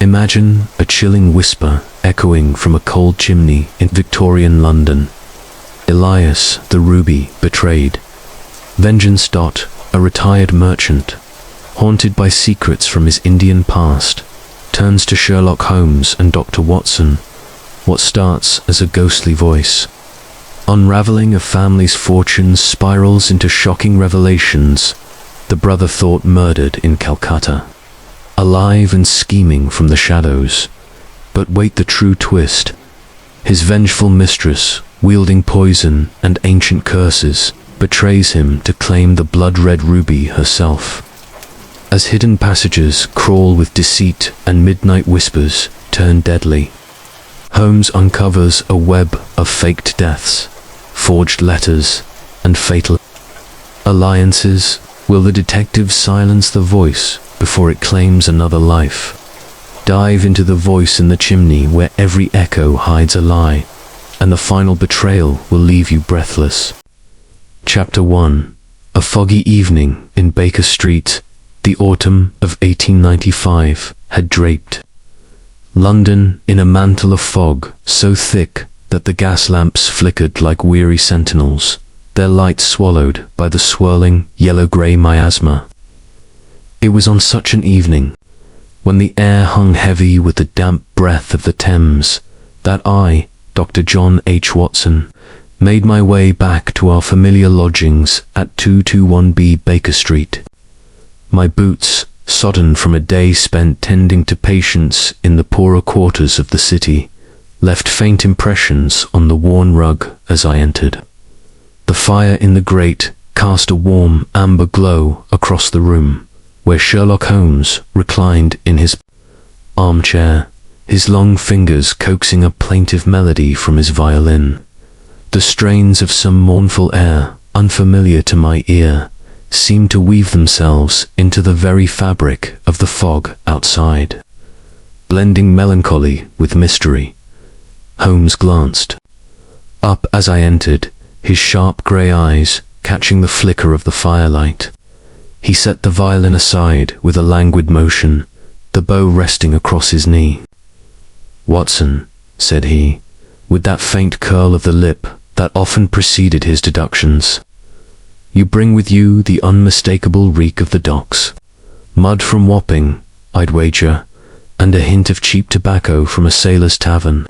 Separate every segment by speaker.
Speaker 1: Imagine a chilling whisper echoing from a cold chimney in Victorian London. Elias, the ruby, betrayed. Vengeance. A retired merchant, haunted by secrets from his Indian past, turns to Sherlock Holmes and Dr. Watson, what starts as a ghostly voice. Unraveling a family's fortunes spirals into shocking revelations. The brother thought murdered in Calcutta, alive and scheming from the shadows. But wait, the true twist. His vengeful mistress, wielding poison and ancient curses, betrays him to claim the blood-red ruby herself. As hidden passages crawl with deceit and midnight whispers turn deadly, Holmes uncovers a web of faked deaths, forged letters, and fatal alliances. Will the detective silence the voice before it claims another life? Dive into the voice in the chimney where every echo hides a lie, and the final betrayal will leave you breathless. Chapter 1. A foggy evening in Baker Street, the autumn of 1895, had draped London in a mantle of fog so thick that the gas lamps flickered like weary sentinels, their light swallowed by the swirling yellow-grey miasma. It was on such an evening, when the air hung heavy with the damp breath of the Thames, that I, Dr. John H. Watson, made my way back to our familiar lodgings at 221B Baker Street. My boots, sodden from a day spent tending to patients in the poorer quarters of the city, left faint impressions on the worn rug as I entered. The fire in the grate cast a warm amber glow across the room, where Sherlock Holmes reclined in his armchair, his long fingers coaxing a plaintive melody from his violin. The strains of some mournful air, unfamiliar to my ear, seemed to weave themselves into the very fabric of the fog outside, blending melancholy with mystery. Holmes glanced up as I entered, his sharp grey eyes catching the flicker of the firelight. He set the violin aside with a languid motion, the bow resting across his knee. "Watson," said he, with that faint curl of the lip that often preceded his deductions, "you bring with you the unmistakable reek of the docks. Mud from Wapping, I'd wager, and a hint of cheap tobacco from a sailor's tavern.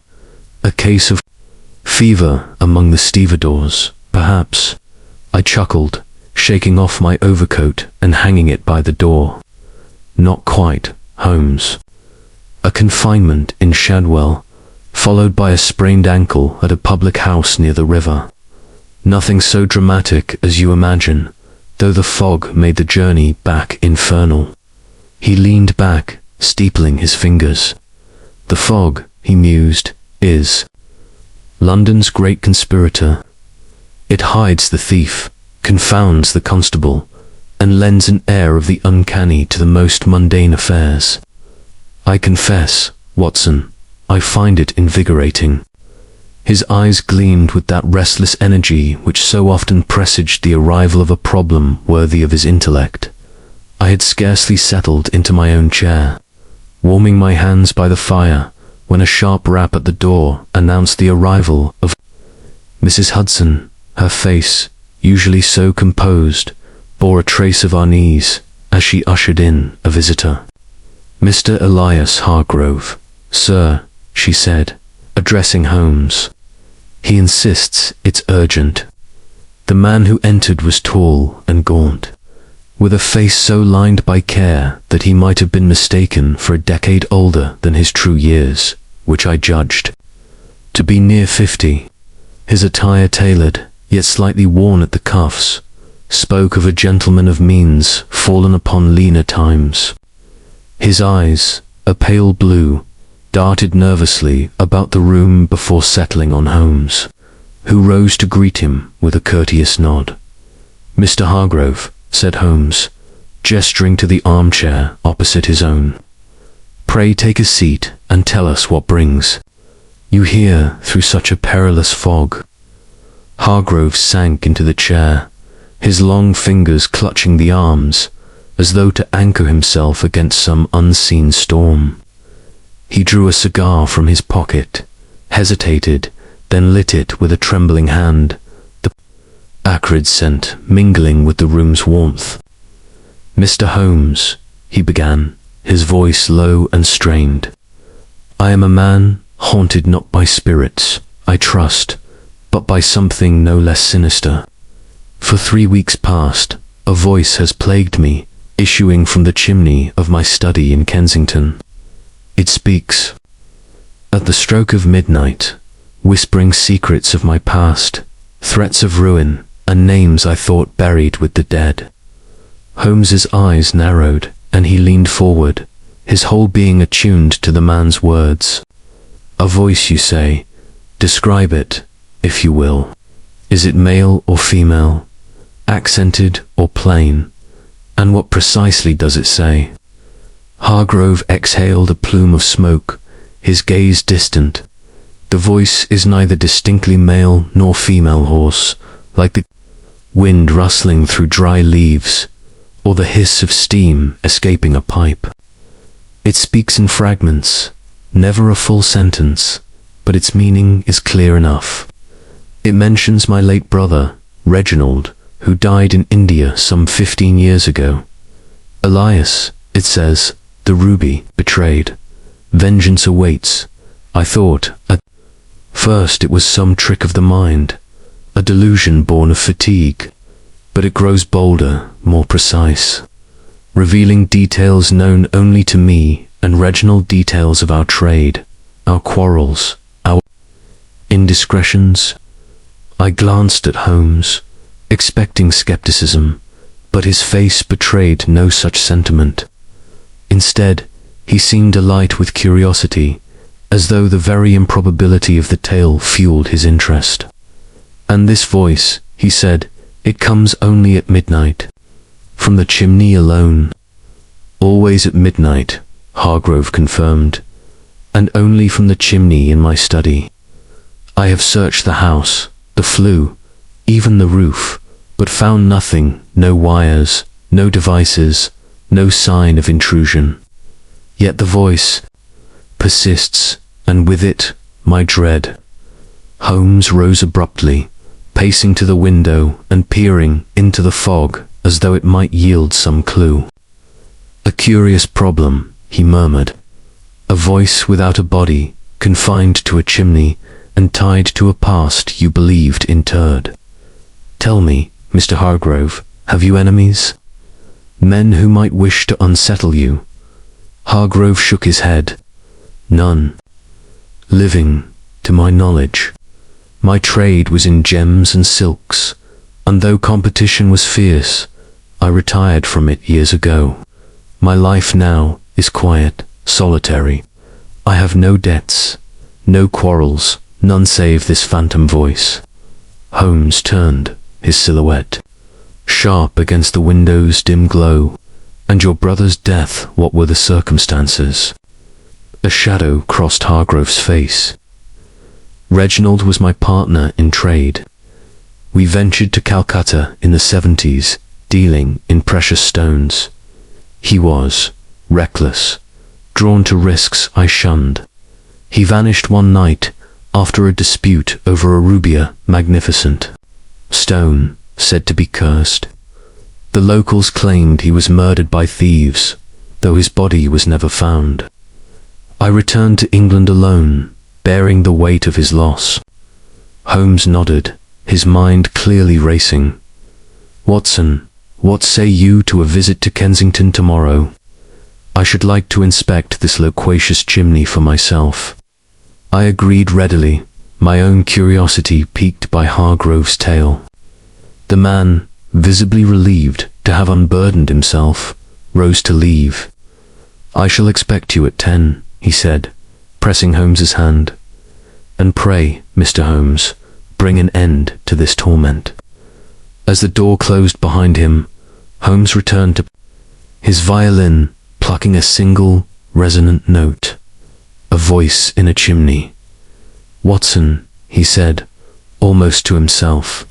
Speaker 1: A case of fever among the stevedores, perhaps." I chuckled, shaking off my overcoat and hanging it by the door. "Not quite, Holmes. A confinement in Shadwell, followed by a sprained ankle at a public house near the river. Nothing so dramatic as you imagine, though the fog made the journey back infernal." He leaned back, steepling his fingers. "The fog," he mused, "is London's great conspirator. It hides the thief, confounds the constable, and lends an air of the uncanny to the most mundane affairs. I confess, Watson, I find it invigorating." His eyes gleamed with that restless energy which so often presaged the arrival of a problem worthy of his intellect. I had scarcely settled into my own chair, warming my hands by the fire, when a sharp rap at the door announced the arrival of Mrs. Hudson. Her face, usually so composed, bore a trace of unease as she ushered in a visitor. "Mr. Elias Hargrove, sir," she said, addressing Holmes. "He insists it's urgent." The man who entered was tall and gaunt, with a face so lined by care that he might have been mistaken for a decade older than his true years, which I judged to be near 50. His attire, tailored, yet slightly worn at the cuffs, spoke of a gentleman of means fallen upon leaner times. His eyes, a pale blue, darted nervously about the room before settling on Holmes, who rose to greet him with a courteous nod. "Mr. Hargrove," said Holmes, gesturing to the armchair opposite his own. "Pray take a seat and tell us what brings you here through such a perilous fog." Hargrove sank into the chair, his long fingers clutching the arms, as though to anchor himself against some unseen storm. He drew a cigar from his pocket, hesitated, then lit it with a trembling hand, the acrid scent mingling with the room's warmth. "Mr. Holmes," he began, his voice low and strained, "I am a man haunted not by spirits, I trust, but by something no less sinister. For 3 weeks past, a voice has plagued me, issuing from the chimney of my study in Kensington. It speaks at the stroke of midnight, whispering secrets of my past, threats of ruin, and names I thought buried with the dead." Holmes's eyes narrowed, and he leaned forward, his whole being attuned to the man's words. "A voice, you say? Describe it, if you will. Is it male or female? Accented or plain? And what precisely does it say?" Hargrove exhaled a plume of smoke, his gaze distant. "The voice is neither distinctly male nor female, horse, like the wind rustling through dry leaves, or the hiss of steam escaping a pipe. It speaks in fragments, never a full sentence, but its meaning is clear enough. It mentions my late brother, Reginald, who died in India some 15 years ago. Elias, it says, the ruby, betrayed. Vengeance awaits. I thought, at first it was some trick of the mind, a delusion born of fatigue, but it grows bolder, more precise, revealing details known only to me and Reginald, details of our trade, our quarrels, our indiscretions. I glanced at Holmes, expecting skepticism, but his face betrayed no such sentiment. Instead, he seemed alight with curiosity, as though the very improbability of the tale fueled his interest. "And this voice," he said, "it comes only at midnight, from the chimney alone?" "Always at midnight," Hargrove confirmed, "and only from the chimney in my study. I have searched the house, the flue, even the roof, but found nothing, no wires, no devices, no sign of intrusion. Yet the voice persists, and with it, my dread." Holmes rose abruptly, pacing to the window and peering into the fog as though it might yield some clue. "A curious problem," he murmured. "A voice without a body, confined to a chimney, and tied to a past you believed interred. Tell me, Mr. Hargrove, have you enemies? Men who might wish to unsettle you?" Hargrove shook his head. "None. Living, to my knowledge. My trade was in gems and silks, and though competition was fierce, I retired from it years ago. My life now is quiet, solitary. I have no debts, no quarrels, none save this phantom voice." Holmes turned, his silhouette sharp against the window's dim glow. "And your brother's death, what were the circumstances?" A shadow crossed Hargrove's face. "Reginald was my partner in trade. We ventured to Calcutta in the 70s, dealing in precious stones. He was reckless, drawn to risks I shunned. He vanished one night after a dispute over a rubia magnificent stone, said to be cursed. The locals claimed he was murdered by thieves, though his body was never found. I returned to England alone, bearing the weight of his loss." Holmes nodded, his mind clearly racing. "Watson, what say you to a visit to Kensington tomorrow? I should like to inspect this loquacious chimney for myself." I agreed readily, my own curiosity piqued by Hargrove's tale. The man, visibly relieved to have unburdened himself, rose to leave. "I shall expect you at 10, he said, pressing Holmes's hand. "And pray, Mr. Holmes, bring an end to this torment." As the door closed behind him, Holmes returned to his violin, plucking a single, resonant note. A voice in a chimney. "Watson," he said, almost to himself.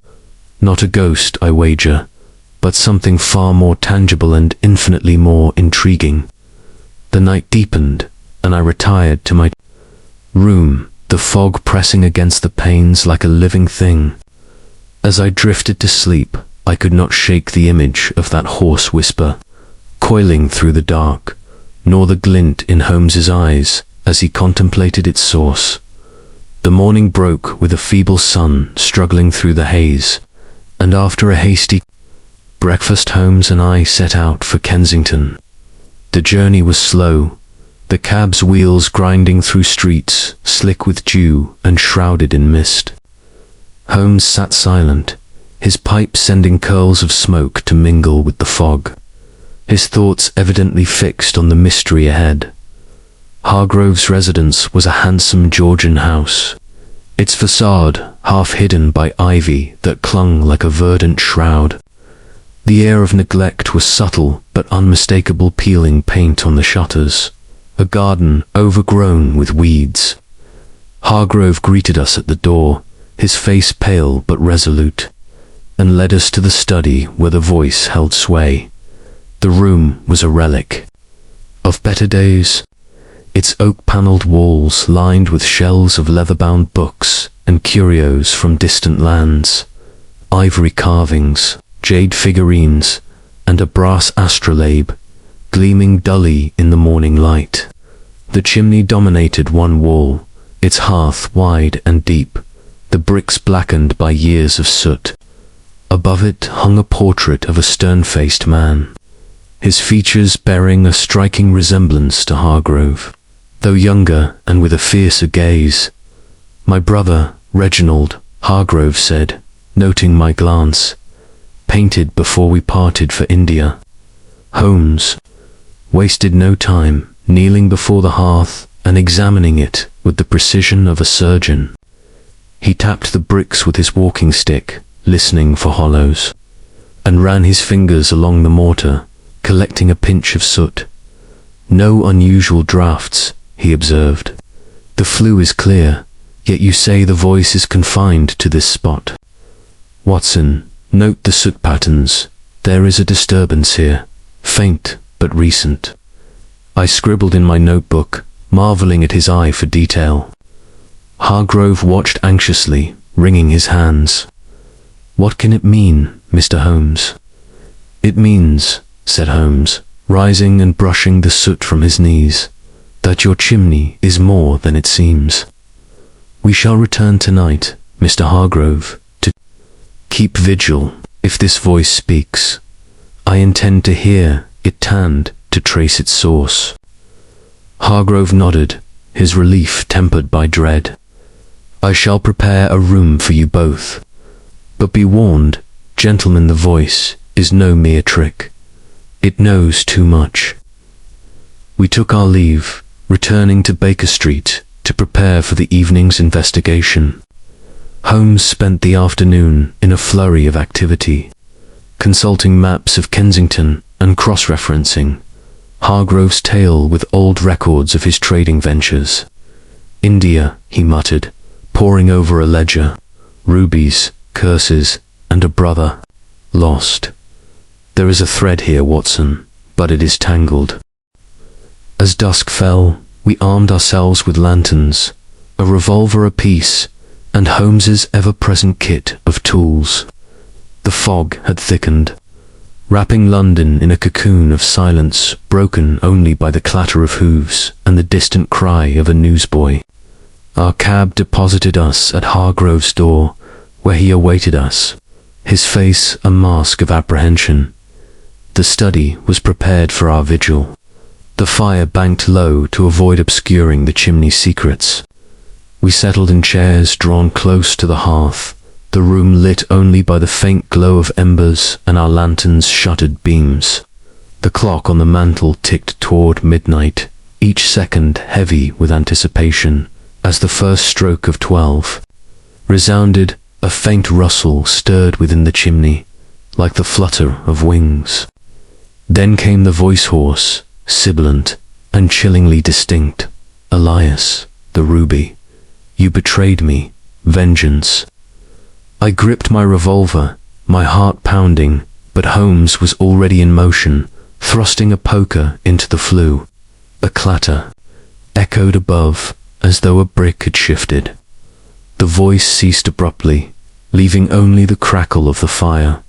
Speaker 1: "Not a ghost, I wager, but something far more tangible and infinitely more intriguing." The night deepened, and I retired to my room, the fog pressing against the panes like a living thing. As I drifted to sleep, I could not shake the image of that hoarse whisper, coiling through the dark, nor the glint in Holmes's eyes as he contemplated its source. The morning broke with a feeble sun struggling through the haze, and after a hasty breakfast, Holmes and I set out for Kensington. The journey was slow, the cab's wheels grinding through streets slick with dew and shrouded in mist. Holmes sat silent, his pipe sending curls of smoke to mingle with the fog, his thoughts evidently fixed on the mystery ahead. Hargrove's residence was a handsome Georgian house, its facade half hidden by ivy that clung like a verdant shroud. The air of neglect was subtle but unmistakable, peeling paint on the shutters, a garden overgrown with weeds. Hargrove greeted us at the door, his face pale but resolute, and led us to the study where the voice held sway. The room was a relic of better days, its oak-panelled walls lined with shelves of leather-bound books and curios from distant lands, ivory carvings, jade figurines, and a brass astrolabe gleaming dully in the morning light. The chimney dominated one wall, its hearth wide and deep, the bricks blackened by years of soot. Above it hung a portrait of a stern-faced man, his features bearing a striking resemblance to Hargrove, though younger and with a fiercer gaze. "My brother, Reginald," Hargrove said, noting my glance, "painted before we parted for India." Holmes wasted no time, kneeling before the hearth and examining it with the precision of a surgeon. He tapped the bricks with his walking stick, listening for hollows, and ran his fingers along the mortar, collecting a pinch of soot. "No unusual drafts," he observed. "The flue is clear, yet you say the voice is confined to this spot. Watson, note the soot patterns. There is a disturbance here, faint but recent." I scribbled in my notebook, marveling at his eye for detail. Hargrove watched anxiously, wringing his hands. "What can it mean, Mr. Holmes?" "It means," said Holmes, rising and brushing the soot from his knees, "that your chimney is more than it seems. We shall return tonight, Mr. Hargrove, to keep vigil. If this voice speaks, I intend to hear it and to trace its source." Hargrove nodded, his relief tempered by dread. "I shall prepare a room for you both. But be warned, gentlemen, the voice is no mere trick. It knows too much." We took our leave, returning to Baker Street to prepare for the evening's investigation. Holmes spent the afternoon in a flurry of activity, consulting maps of Kensington and cross-referencing Hargrove's tale with old records of his trading ventures. "India," he muttered, poring over a ledger. "Rubies, curses, and a brother lost. There is a thread here, Watson, but it is tangled." As dusk fell, we armed ourselves with lanterns, a revolver apiece, and Holmes's ever-present kit of tools. The fog had thickened, wrapping London in a cocoon of silence broken only by the clatter of hooves and the distant cry of a newsboy. Our cab deposited us at Hargrove's door, where he awaited us, his face a mask of apprehension. The study was prepared for our vigil, the fire banked low to avoid obscuring the chimney's secrets. We settled in chairs drawn close to the hearth, the room lit only by the faint glow of embers and our lanterns' shuttered beams. The clock on the mantel ticked toward midnight, each second heavy with anticipation, as the first stroke of 12 resounded. A faint rustle stirred within the chimney, like the flutter of wings. Then came the voice, hoarse, sibilant, and chillingly distinct. "Elias, the ruby. You betrayed me. Vengeance." I gripped my revolver, my heart pounding, but Holmes was already in motion, thrusting a poker into the flue. A clatter, echoed above, as though a brick had shifted. The voice ceased abruptly, leaving only the crackle of the fire.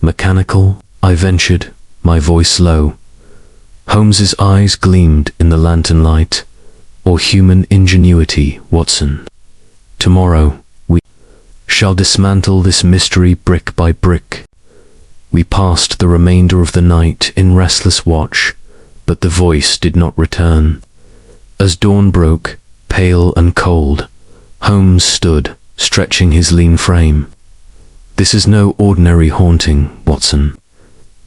Speaker 1: Mechanical, I ventured, my voice low. Holmes's eyes gleamed in the lantern light. Or human ingenuity, Watson. Tomorrow, we shall dismantle this mystery brick by brick. We passed the remainder of the night in restless watch, but the voice did not return. As dawn broke, pale and cold, Holmes stood, stretching his lean frame. This is no ordinary haunting, Watson.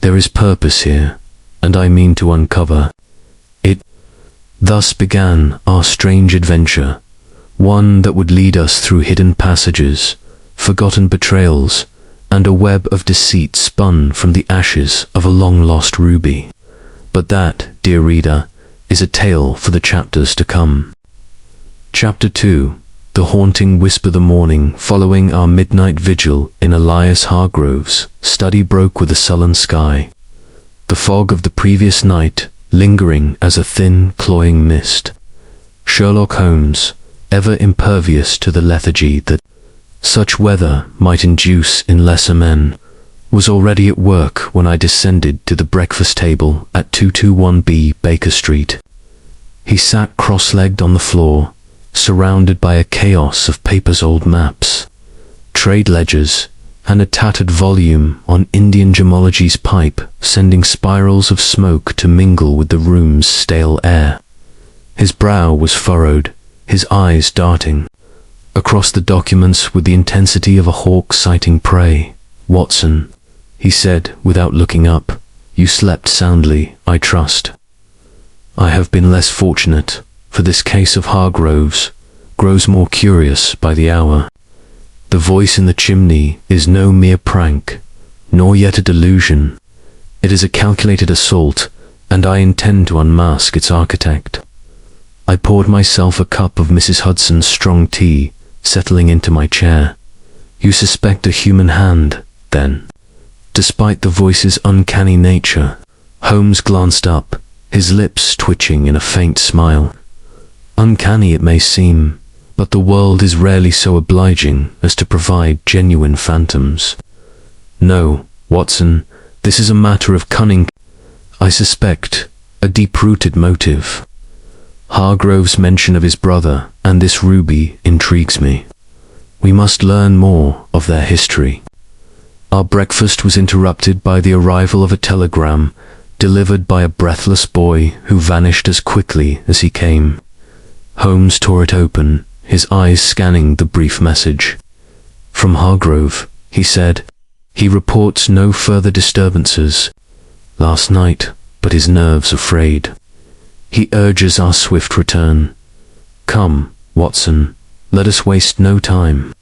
Speaker 1: There is purpose here, and I mean to uncover it. Thus began our strange adventure, one that would lead us through hidden passages, forgotten betrayals, and a web of deceit spun from the ashes of a long-lost ruby. But that, dear reader, is a tale for the chapters to come. Chapter 2. The haunting whisper. The morning following our midnight vigil in Elias Hargrove's study broke with a sullen sky. The fog of the previous night lingering as a thin, cloying mist. Sherlock Holmes, ever impervious to the lethargy that such weather might induce in lesser men, was already at work when I descended to the breakfast table at 221B Baker Street. He sat cross-legged on the floor, surrounded by a chaos of papers, old maps, trade ledgers, and a tattered volume on Indian gemology's pipe, sending spirals of smoke to mingle with the room's stale air. His brow was furrowed, his eyes darting across the documents with the intensity of a hawk sighting prey. "Watson," he said without looking up, "you slept soundly, I trust." "I have been less fortunate, for this case of Hargrove's grows more curious by the hour. The voice in the chimney is no mere prank, nor yet a delusion. It is a calculated assault, and I intend to unmask its architect." I poured myself a cup of Mrs. Hudson's strong tea, settling into my chair. "You suspect a human hand, then?" Despite the voice's uncanny nature, Holmes glanced up, his lips twitching in a faint smile. "Uncanny it may seem, but the world is rarely so obliging as to provide genuine phantoms. No, Watson, this is a matter of cunning. I suspect a deep-rooted motive. Hargrove's mention of his brother and this ruby intrigues me. We must learn more of their history." Our breakfast was interrupted by the arrival of a telegram delivered by a breathless boy who vanished as quickly as he came. Holmes tore it open, his eyes scanning the brief message. "From Hargrove," he said. "He reports no further disturbances last night, but his nerves are frayed. He urges our swift return. Come, Watson, let us waste no time."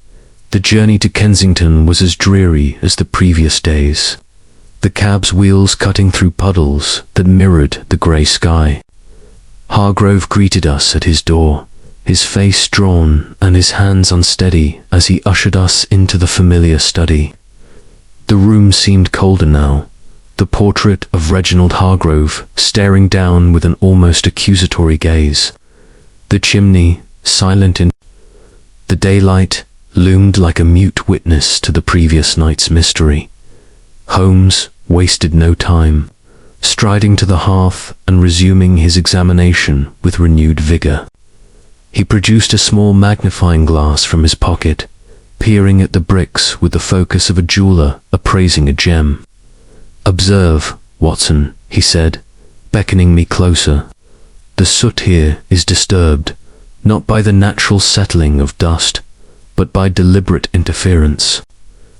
Speaker 1: The journey to Kensington was as dreary as the previous days, the cab's wheels cutting through puddles that mirrored the grey sky. Hargrove greeted us at his door, his face drawn and his hands unsteady as he ushered us into the familiar study. The room seemed colder now, the portrait of Reginald Hargrove staring down with an almost accusatory gaze. The chimney, silent in the daylight, loomed like a mute witness to the previous night's mystery. Holmes wasted no time, striding to the hearth and resuming his examination with renewed vigor. He produced a small magnifying glass from his pocket, peering at the bricks with the focus of a jeweler appraising a gem. "Observe, Watson," he said, beckoning me closer. "The soot here is disturbed, not by the natural settling of dust, but by deliberate interference.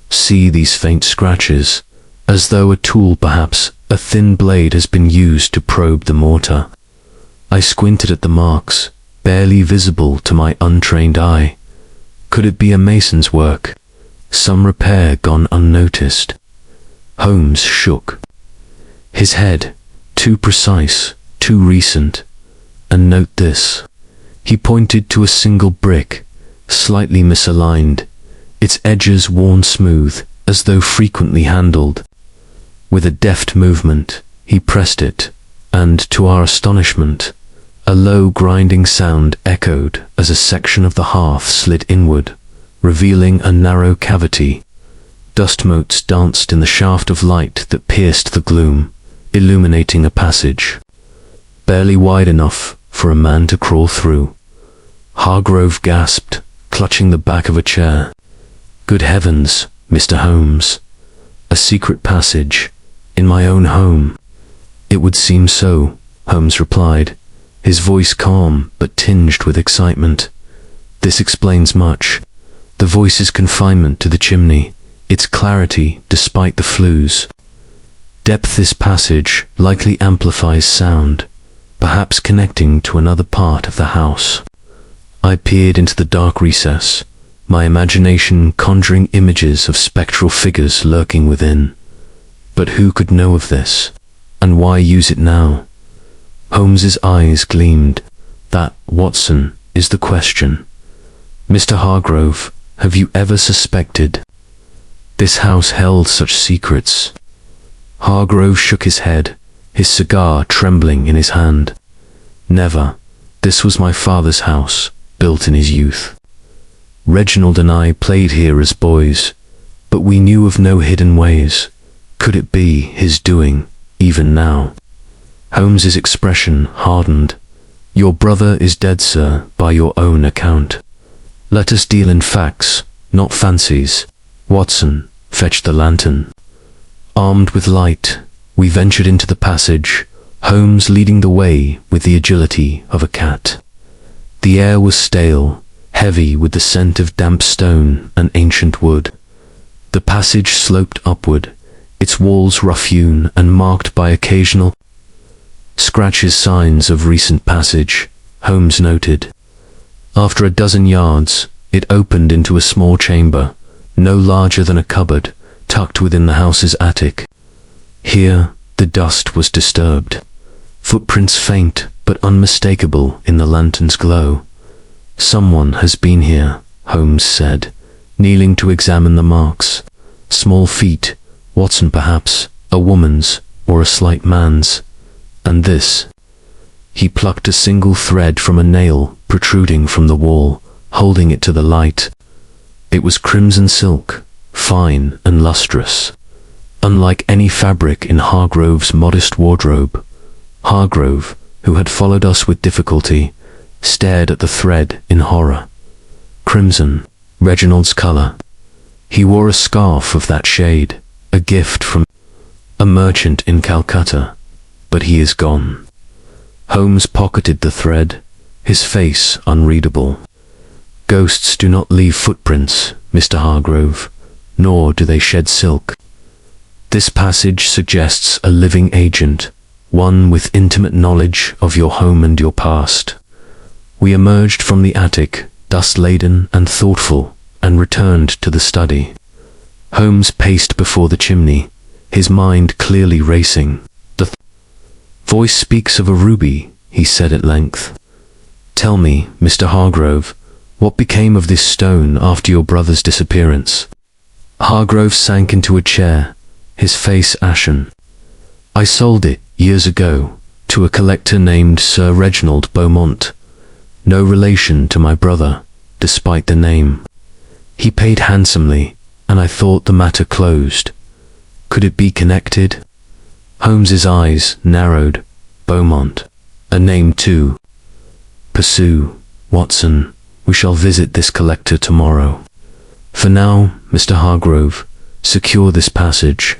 Speaker 1: See these faint scratches, as though a tool, perhaps a thin blade, has been used to probe the mortar." I squinted at the marks, barely visible to my untrained eye. Could it be a mason's work? Some repair gone unnoticed? Holmes shook his head. "Too precise, too recent. And note this." He pointed to a single brick, slightly misaligned, its edges worn smooth, as though frequently handled. With a deft movement, he pressed it, and, to our astonishment, A low grinding sound echoed as a section of the hearth slid inward, revealing a narrow cavity. Dust motes danced in the shaft of light that pierced the gloom, illuminating a passage, barely wide enough for a man to crawl through. Hargrove gasped, clutching the back of a chair. "Good heavens, Mr. Holmes. A secret passage, in my own home." "It would seem so," Holmes replied, his voice calm but tinged with excitement. "This explains much. The voice's confinement to the chimney, its clarity despite the flues. Depth this passage likely amplifies sound, perhaps connecting to another part of the house." I peered into the dark recess, my imagination conjuring images of spectral figures lurking within. But who could know of this, and why use it now? Holmes's eyes gleamed. "That, Watson, is the question. Mr. Hargrove, have you ever suspected? This house held such secrets." Hargrove shook his head, his cigar trembling in his hand. "Never. This was my father's house, built in his youth. Reginald and I played here as boys, but we knew of no hidden ways. Could it be his doing, even now?" Holmes's expression hardened. "Your brother is dead, sir, by your own account. Let us deal in facts, not fancies. Watson, fetch the lantern." Armed with light, we ventured into the passage, Holmes leading the way with the agility of a cat. The air was stale, heavy with the scent of damp stone and ancient wood. The passage sloped upward, its walls rough-hewn and marked by occasional scratches, signs of recent passage, Holmes noted. After a dozen yards, it opened into a small chamber, no larger than a cupboard, tucked within the house's attic. Here, the dust was disturbed, footprints faint but unmistakable in the lantern's glow. "Someone has been here," Holmes said, kneeling to examine the marks. "Small feet, Watson perhaps, a woman's or a slight man's. And this." He plucked a single thread from a nail protruding from the wall, holding it to the light. It was crimson silk, fine and lustrous, unlike any fabric in Hargrove's modest wardrobe. Hargrove, who had followed us with difficulty, stared at the thread in horror. Crimson, Reginald's color. He wore a scarf of that shade, a gift from a merchant in Calcutta, but he is gone. Holmes pocketed the thread, his face unreadable. "Ghosts do not leave footprints, Mr. Hargrove, nor do they shed silk. This passage suggests a living agent, one with intimate knowledge of your home and your past." We emerged from the attic, dust-laden and thoughtful, and returned to the study. Holmes paced before the chimney, his mind clearly racing. "The voice speaks of a ruby," he said at length. "Tell me, Mr. Hargrove, what became of this stone after your brother's disappearance?" Hargrove sank into a chair, his face ashen. "I sold it, years ago, to a collector named Sir Reginald Beaumont. No relation to my brother, despite the name. He paid handsomely, and I thought the matter closed. Could it be connected?" Holmes's eyes narrowed. "Beaumont. A name too. Pursue, Watson. We shall visit this collector tomorrow. For now, Mr. Hargrove, secure this passage.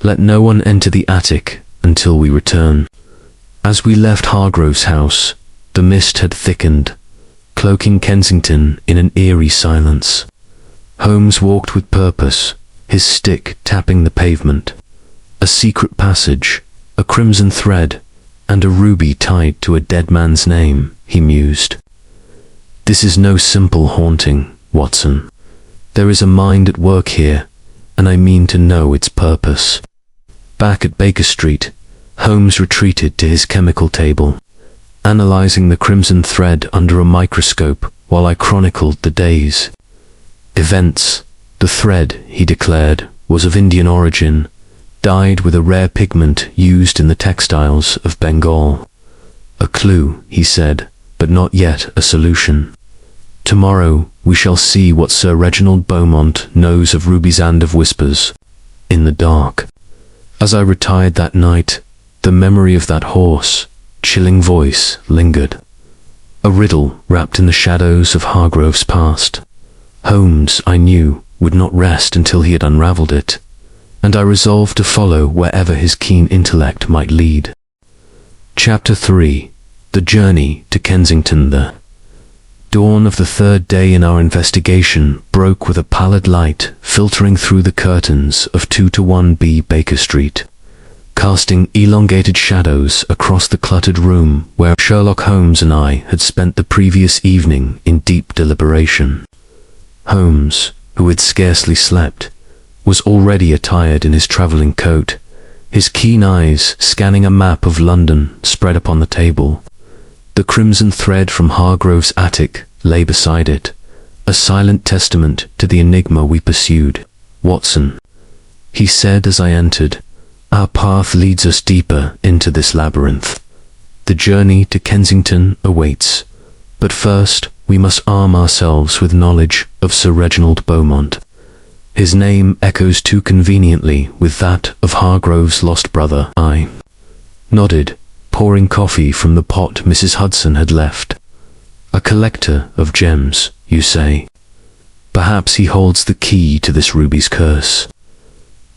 Speaker 1: Let no one enter the attic until we return." As we left Hargrove's house, the mist had thickened, cloaking Kensington in an eerie silence. Holmes walked with purpose, his stick tapping the pavement. A secret passage, a crimson thread, and a ruby tied to a dead man's name, he mused. "This is no simple haunting, Watson. There is a mind at work here, and I mean to know its purpose." Back at Baker Street, Holmes retreated to his chemical table, analyzing the crimson thread under a microscope while I chronicled the days. Events. The thread, he declared, was of Indian origin, dyed with a rare pigment used in the textiles of Bengal. "A clue," he said, "but not yet a solution. Tomorrow we shall see what Sir Reginald Beaumont knows of Ruby's End of Whispers." In the dark, as I retired that night, the memory of that hoarse, chilling voice lingered. A riddle wrapped in the shadows of Hargrove's past. Holmes, I knew, would not rest until he had unravelled it, and I resolved to follow wherever his keen intellect might lead. Chapter 3. The Journey to Kensington. The dawn of the third day in our investigation broke with a pallid light filtering through the curtains of 2-1B Baker Street, casting elongated shadows across the cluttered room where Sherlock Holmes and I had spent the previous evening in deep deliberation. Holmes, who had scarcely slept, was already attired in his travelling coat, his keen eyes scanning a map of London spread upon the table. The crimson thread from Hargrove's attic lay beside it, a silent testament to the enigma we pursued. "Watson," he said as I entered, "our path leads us deeper into this labyrinth. The journey to Kensington awaits, but first we must arm ourselves with knowledge of Sir Reginald Beaumont. His name echoes too conveniently with that of Hargrove's lost brother." I nodded, pouring coffee from the pot Mrs. Hudson had left. "A collector of gems, you say? Perhaps he holds the key to this ruby's curse."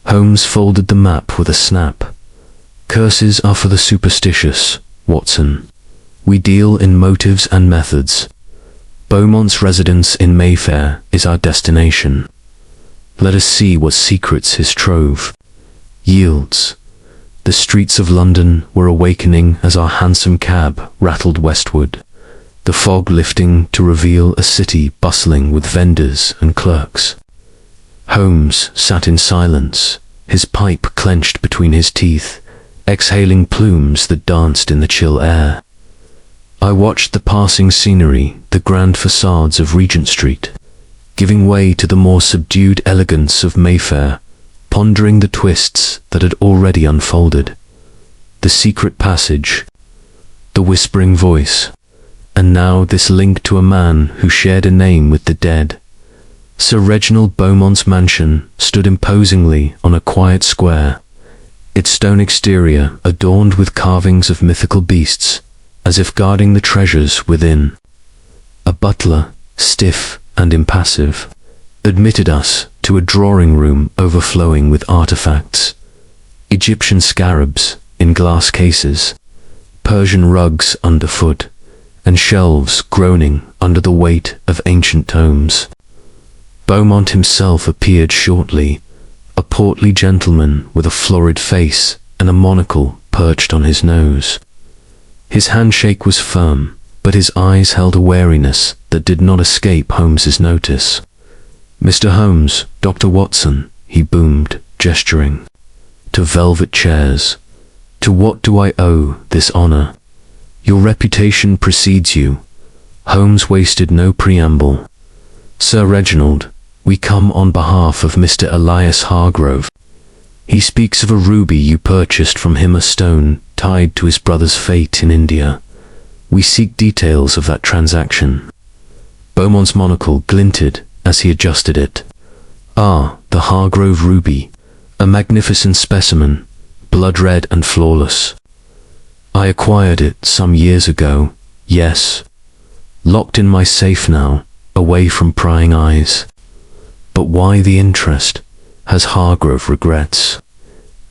Speaker 1: Holmes folded the map with a snap. "Curses are for the superstitious, Watson. We deal in motives and methods. Beaumont's residence in Mayfair is our destination. Let us see what secrets his trove yields." The streets of London were awakening as our hansom cab rattled westward, the fog lifting to reveal a city bustling with vendors and clerks. Holmes sat in silence, his pipe clenched between his teeth, exhaling plumes that danced in the chill air. I watched the passing scenery, the grand facades of Regent Street, giving way to the more subdued elegance of Mayfair, pondering the twists that had already unfolded. The secret passage, the whispering voice, and now this link to a man who shared a name with the dead. Sir Reginald Beaumont's mansion stood imposingly on a quiet square, its stone exterior adorned with carvings of mythical beasts, as if guarding the treasures within. A butler, stiff and impassive, admitted us to a drawing room overflowing with artifacts: Egyptian scarabs in glass cases, Persian rugs underfoot, and shelves groaning under the weight of ancient tomes. Beaumont himself appeared shortly, a portly gentleman with a florid face and a monocle perched on his nose. His handshake was firm, but his eyes held a wariness that did not escape Holmes's notice. "Mr. Holmes, Dr. Watson," he boomed, gesturing to velvet chairs. "To what do I owe this honor? Your reputation precedes you." Holmes wasted no preamble. "Sir Reginald, we come on behalf of Mr. Elias Hargrove. He speaks of a ruby you purchased from him, a stone tied to his brother's fate in India. We seek details of that transaction." Beaumont's monocle glinted as he adjusted it. "Ah, the Hargrove ruby, a magnificent specimen, blood-red and flawless. I acquired it some years ago, yes. Locked in my safe now, away from prying eyes. But why the interest? Has Hargrove regrets?"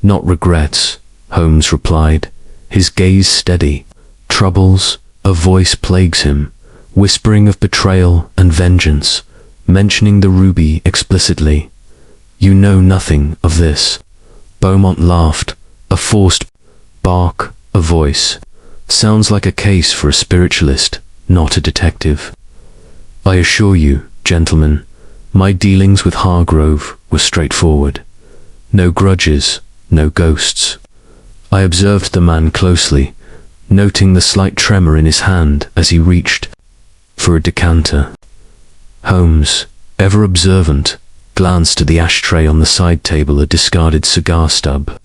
Speaker 1: "Not regrets," Holmes replied, his gaze steady. "Troubles, a voice plagues him, whispering of betrayal and vengeance, mentioning the ruby explicitly." "You know nothing of this." Beaumont laughed, a forced bark, a voice. "Sounds like a case for a spiritualist, not a detective. I assure you, gentlemen, my dealings with Hargrove were straightforward. No grudges, no ghosts." I observed the man closely, noting the slight tremor in his hand as he reached for a decanter. Holmes, ever observant, glanced at the ashtray on the side table, a discarded cigar stub,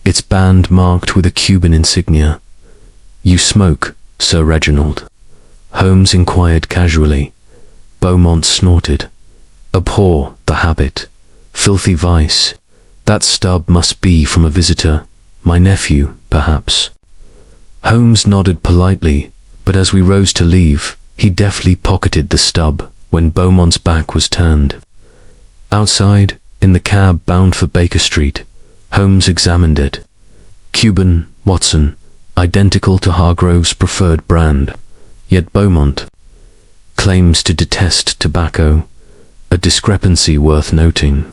Speaker 1: its band marked with a Cuban insignia. "You smoke, Sir Reginald?" Holmes inquired casually. Beaumont snorted. "Abhor the habit. Filthy vice. That stub must be from a visitor. My nephew, perhaps." Holmes nodded politely, but as we rose to leave, he deftly pocketed the stub when Beaumont's back was turned. Outside, in the cab bound for Baker Street, Holmes examined it. Cuban, Watson, identical to Hargrove's preferred brand, yet Beaumont claims to detest tobacco, a discrepancy worth noting.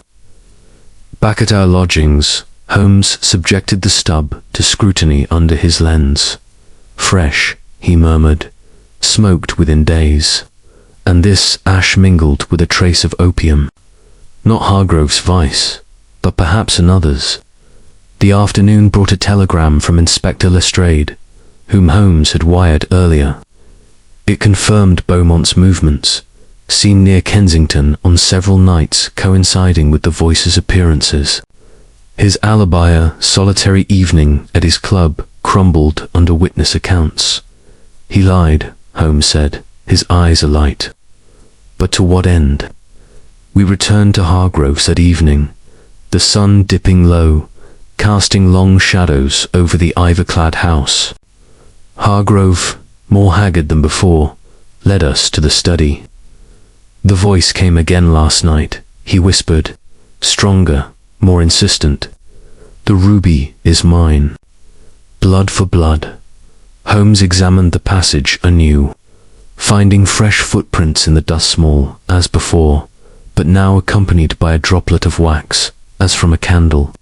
Speaker 1: Back at our lodgings, Holmes subjected the stub to scrutiny under his lens. "Fresh," he murmured, "smoked within days. And this ash mingled with a trace of opium. Not Hargrove's vice, but perhaps another's." The afternoon brought a telegram from Inspector Lestrade, whom Holmes had wired earlier. It confirmed Beaumont's movements, seen near Kensington on several nights coinciding with the voice's appearances. His alibi, a solitary evening at his club, crumbled under witness accounts. He lied, Holmes said, his eyes alight. But to what end? We returned to Hargrove's that evening, the sun dipping low, casting long shadows over the ivy-clad house. Hargrove, more haggard than before, led us to the study. The voice came again last night, he whispered, stronger, more insistent. "The ruby is mine. Blood for blood." Holmes examined the passage anew, finding fresh footprints in the dust small, as before, but now accompanied by a droplet of wax, as from a candle.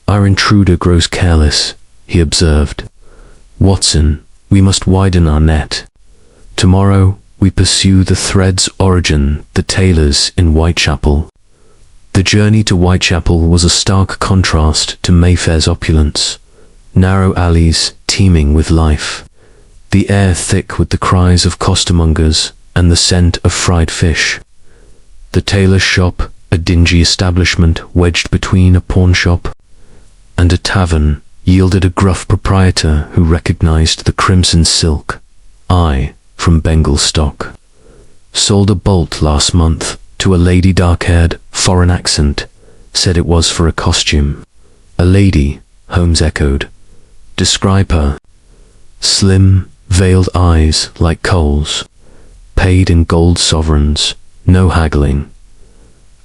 Speaker 1: "Our intruder grows careless," he observed. "Watson, we must widen our net. Tomorrow we pursue the thread's origin, the tailor's in Whitechapel." The journey to Whitechapel was a stark contrast to Mayfair's opulence. Narrow alleys teeming with life, the air thick with the cries of costermongers and the scent of fried fish. The tailor's shop, a dingy establishment wedged between a pawnshop and a tavern, yielded a gruff proprietor who recognized the crimson silk, from Bengal stock. "Sold a bolt last month to a lady, dark-haired, foreign accent, said it was for a costume." "A lady," Holmes echoed. "Describe her." "Slim, veiled eyes like coals. Paid in gold sovereigns, no haggling."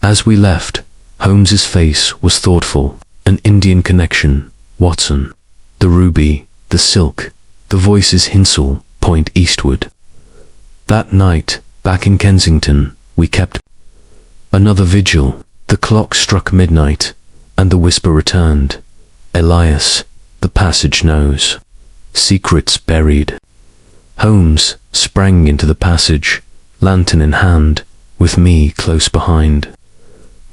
Speaker 1: As we left, Holmes's face was thoughtful. "An Indian connection, Watson. The ruby, the silk, the voice's hinsel point eastward." That night, back in Kensington, we kept another vigil. The clock struck midnight, and the whisper returned. "Elias, the passage knows. Secrets buried." Holmes sprang into the passage, lantern in hand, with me close behind.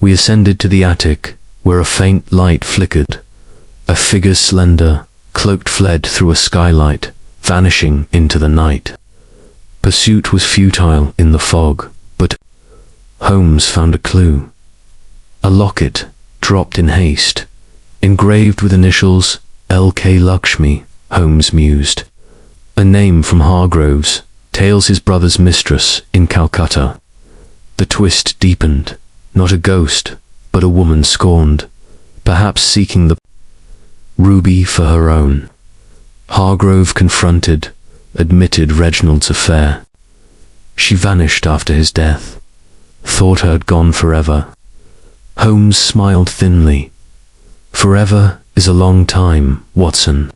Speaker 1: We ascended to the attic, where a faint light flickered. A figure slender, cloaked, fled through a skylight, vanishing into the night. Pursuit was futile in the fog, but Holmes found a clue. A locket, dropped in haste, engraved with initials L.K. Lakshmi, Holmes mused. A name from Hargrove's, tales his brother's mistress in Calcutta. The twist deepened. Not a ghost, but a woman scorned, perhaps seeking the ruby for her own. Hargrove confronted, admitted Reginald's affair. She vanished after his death. Thought her had gone forever. Holmes smiled thinly. "Forever is a long time, Watson.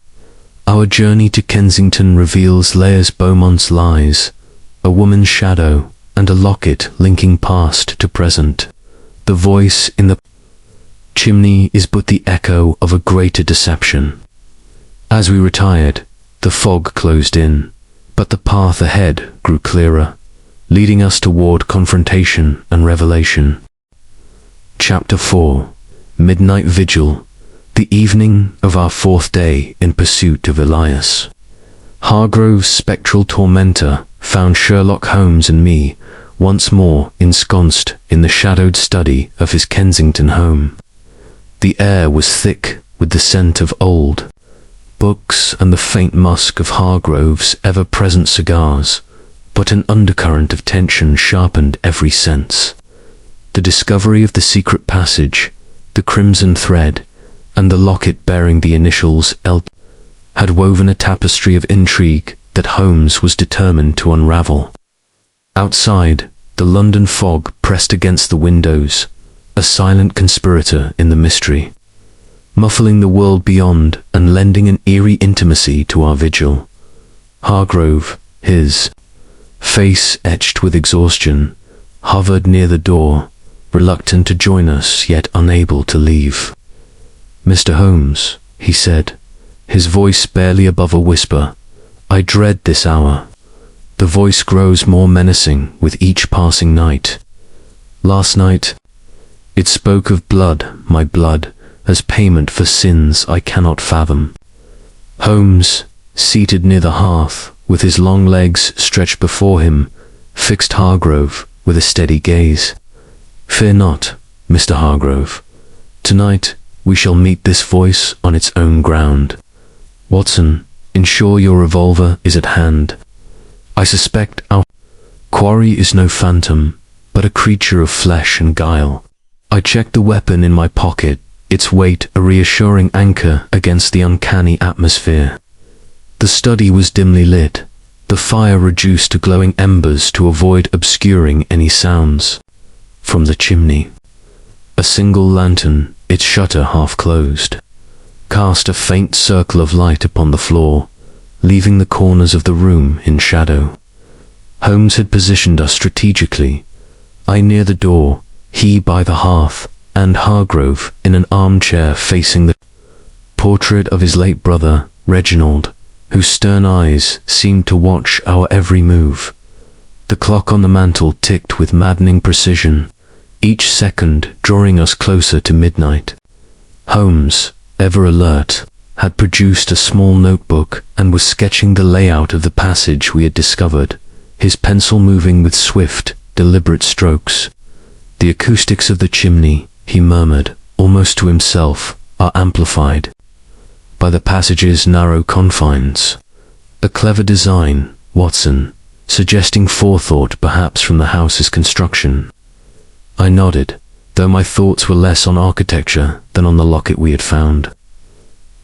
Speaker 1: Our journey to Kensington reveals layers Beaumont's lies, a woman's shadow, and a locket linking past to present. The voice in the chimney is but the echo of a greater deception." As we retired, the fog closed in, but the path ahead grew clearer, leading us toward confrontation and revelation. Chapter 4. Midnight Vigil. The evening of our fourth day in pursuit of Elias. Hargrove's spectral tormentor found Sherlock Holmes and me once more ensconced in the shadowed study of his Kensington home. The air was thick with the scent of old, books and the faint musk of Hargrove's ever-present cigars, but an undercurrent of tension sharpened every sense. The discovery of the secret passage, the crimson thread, and the locket bearing the initials L had woven a tapestry of intrigue that Holmes was determined to unravel. Outside, the London fog pressed against the windows, a silent conspirator in the mystery, muffling the world beyond and lending an eerie intimacy to our vigil. Hargrove, his face etched with exhaustion, hovered near the door, reluctant to join us yet unable to leave. "Mr. Holmes," he said, his voice barely above a whisper, "I dread this hour." The voice grows more menacing with each passing night. "Last night, it spoke of blood, my blood, as payment for sins I cannot fathom." Holmes, seated near the hearth, with his long legs stretched before him, fixed Hargrove with a steady gaze. "Fear not, Mr. Hargrove. Tonight we shall meet this voice on its own ground. Watson, ensure your revolver is at hand. I suspect our quarry is no phantom, but a creature of flesh and guile." I checked the weapon in my pocket, its weight a reassuring anchor against the uncanny atmosphere. The study was dimly lit, the fire reduced to glowing embers to avoid obscuring any sounds. From the chimney, a single lantern, its shutter half closed, cast a faint circle of light upon the floor, leaving the corners of the room in shadow. Holmes had positioned us strategically, I near the door, he by the hearth, and Hargrove in an armchair facing the portrait of his late brother, Reginald, whose stern eyes seemed to watch our every move. The clock on the mantel ticked with maddening precision, each second drawing us closer to midnight. Holmes, ever alert, had produced a small notebook and was sketching the layout of the passage we had discovered, his pencil moving with swift, deliberate strokes. "The acoustics of the chimney," he murmured, almost to himself, "are amplified by the passage's narrow confines. A clever design, Watson, suggesting forethought perhaps from the house's construction." I nodded, though my thoughts were less on architecture than on the locket we had found.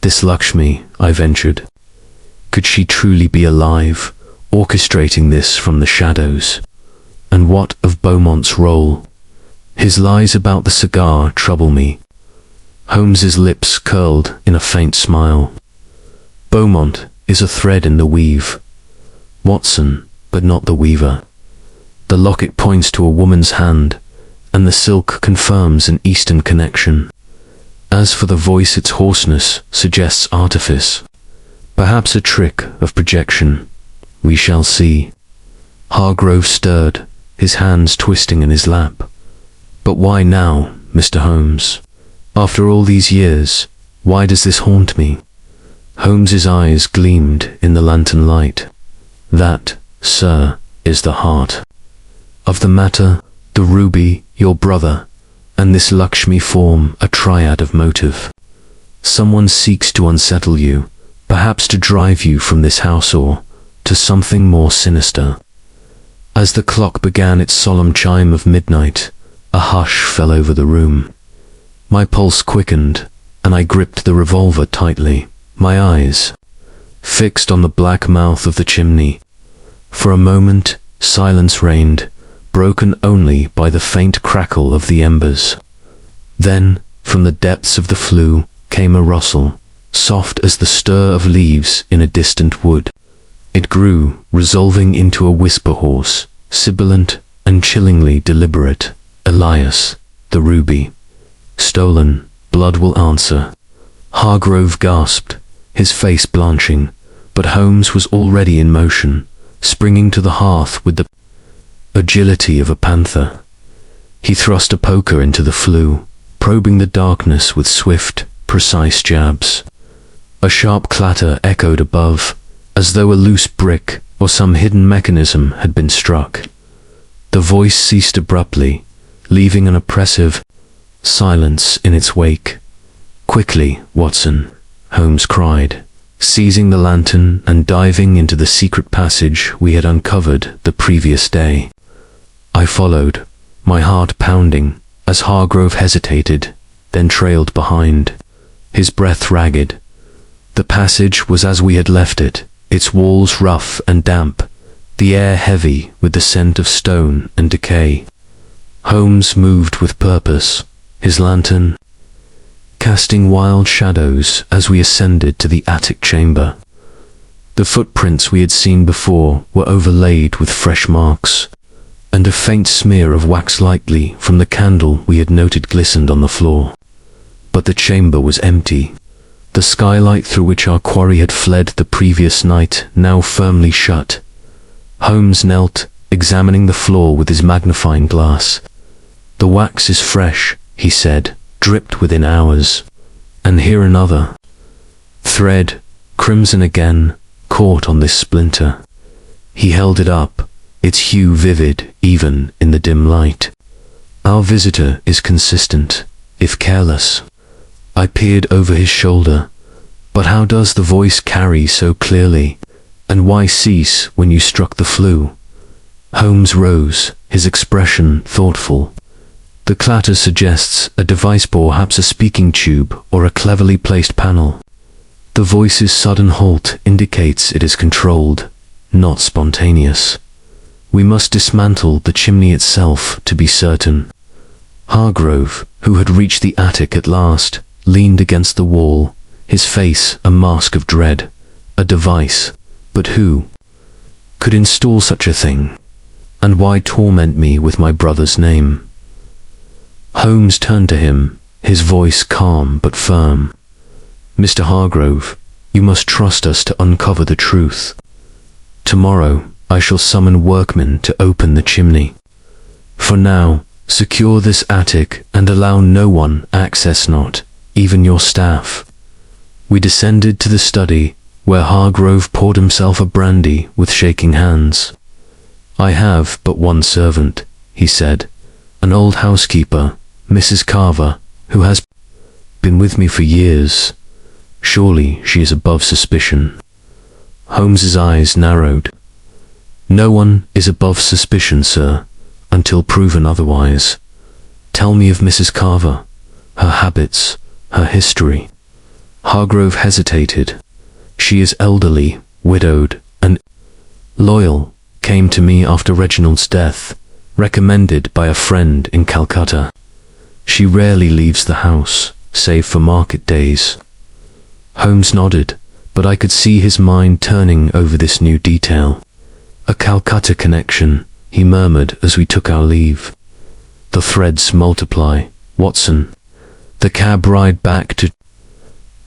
Speaker 1: "This Lakshmi," I ventured. Could she truly be alive, orchestrating this from the shadows? And what of Beaumont's role? His lies about the cigar trouble me. Holmes's lips curled in a faint smile. "Beaumont is a thread in the weave, Watson, but not the weaver. The locket points to a woman's hand, and the silk confirms an Eastern connection. As for the voice, its hoarseness suggests artifice, perhaps a trick of projection. We shall see." Hargrove stirred, his hands twisting in his lap. "But why now, Mr. Holmes? After all these years, why does this haunt me?" Holmes's eyes gleamed in the lantern light. "That, sir, is the heart of the matter. The ruby, your brother, and this Lakshmi form a triad of motive. Someone seeks to unsettle you, perhaps to drive you from this house or to something more sinister." As the clock began its solemn chime of midnight, a hush fell over the room. My pulse quickened, and I gripped the revolver tightly, my eyes fixed on the black mouth of the chimney. For a moment, silence reigned, broken only by the faint crackle of the embers. Then, from the depths of the flue, came a rustle, soft as the stir of leaves in a distant wood. It grew, resolving into a whisper hoarse, sibilant, and chillingly deliberate. "Elias, the ruby. Stolen, blood will answer." Hargrove gasped, his face blanching, but Holmes was already in motion, springing to the hearth with the agility of a panther. He thrust a poker into the flue, probing the darkness with swift, precise jabs. A sharp clatter echoed above, as though a loose brick or some hidden mechanism had been struck. The voice ceased abruptly, leaving an oppressive silence in its wake. "Quickly, Watson," Holmes cried, seizing the lantern and diving into the secret passage we had uncovered the previous day. I followed, my heart pounding, as Hargrove hesitated, then trailed behind, his breath ragged. The passage was as we had left it, its walls rough and damp, the air heavy with the scent of stone and decay. Holmes moved with purpose, his lantern casting wild shadows as we ascended to the attic chamber. The footprints we had seen before were overlaid with fresh marks, and a faint smear of wax lightly from the candle we had noted glistened on the floor. But the chamber was empty. The skylight through which our quarry had fled the previous night now firmly shut. Holmes knelt, examining the floor with his magnifying glass. "The wax is fresh," he said, "dripped within hours. And here another thread, crimson again, caught on this splinter." He held it up, its hue vivid even in the dim light. "Our visitor is consistent, if careless." I peered over his shoulder. "But how does the voice carry so clearly? And why cease when you struck the flue?" Holmes rose, his expression thoughtful. "The clatter suggests a device, perhaps a speaking tube or a cleverly placed panel. The voice's sudden halt indicates it is controlled, not spontaneous. We must dismantle the chimney itself to be certain." Hargrove, who had reached the attic at last, leaned against the wall, his face a mask of dread. A device, but who could install such a thing? And why torment me with my brother's name? Holmes turned to him, his voice calm but firm. "Mr. Hargrove, you must trust us to uncover the truth. Tomorrow I shall summon workmen to open the chimney. For now, secure this attic and allow no one access, not even your staff." We descended to the study, where Hargrove poured himself a brandy with shaking hands. "I have but one servant," he said, "an old housekeeper, Mrs. Carver, who has been with me for years. Surely she is above suspicion." Holmes's eyes narrowed. "No one is above suspicion, sir, until proven otherwise. Tell me of Mrs. Carver, her habits, her history." Hargrove hesitated. "She is elderly, widowed, and loyal. Came to me after Reginald's death, recommended by a friend in Calcutta. She rarely leaves the house, save for market days." Holmes nodded, but I could see his mind turning over this new detail. "A Calcutta connection," he murmured as we took our leave. "The threads multiply, Watson." The cab ride back to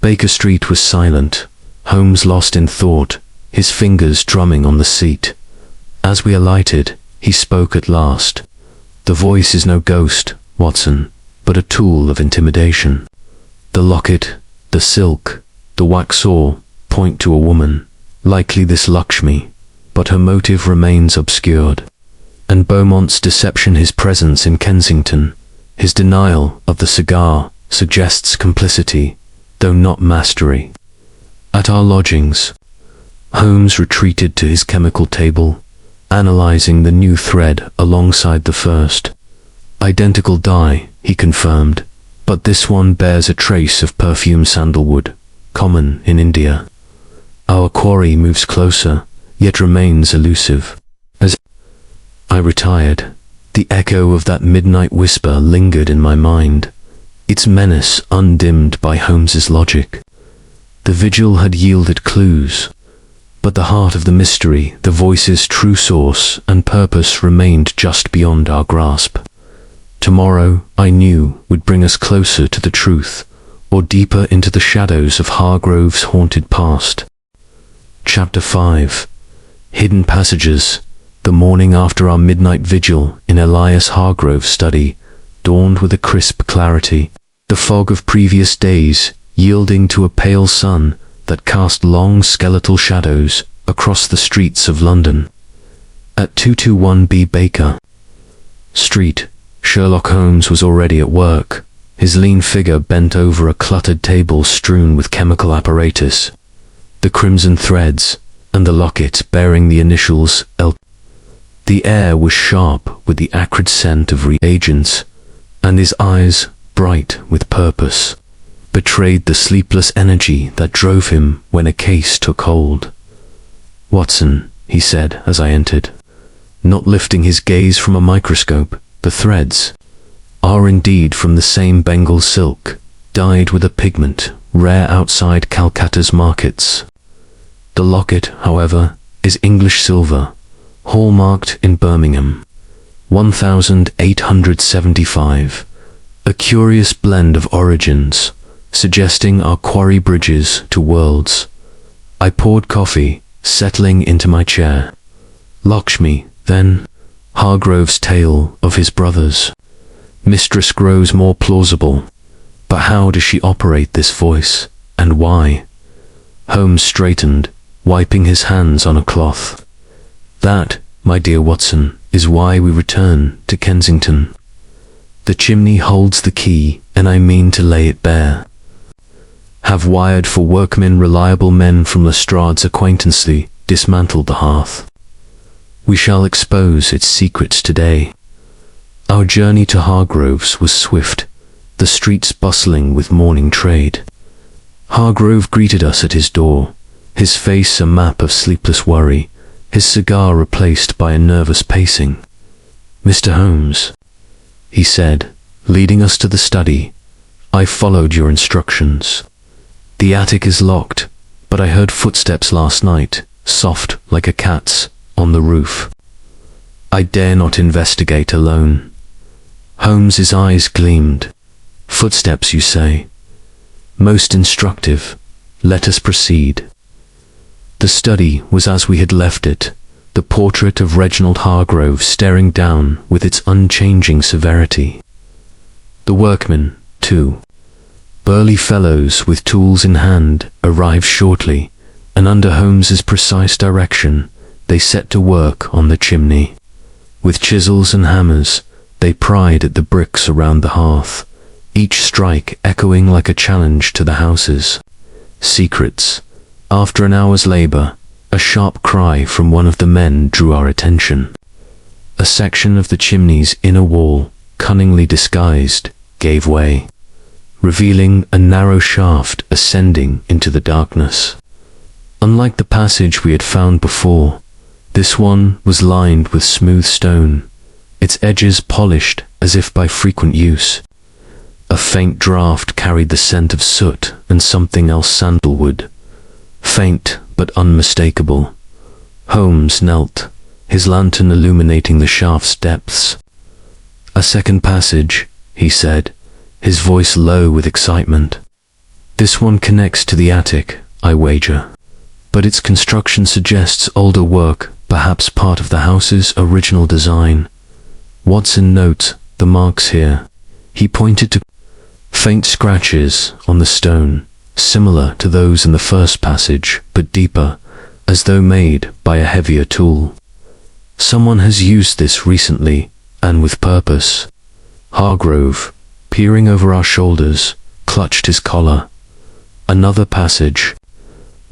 Speaker 1: Baker Street was silent. Holmes lost in thought, his fingers drumming on the seat. As we alighted, he spoke at last. "The voice is no ghost, Watson, but a tool of intimidation. The locket, the silk, the wax ore point to a woman, likely this Lakshmi, but her motive remains obscured. And Beaumont's deception, his presence in Kensington, his denial of the cigar, suggests complicity, though not mastery." At our lodgings, Holmes retreated to his chemical table, analyzing the new thread alongside the first. "Identical dye," he confirmed, "but this one bears a trace of perfumed sandalwood, common in India." Our quarry moves closer, yet remains elusive. As I retired, the echo of that midnight whisper lingered in my mind, its menace undimmed by Holmes's logic. The vigil had yielded clues, but the heart of the mystery, the voice's true source and purpose, remained just beyond our grasp. Tomorrow, I knew, would bring us closer to the truth, or deeper into the shadows of Hargrove's haunted past. Chapter 5. Hidden Passages. The morning after our midnight vigil in Elias Hargrove's study dawned with a crisp clarity, the fog of previous days yielding to a pale sun that cast long skeletal shadows across the streets of London. At 221B Baker Street, Sherlock Holmes was already at work, his lean figure bent over a cluttered table strewn with chemical apparatus. the crimson threads, and the locket bearing the initials L. The air was sharp with the acrid scent of reagents, and his eyes, bright with purpose, betrayed the sleepless energy that drove him when a case took hold. "Watson," he said as I entered, not lifting his gaze from a microscope, "the threads are indeed from the same Bengal silk, dyed with a pigment rare outside Calcutta's markets. The locket, however, is English silver, hallmarked in Birmingham, 1875, a curious blend of origins, suggesting our quarry bridges to worlds." I poured coffee, settling into my chair. "Lakshmi, then, Hargrove's tale of his brothers. Mistress grows more plausible, but how does she operate this voice, and why?" Holmes straightened, wiping his hands on a cloth. "That, my dear Watson, is why we return to Kensington. The chimney holds the key, and I mean to lay it bare. Have wired for workmen, reliable men from Lestrade's acquaintancy, dismantled the hearth. We shall expose its secrets today." Our journey to Hargrove's was swift, the streets bustling with morning trade. Hargrove greeted us at his door, his face a map of sleepless worry, his cigar replaced by a nervous pacing. "Mr. Holmes," he said, leading us to the study, "I followed your instructions. The attic is locked, but I heard footsteps last night, soft like a cat's, on the roof. I dare not investigate alone." Holmes's eyes gleamed. "Footsteps, you say? Most instructive. Let us proceed." The study was as we had left it, the portrait of Reginald Hargrove staring down with its unchanging severity. The workmen, too, burly fellows with tools in hand, arrived shortly, and under Holmes's precise direction, they set to work on the chimney. With chisels and hammers, they pried at the bricks around the hearth, each strike echoing like a challenge to the house's secrets. After an hour's labor, a sharp cry from one of the men drew our attention. A section of the chimney's inner wall, cunningly disguised, gave way, revealing a narrow shaft ascending into the darkness. Unlike the passage we had found before, this one was lined with smooth stone, its edges polished as if by frequent use. A faint draught carried the scent of soot and something else, sandalwood. Faint but unmistakable. Holmes knelt, his lantern illuminating the shaft's depths. "A second passage," he said, his voice low with excitement. "This one connects to the attic, I wager, but its construction suggests older work, perhaps part of the house's original design. Watson, note the marks here." He pointed to faint scratches on the stone, similar to those in the first passage, but deeper, as though made by a heavier tool. "Someone has used this recently, and with purpose." Hargrove, peering over our shoulders, clutched his collar. "Another passage.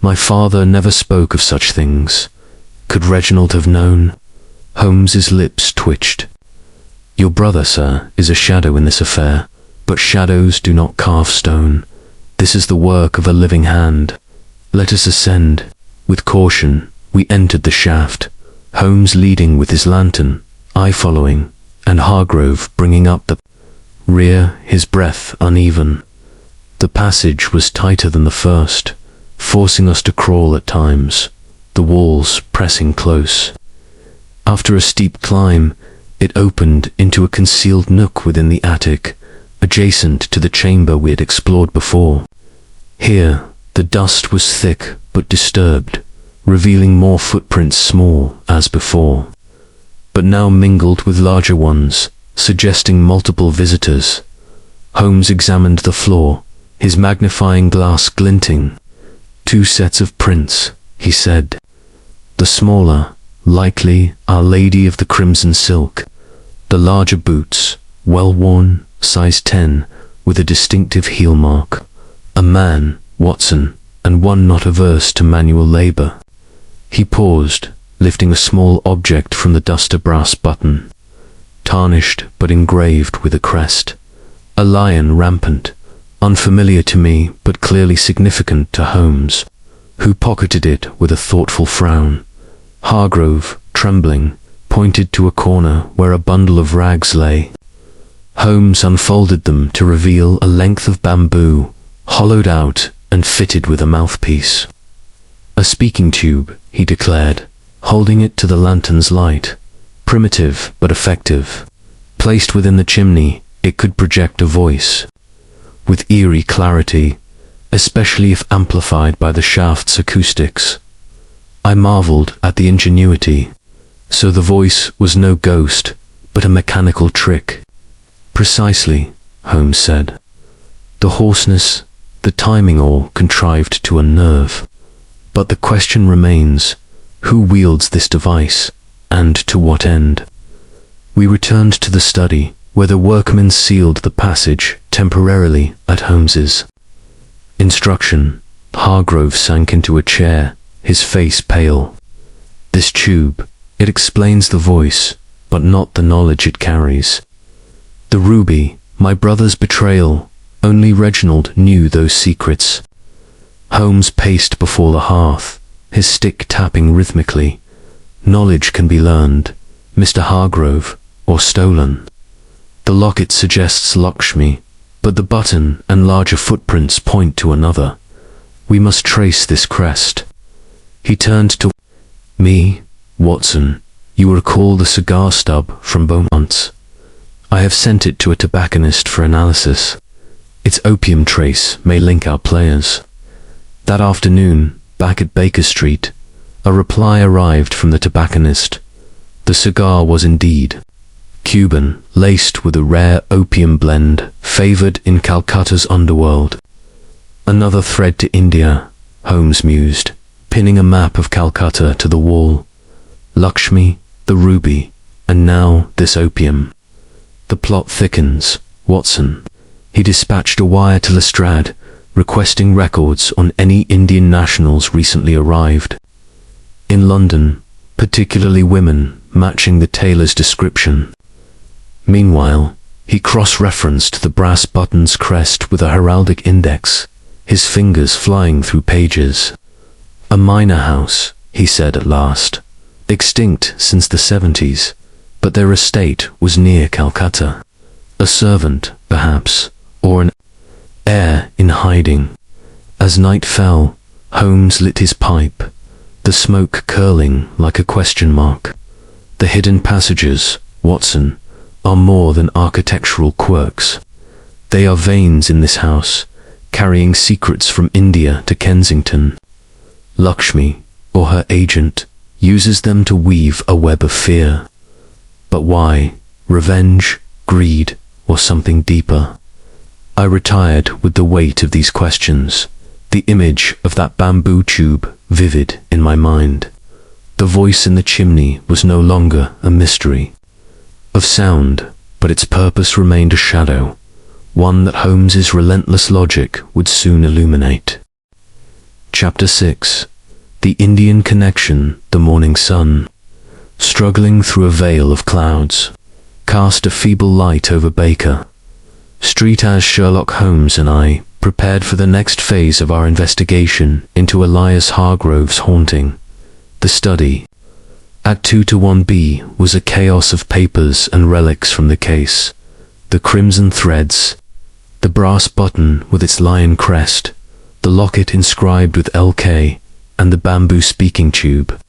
Speaker 1: My father never spoke of such things. Could Reginald have known?" Holmes's lips twitched. "Your brother, sir, is a shadow in this affair, but shadows do not carve stone. This is the work of a living hand. Let us ascend." With caution, we entered the shaft, Holmes leading with his lantern, I following, and Hargrove bringing up the rear, his breath uneven. The passage was tighter than the first, forcing us to crawl at times, the walls pressing close. After a steep climb, it opened into a concealed nook within the attic, adjacent to the chamber we had explored before. Here, the dust was thick but disturbed, revealing more footprints, small as before, but now mingled with larger ones, suggesting multiple visitors. Holmes examined the floor, his magnifying glass glinting. "Two sets of prints," he said. The smaller, likely Our Lady of the Crimson Silk. The larger boots, well worn, size 10, with a distinctive heel mark. "A man, Watson," and one not averse to manual labor. He paused, lifting a small object from the dust, a brass button, tarnished but engraved with a crest. A lion rampant, unfamiliar to me but clearly significant to Holmes, who pocketed it with a thoughtful frown. Hargrove, trembling, pointed to a corner where a bundle of rags lay. Holmes unfolded them to reveal a length of bamboo, hollowed out and fitted with a mouthpiece. A speaking tube, he declared, holding it to the lantern's light. Primitive but effective. Placed within the chimney, it could project a voice with eerie clarity, especially if amplified by the shaft's acoustics. I marveled at the ingenuity. So the voice was no ghost, but a mechanical trick. Precisely, Holmes said. The hoarseness, the timing, all contrived to unnerve. But the question remains, who wields this device, and to what end? We returned to the study, where the workmen sealed the passage temporarily at Holmes's instruction. Hargrove sank into a chair, his face pale. This tube, it explains the voice, but not the knowledge it carries. The ruby, my brother's betrayal, only Reginald knew those secrets. Holmes paced before the hearth, his stick tapping rhythmically. Knowledge can be learned, Mr. Hargrove, or stolen. The locket suggests Lakshmi, but the button and larger footprints point to another. We must trace this crest. He turned to me. Watson, you recall the cigar stub from Beaumont's? I have sent it to a tobacconist for analysis. Its opium trace may link our players. That afternoon, back at Baker Street, a reply arrived from the tobacconist. The cigar was indeed Cuban, laced with a rare opium blend favored in Calcutta's underworld. Another thread to India, Holmes mused, pinning a map of Calcutta to the wall. Lakshmi, the ruby, and now this opium. The plot thickens. Watson. He dispatched a wire to Lestrade, requesting records on any Indian nationals recently arrived in London, particularly women, matching the tailor's description. Meanwhile, he cross-referenced the brass button's crest with a heraldic index, his fingers flying through pages. A minor house, he said at last, extinct since the 70s, but their estate was near Calcutta. A servant, perhaps, or an heir in hiding. As night fell, Holmes lit his pipe, the smoke curling like a question mark. The hidden passages, Watson, are more than architectural quirks. They are veins in this house, carrying secrets from India to Kensington. Lakshmi, or her agent, uses them to weave a web of fear. But why? Revenge, greed, or something deeper? I retired with the weight of these questions, the image of that bamboo tube vivid in my mind. The voice in the chimney was no longer a mystery of sound, but its purpose remained a shadow, one that Holmes's relentless logic would soon illuminate. Chapter 6. The Indian Connection. The morning sun, struggling through a veil of clouds, cast a feeble light over Baker Street as Sherlock Holmes and I prepared for the next phase of our investigation into Elias Hargrove's haunting, the study. At 2-1B was a chaos of papers and relics from the case, the crimson threads, the brass button with its lion crest, the locket inscribed with LK, and the bamboo speaking tube,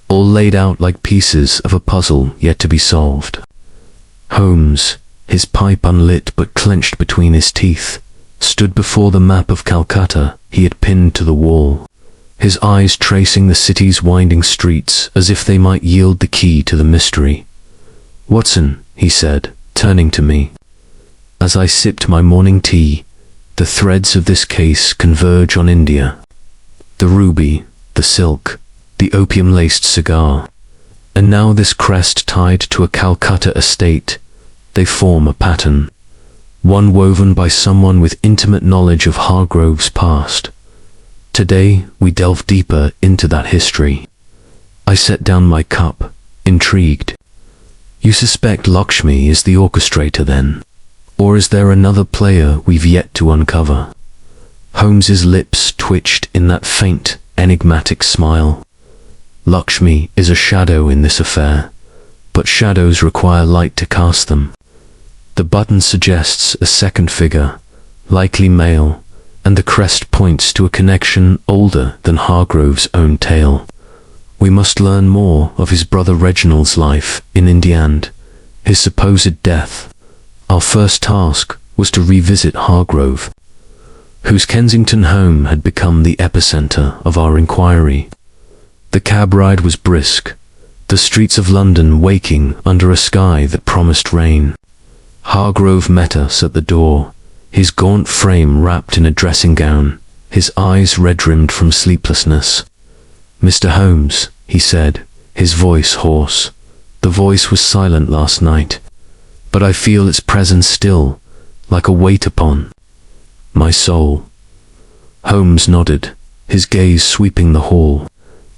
Speaker 1: all laid out like pieces of a puzzle yet to be solved. Holmes, his pipe unlit but clenched between his teeth, stood before the map of Calcutta he had pinned to the wall, his eyes tracing the city's winding streets as if they might yield the key to the mystery. "Watson," he said, turning to me. As I sipped my morning tea, the threads of this case converge on India. The ruby, the silk, the opium-laced cigar, and now this crest tied to a Calcutta estate. They form a pattern, one woven by someone with intimate knowledge of Hargrove's past. Today, we delve deeper into that history. I set down my cup, intrigued. You suspect Lakshmi is the orchestrator then? Or is there another player we've yet to uncover? Holmes's lips twitched in that faint, enigmatic smile. Lakshmi is a shadow in this affair, but shadows require light to cast them. The button suggests a second figure, likely male, and the crest points to a connection older than Hargrove's own tale. We must learn more of his brother Reginald's life in India, his supposed death. Our first task was to revisit Hargrove, whose Kensington home had become the epicenter of our inquiry. The cab ride was brisk, the streets of London waking under a sky that promised rain. Hargrove met us at the door, his gaunt frame wrapped in a dressing gown, his eyes red-rimmed from sleeplessness. "Mr. Holmes," he said, his voice hoarse. The voice was silent last night, but I feel its presence still, like a weight upon my soul. Holmes nodded, his gaze sweeping the hall.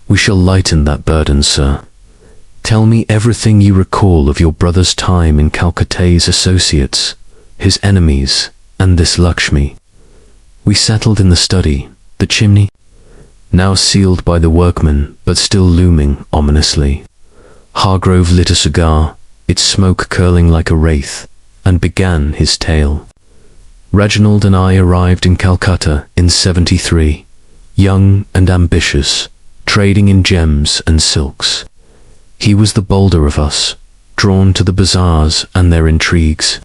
Speaker 1: "We shall lighten that burden, sir. Tell me everything you recall of your brother's time in Calcutta's associates, his enemies, and this Lakshmi." We settled in the study, the chimney, now sealed by the workmen, but still looming ominously. Hargrove lit a cigar, its smoke curling like a wraith, and began his tale. Reginald and I arrived in Calcutta in '73, young and ambitious, trading in gems and silks. He was the bolder of us, drawn to the bazaars and their intrigues.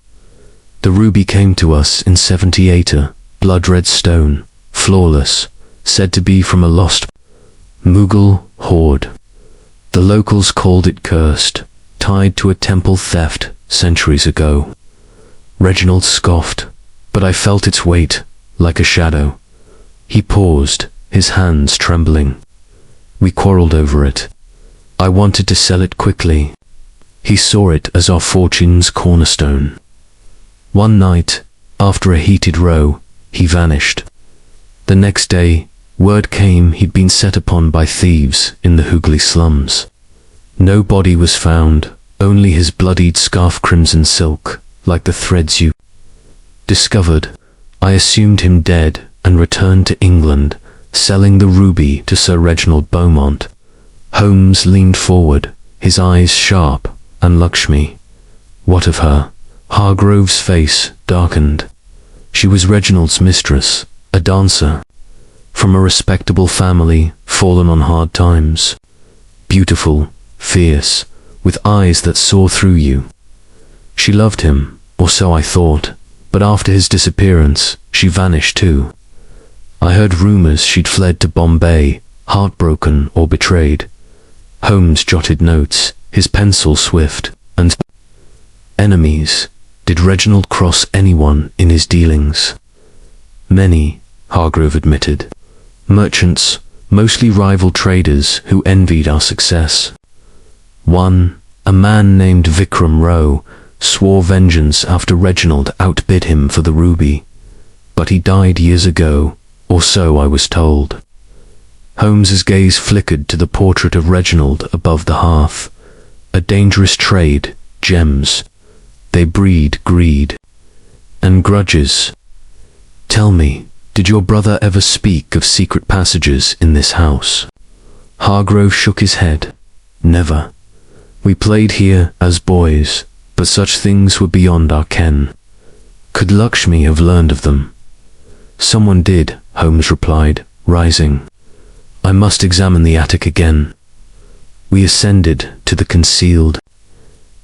Speaker 1: The ruby came to us in '78, a blood-red stone, flawless, said to be from a lost Mughal hoard. The locals called it cursed, tied to a temple theft centuries ago. Reginald scoffed, but I felt its weight, like a shadow. He paused, his hands trembling. We quarreled over it. I wanted to sell it quickly. He saw it as our fortune's cornerstone. One night, after a heated row, he vanished. The next day, word came he'd been set upon by thieves in the Hooghly slums. No body was found, only his bloodied scarf crimson silk, like the threads you discovered. I assumed him dead and returned to England, selling the ruby to Sir Reginald Beaumont. Holmes leaned forward, his eyes sharp, and Lakshmi. What of her? Hargrove's face darkened. She was Reginald's mistress, a dancer, from a respectable family, fallen on hard times. Beautiful, fierce, with eyes that saw through you. She loved him, or so I thought, but after his disappearance, she vanished too. I heard rumors she'd fled to Bombay, heartbroken or betrayed. Holmes jotted notes, his pencil swift, and enemies. Did Reginald cross anyone in his dealings? Many, Hargrove admitted. Merchants, mostly rival traders who envied our success. One, a man named Vikram Rowe, swore vengeance after Reginald outbid him for the ruby, but he died years ago, or so I was told. Holmes's gaze flickered to the portrait of Reginald above the hearth. A dangerous trade, gems. They breed greed and grudges. Tell me, did your brother ever speak of secret passages in this house? Hargrove shook his head. Never. We played here as boys, but such things were beyond our ken. Could Lakshmi have learned of them? Someone did, Holmes replied, rising. I must examine the attic again. We ascended to the concealed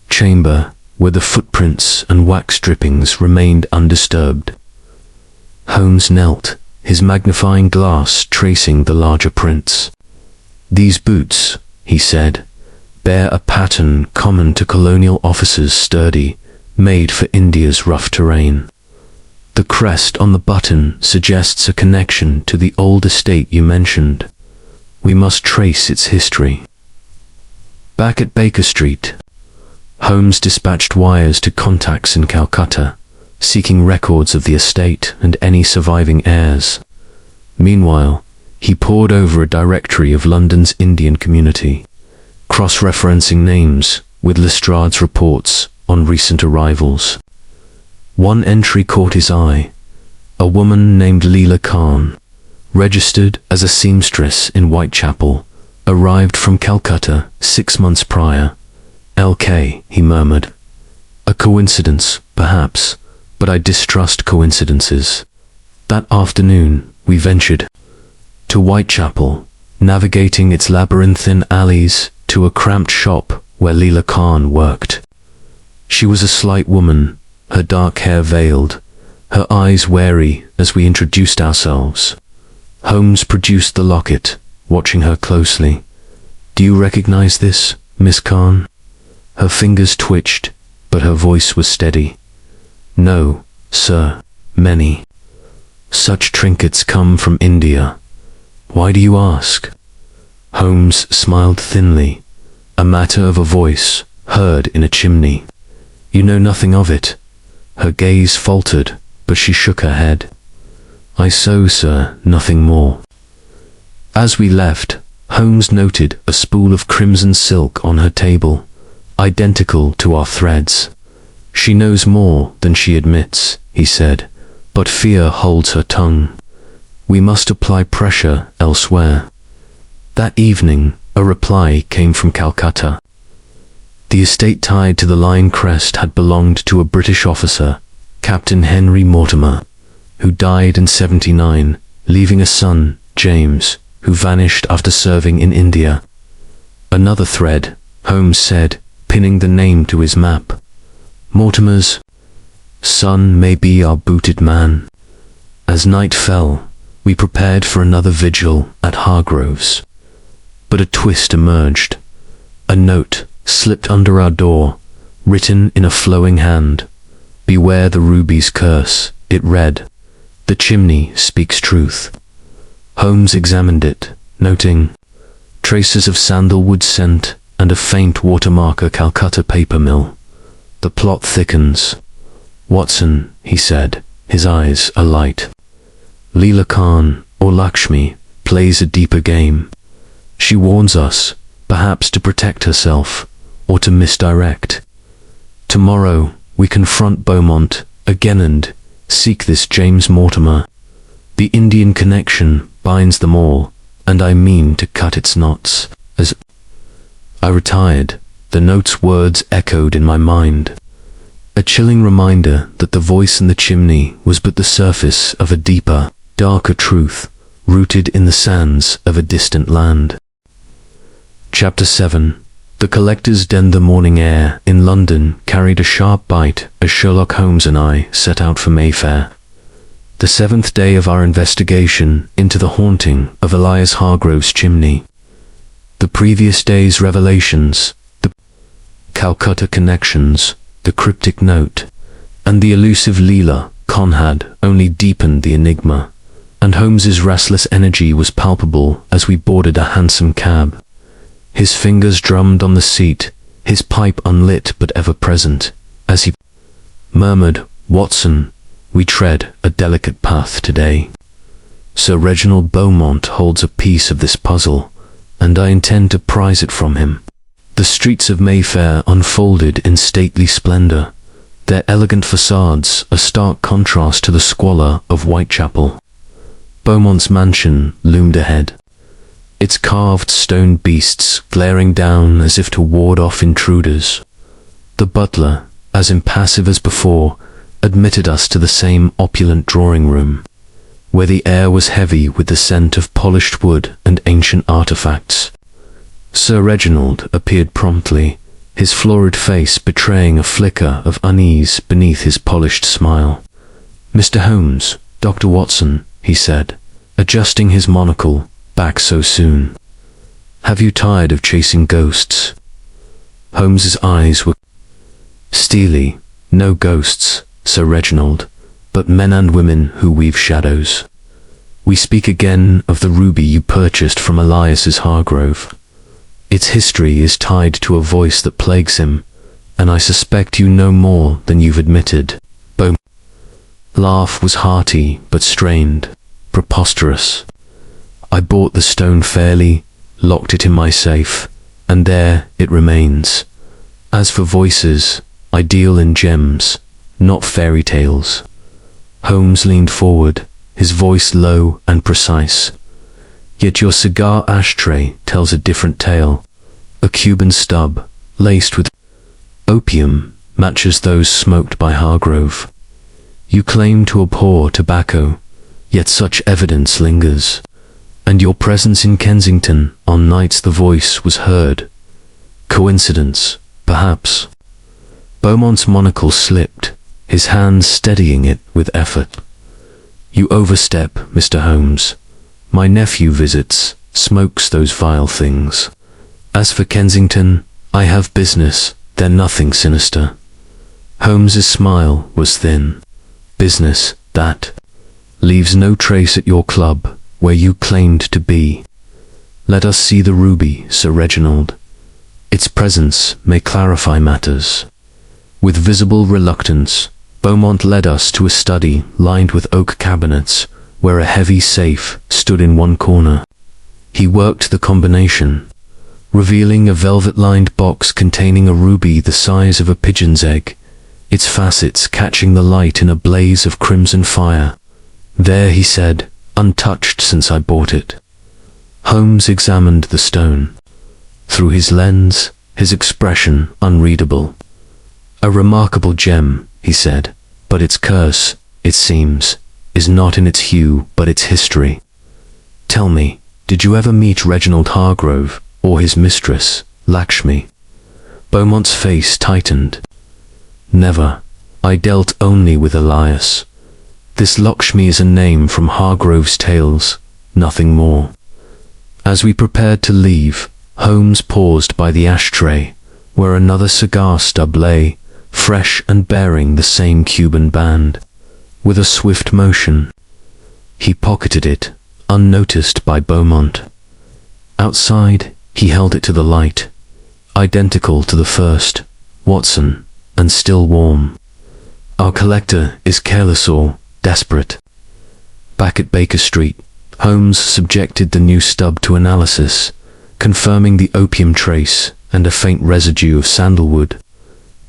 Speaker 1: chamber, where the footprints and wax drippings remained undisturbed. Holmes knelt, his magnifying glass tracing the larger prints. These boots, he said, bear a pattern common to colonial officers, sturdy, made for India's rough terrain. The crest on the button suggests a connection to the old estate you mentioned. We must trace its history. Back at Baker Street, Holmes dispatched wires to contacts in Calcutta, seeking records of the estate and any surviving heirs. Meanwhile, He pored over a directory of London's Indian community, cross-referencing names with Lestrade's reports on recent arrivals. One entry caught his eye: a woman named Leela Khan, registered as a seamstress in Whitechapel, arrived from Calcutta 6 months prior. LK, he murmured. A coincidence, perhaps, but I distrust coincidences. That afternoon, we ventured to Whitechapel, navigating its labyrinthine alleys to a cramped shop where Leela Khan worked. She was a slight woman, her dark hair veiled, her eyes wary as we introduced ourselves. Holmes produced the locket, watching her closely. "Do you recognize this, Miss Khan?" Her fingers twitched, but her voice was steady. "No, sir, many. Such trinkets come from India. Why do you ask?" Holmes smiled thinly, a matter of a voice heard in a chimney. "You know nothing of it." Her gaze faltered, but she shook her head. "I so, sir, nothing more." As we left, Holmes noted a spool of crimson silk on her table, identical to our threads. "She knows more than she admits," he said, "but fear holds her tongue. We must apply pressure elsewhere." That evening, a reply came from Calcutta. The estate tied to the Lion Crest had belonged to a British officer, Captain Henry Mortimer, who died in '79, leaving a son, James, who vanished after serving in India. Another thread, Holmes said, pinning the name to his map. "Mortimer's son may be our booted man." As night fell, we prepared for another vigil at Hargrove's. But a twist emerged. A note slipped under our door, written in a flowing hand. "Beware the ruby's curse," it read. "The chimney speaks truth." Holmes examined it, noting traces of sandalwood scent and a faint watermark Calcutta paper mill. The plot thickens. "Watson," he said, his eyes alight. "Leela Khan, or Lakshmi, plays a deeper game. She warns us, perhaps to protect herself, or to misdirect. Tomorrow, we confront Beaumont again and seek this James Mortimer. The Indian connection binds them all, and I mean to cut its knots." As I retired, the note's words echoed in my mind. A chilling reminder that the voice in the chimney was but the surface of a deeper, darker truth, rooted in the sands of a distant land. Chapter 7. The collector's den. The morning air in London carried a sharp bite as Sherlock Holmes and I set out for Mayfair. The 7th day of our investigation into the haunting of Elias Hargrove's chimney. The previous day's revelations, the Calcutta connections, the cryptic note, and the elusive Leela Khan had only deepened the enigma, and Holmes's restless energy was palpable as we boarded a hansom cab. His fingers drummed on the seat, his pipe unlit but ever present, as he murmured, "Watson, we tread a delicate path today. Sir Reginald Beaumont holds a piece of this puzzle, and I intend to prize it from him." The streets of Mayfair unfolded in stately splendor, their elegant facades a stark contrast to the squalor of Whitechapel. Beaumont's mansion loomed ahead, its carved stone beasts glaring down as if to ward off intruders. The butler, as impassive as before, admitted us to the same opulent drawing-room, where the air was heavy with the scent of polished wood and ancient artifacts. Sir Reginald appeared promptly, his florid face betraying a flicker of unease beneath his polished smile. "Mr. Holmes, Dr. Watson," he said, adjusting his monocle, "back so soon. Have you tired of chasing ghosts?" Holmes's eyes were steely. "No ghosts, Sir Reginald, but men and women who weave shadows. We speak again of the ruby you purchased from Elias's Hargrove. Its history is tied to a voice that plagues him, and I suspect you know more than you've admitted." Beaumont's laugh was hearty but strained, preposterous. I bought the stone fairly, locked it in my safe, and there it remains. As for voices, I deal in gems, not fairy tales." Holmes leaned forward, his voice low and precise. "Yet your cigar ashtray tells a different tale. A Cuban stub, laced with opium, matches those smoked by Hargrove. You claim to abhor tobacco, yet such evidence lingers. And your presence in Kensington on nights the voice was heard. Coincidence, perhaps." Beaumont's monocle slipped, his hand steadying it with effort. "You overstep, Mr. Holmes. My nephew visits, smokes those vile things. As for Kensington, I have business, they're nothing sinister." Holmes's smile was thin. "Business, that. Leaves no trace at your club, where you claimed to be. Let us see the ruby, Sir Reginald. Its presence may clarify matters." With visible reluctance, Beaumont led us to a study lined with oak cabinets, where a heavy safe stood in one corner. He worked the combination, revealing a velvet-lined box containing a ruby the size of a pigeon's egg, its facets catching the light in a blaze of crimson fire. "There," he said, "untouched since I bought it." Holmes examined the stone. Through his lens, his expression unreadable. "A remarkable gem," he said, "but its curse, it seems, is not in its hue but its history. Tell me, did you ever meet Reginald Hargrove, or his mistress, Lakshmi?" Beaumont's face tightened. "Never. I dealt only with Elias. This Lakshmi is a name from Hargrove's tales, nothing more." As we prepared to leave, Holmes paused by the ashtray, where another cigar stub lay, fresh and bearing the same Cuban band. With a swift motion, he pocketed it, unnoticed by Beaumont. Outside, he held it to the light, identical to the first, Watson, and still warm. "Our collector is careless or desperate." Back at Baker Street, Holmes subjected the new stub to analysis, confirming the opium trace and a faint residue of sandalwood,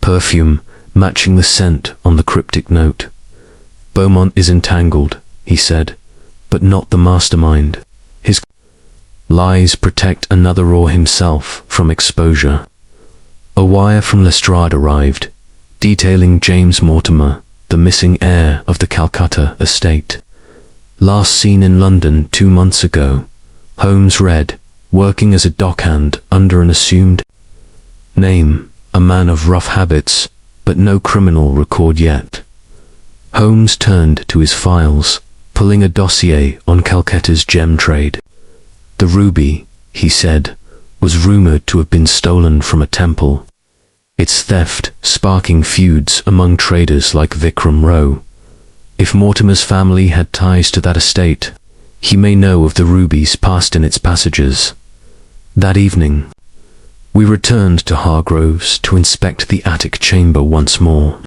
Speaker 1: perfume matching the scent on the cryptic note. "Beaumont is entangled," he said, "but not the mastermind. His lies protect another or himself from exposure." A wire from Lestrade arrived, detailing James Mortimer, the missing heir of the Calcutta estate. "Last seen in London 2 months ago," Holmes read, "working as a dockhand under an assumed name, a man of rough habits, but no criminal record yet." Holmes turned to his files, pulling a dossier on Calcutta's gem trade. "The ruby," he said, "was rumored to have been stolen from a temple. Its theft sparking feuds among traders like Vikram Rowe. If Mortimer's family had ties to that estate, he may know of the rubies passed in its passages." That evening, we returned to Hargrove's to inspect the attic chamber once more.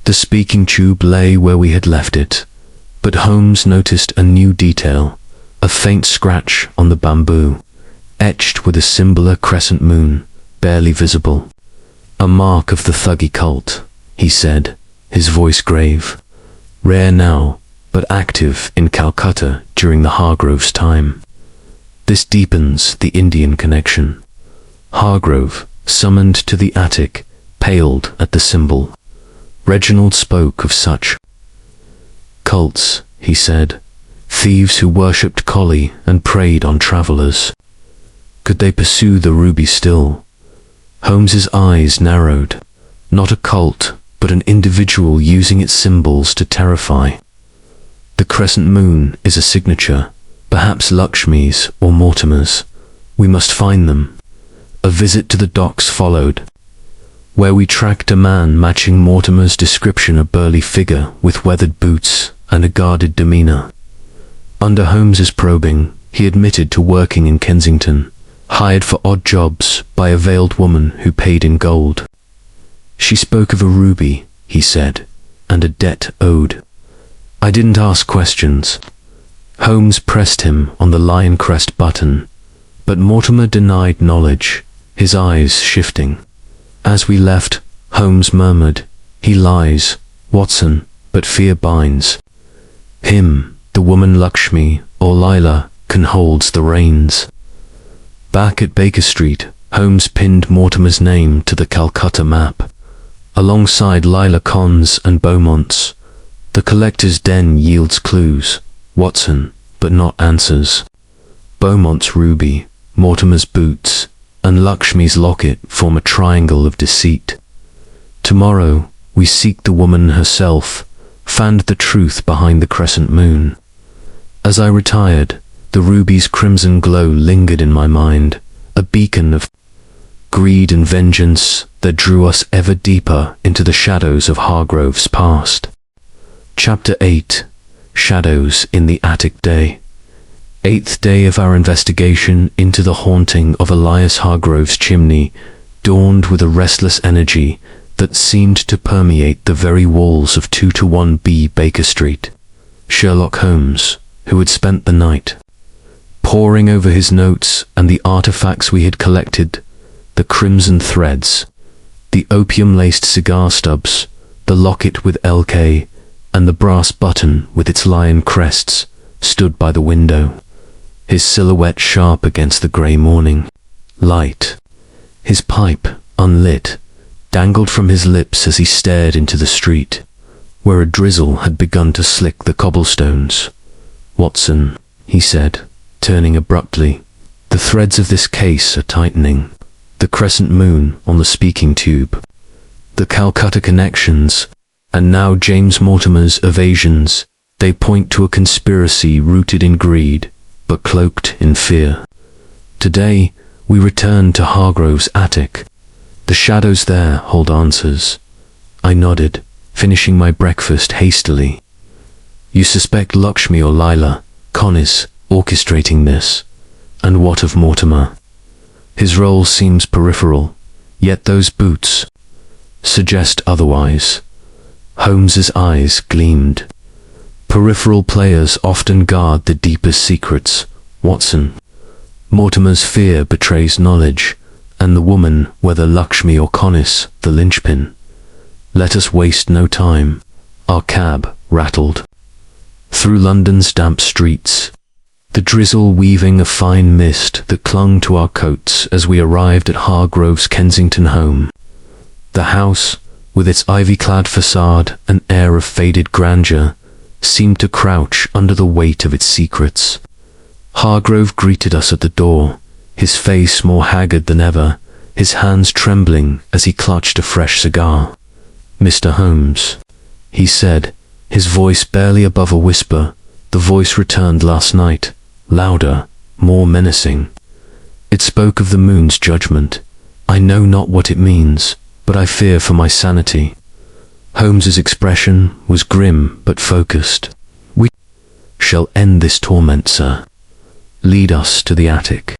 Speaker 1: The speaking tube lay where we had left it, but Holmes noticed a new detail, a faint scratch on the bamboo, etched with a singular crescent moon, barely visible. "A mark of the Thuggee cult," he said, his voice grave. "Rare now, but active in Calcutta during the Hargrove's time. This deepens the Indian connection." Hargrove, summoned to the attic, paled at the symbol. Reginald spoke of such cults, he said, thieves who worshipped Collie and preyed on travellers. Could they pursue the ruby still? Holmes's eyes narrowed. Not a cult, but an individual using its symbols to terrify. The crescent moon is a signature, perhaps Lakshmi's or Mortimer's. We must find them. A visit to the docks followed, where we tracked a man matching Mortimer's description, a burly figure with weathered boots and a guarded demeanour. Under Holmes's probing, he admitted to working in Kensington, hired for odd jobs by a veiled woman who paid in gold. She spoke of a ruby, he said, and a debt owed. I didn't ask questions. Holmes pressed him on the lion crest button, but Mortimer denied knowledge, his eyes shifting. As we left, Holmes murmured, "He lies, Watson, but fear binds him. The woman Lakshmi, or Lila, can holds the reins." Back at Baker Street, Holmes pinned Mortimer's name to the Calcutta map. Alongside Lila Con's and Beaumont's, the collector's den yields clues, Watson, but not answers. Beaumont's ruby, Mortimer's boots, and Lakshmi's locket form a triangle of deceit. Tomorrow, we seek the woman herself, find the truth behind the crescent moon. As I retired, the ruby's crimson glow lingered in my mind, a beacon of greed and vengeance that drew us ever deeper into the shadows of Hargrove's past. Chapter 8. Shadows in the Attic Day. 8th day of our investigation into the haunting of Elias Hargrove's chimney dawned with a restless energy that seemed to permeate the very walls of 2-1B Baker Street. Sherlock Holmes, who had spent the night poring over his notes and the artifacts we had collected, the crimson threads, the opium-laced cigar stubs, the locket with LK, and the brass button with its lion crests, stood by the window, his silhouette sharp against the grey morning light. His pipe, unlit, dangled from his lips as he stared into the street, where a drizzle had begun to slick the cobblestones. "Watson," he said, turning abruptly, "the threads of this case are tightening. The crescent moon on the speaking tube, the Calcutta connections, and now James Mortimer's evasions, they point to a conspiracy rooted in greed, but cloaked in fear. Today, we return to Hargrove's attic. The shadows there hold answers." I nodded, finishing my breakfast hastily. "You suspect Lakshmi or Lila Con is orchestrating this? And what of Mortimer? His role seems peripheral, yet those boots suggest otherwise." Holmes's eyes gleamed. "Peripheral players often guard the deepest secrets, Watson. Mortimer's fear betrays knowledge, and the woman, whether Lakshmi or Conis, the linchpin. Let us waste no time." Our cab rattled through London's damp streets, the drizzle weaving a fine mist that clung to our coats as we arrived at Hargrove's Kensington home. The house, with its ivy-clad facade and air of faded grandeur, seemed to crouch under the weight of its secrets. Hargrove greeted us at the door, his face more haggard than ever, his hands trembling as he clutched a fresh cigar. "Mr. Holmes," he said, his voice barely above a whisper. The voice returned last night, louder, more menacing. It spoke of the moon's judgment. "I know not what it means, but I fear for my sanity." Holmes's expression was grim but focused. "We shall end this torment, sir. Lead us to the attic."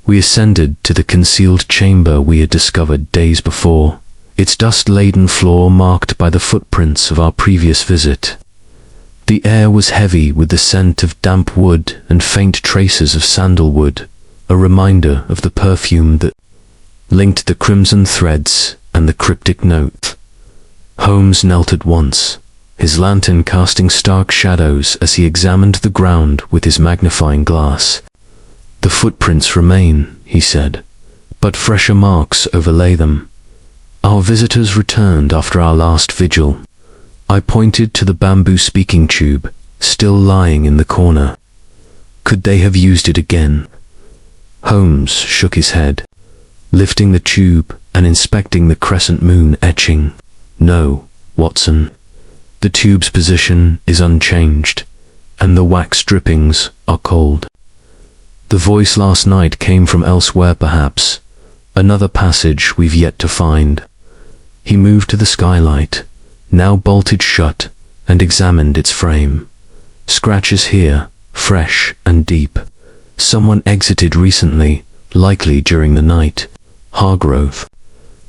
Speaker 1: We ascended to the concealed chamber we had discovered days before, its dust-laden floor marked by the footprints of our previous visit. The air was heavy with the scent of damp wood and faint traces of sandalwood, a reminder of the perfume that linked the crimson threads and the cryptic note. Holmes knelt at once, his lantern casting stark shadows as he examined the ground with his magnifying glass. "The footprints remain," he said, "but fresher marks overlay them. Our visitors returned after our last vigil." I pointed to the bamboo speaking tube, still lying in the corner. "Could they have used it again?" Holmes shook his head, lifting the tube and inspecting the crescent moon etching. "No, Watson. The tube's position is unchanged, and the wax drippings are cold. The voice last night came from elsewhere perhaps, another passage we've yet to find." He moved to the skylight, now bolted shut, and examined its frame. "Scratches here, fresh and deep. Someone exited recently, likely during the night." Hargrove,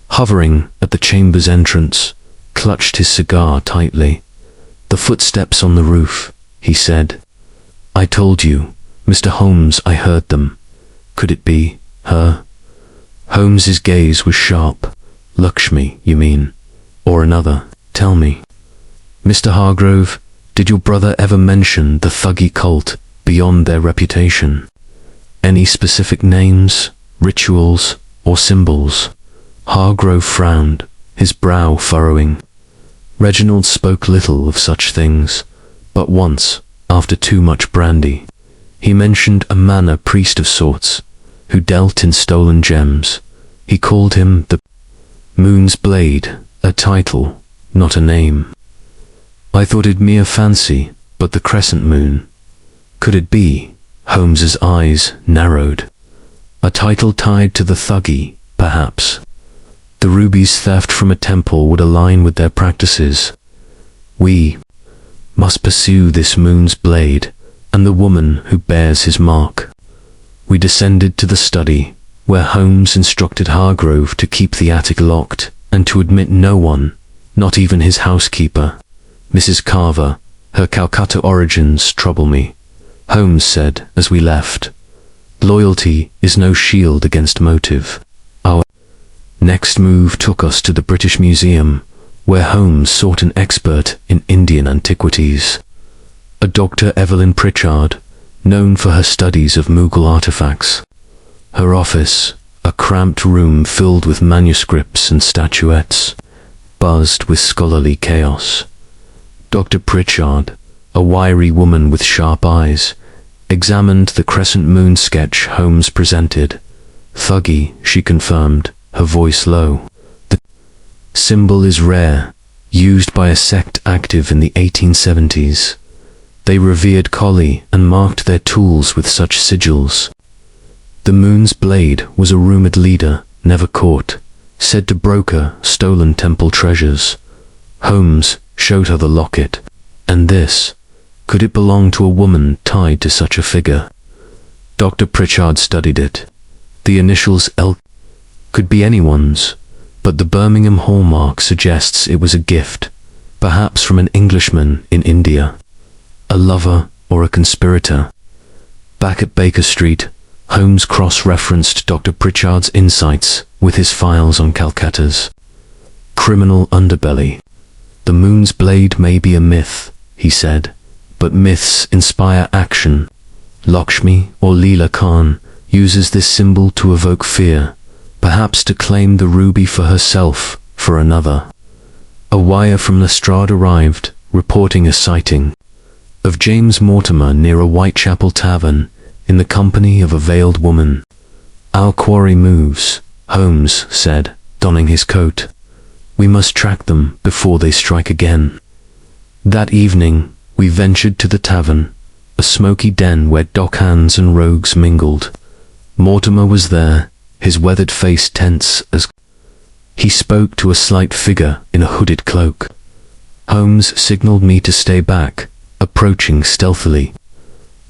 Speaker 1: hovering at the chamber's entrance, clutched his cigar tightly. "The footsteps on the roof," he said. I told you, Mr. Holmes, I heard them. Could it be her? Holmes's gaze was sharp. Lakshmi, you mean? Or another? Tell me. Mr. Hargrove, did your brother ever mention the Thuggee cult beyond their reputation? Any specific names, rituals, or symbols? Hargrove frowned, his brow furrowing. Reginald spoke little of such things, but once, after too much brandy, he mentioned a manor priest of sorts, who dealt in stolen gems. He called him the Moon's Blade, a title, not a name. I thought it mere fancy, but the crescent moon. Could it be? Holmes's eyes narrowed. A title tied to the Thuggee, perhaps. The ruby's theft from a temple would align with their practices. We must pursue this Moon's Blade and the woman who bears his mark. We descended to the study, where Holmes instructed Hargrove to keep the attic locked and to admit no one, not even his housekeeper. Mrs. Carver, her Calcutta origins trouble me, Holmes said as we left. Loyalty is no shield against motive. Our next move took us to the British Museum, where Holmes sought an expert in Indian antiquities. A Dr. Evelyn Pritchard, known for her studies of Mughal artifacts. Her office, a cramped room filled with manuscripts and statuettes, buzzed with scholarly chaos. Dr. Pritchard, a wiry woman with sharp eyes, examined the crescent moon sketch Holmes presented. Thuggee, she confirmed, her voice low. The symbol is rare, used by a sect active in the 1870s. They revered Kali and marked their tools with such sigils. The Moon's Blade was a rumored leader, never caught, said to broker stolen temple treasures. Holmes showed her the locket. And this, could it belong to a woman tied to such a figure? Dr. Pritchard studied it. The initials L could be anyone's, but the Birmingham hallmark suggests it was a gift, perhaps from an Englishman in India. A lover or a conspirator. Back at Baker Street, Holmes cross-referenced Dr. Pritchard's insights with his files on Calcutta's criminal underbelly. The Moon's Blade may be a myth, he said, but myths inspire action. Lakshmi or Leela Khan uses this symbol to evoke fear, perhaps to claim the ruby for herself, for another. A wire from Lestrade arrived, reporting a sighting of James Mortimer near a Whitechapel tavern, in the company of a veiled woman. Our quarry moves, Holmes said, donning his coat. We must track them before they strike again. That evening, we ventured to the tavern, a smoky den where dockhands and rogues mingled. Mortimer was there, his weathered face tense as he spoke to a slight figure in a hooded cloak. Holmes signaled me to stay back, approaching stealthily.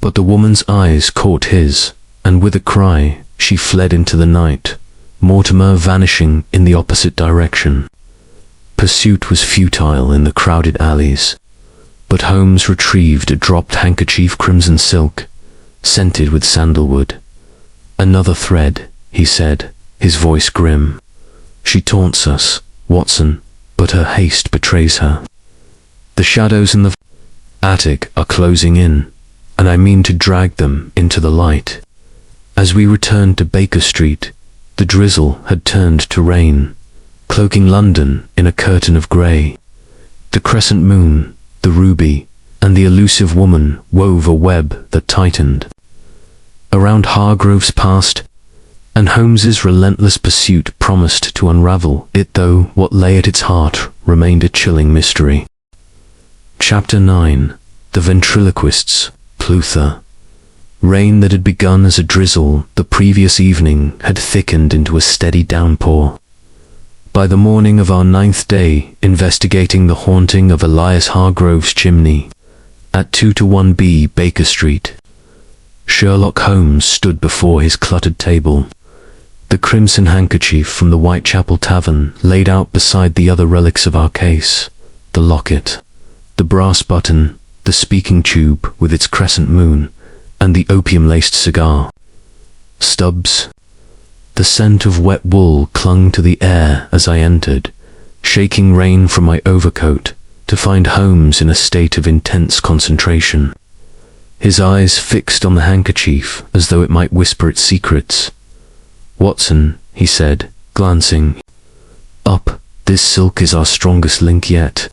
Speaker 1: But the woman's eyes caught his, and with a cry, she fled into the night, Mortimer vanishing in the opposite direction. Pursuit was futile in the crowded alleys, but Holmes retrieved a dropped handkerchief crimson silk, scented with sandalwood. Another thread, he said, his voice grim. She taunts us, Watson, but her haste betrays her. The shadows in the attic are closing in, and I mean to drag them into the light. As we returned to Baker Street, the drizzle had turned to rain, cloaking London in a curtain of grey. The crescent moon, the ruby, and the elusive woman wove a web that tightened around Hargrove's past, and Holmes's relentless pursuit promised to unravel it, though what lay at its heart remained a chilling mystery. Chapter 9. The Ventriloquists. Plutha. Rain that had begun as a drizzle the previous evening had thickened into a steady downpour. By the morning of our 9th day investigating the haunting of Elias Hargrove's chimney, at 2-1B Baker Street, Sherlock Holmes stood before his cluttered table, the crimson handkerchief from the Whitechapel tavern laid out beside the other relics of our case, the locket, the brass button, the speaking tube with its crescent moon, and the opium-laced cigar stubs. The scent of wet wool clung to the air as I entered, shaking rain from my overcoat, to find Holmes in a state of intense concentration. His eyes fixed on the handkerchief as though it might whisper its secrets. "Watson," he said, glancing up, "this silk is our strongest link yet.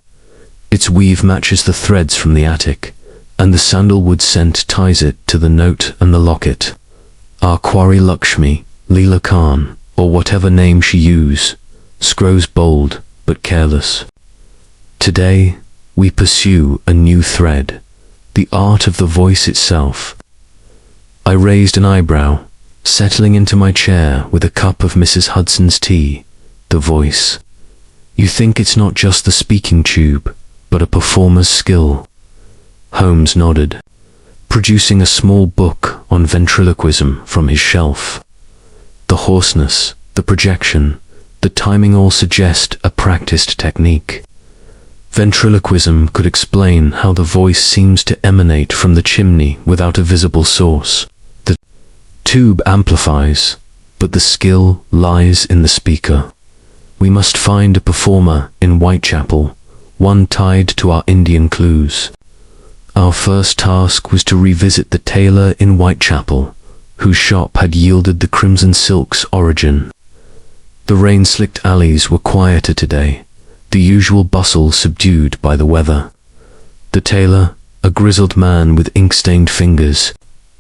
Speaker 1: Its weave matches the threads from the attic, and the sandalwood scent ties it to the note and the locket. Our quarry Lakshmi, Leela Khan, or whatever name she grows bold but careless. Today, we pursue a new thread, the art of the voice itself." I raised an eyebrow, settling into my chair with a cup of Mrs. Hudson's tea. The voice. "You think it's not just the speaking tube, but a performer's skill?" Holmes nodded, producing a small book on ventriloquism from his shelf. "The hoarseness, the projection, the timing all suggest a practiced technique. Ventriloquism could explain how the voice seems to emanate from the chimney without a visible source. The tube amplifies, but the skill lies in the speaker. We must find a performer in Whitechapel, one tied to our Indian clues." Our first task was to revisit the tailor in Whitechapel, whose shop had yielded the crimson silk's origin. The rain-slicked alleys were quieter today, the usual bustle subdued by the weather. The tailor, a grizzled man with ink-stained fingers,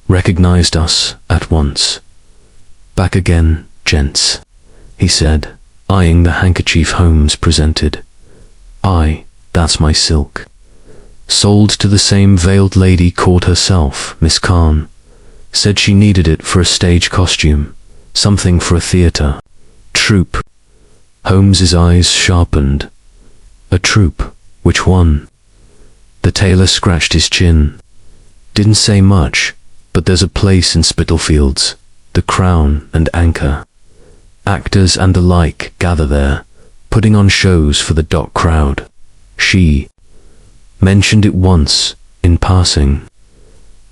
Speaker 1: recognized us at once. "Back again, gents," he said, eyeing the handkerchief Holmes presented. "Aye, that's my silk. Sold to the same veiled lady called herself Miss Khan. Said she needed it for a stage costume, something for a theatre troupe." Holmes's eyes sharpened. "A troupe? Which one?" The tailor scratched his chin. "Didn't say much, but there's a place in Spitalfields, the Crown and Anchor. Actors and the like gather there, putting on shows for the dock crowd." She mentioned it once, in passing.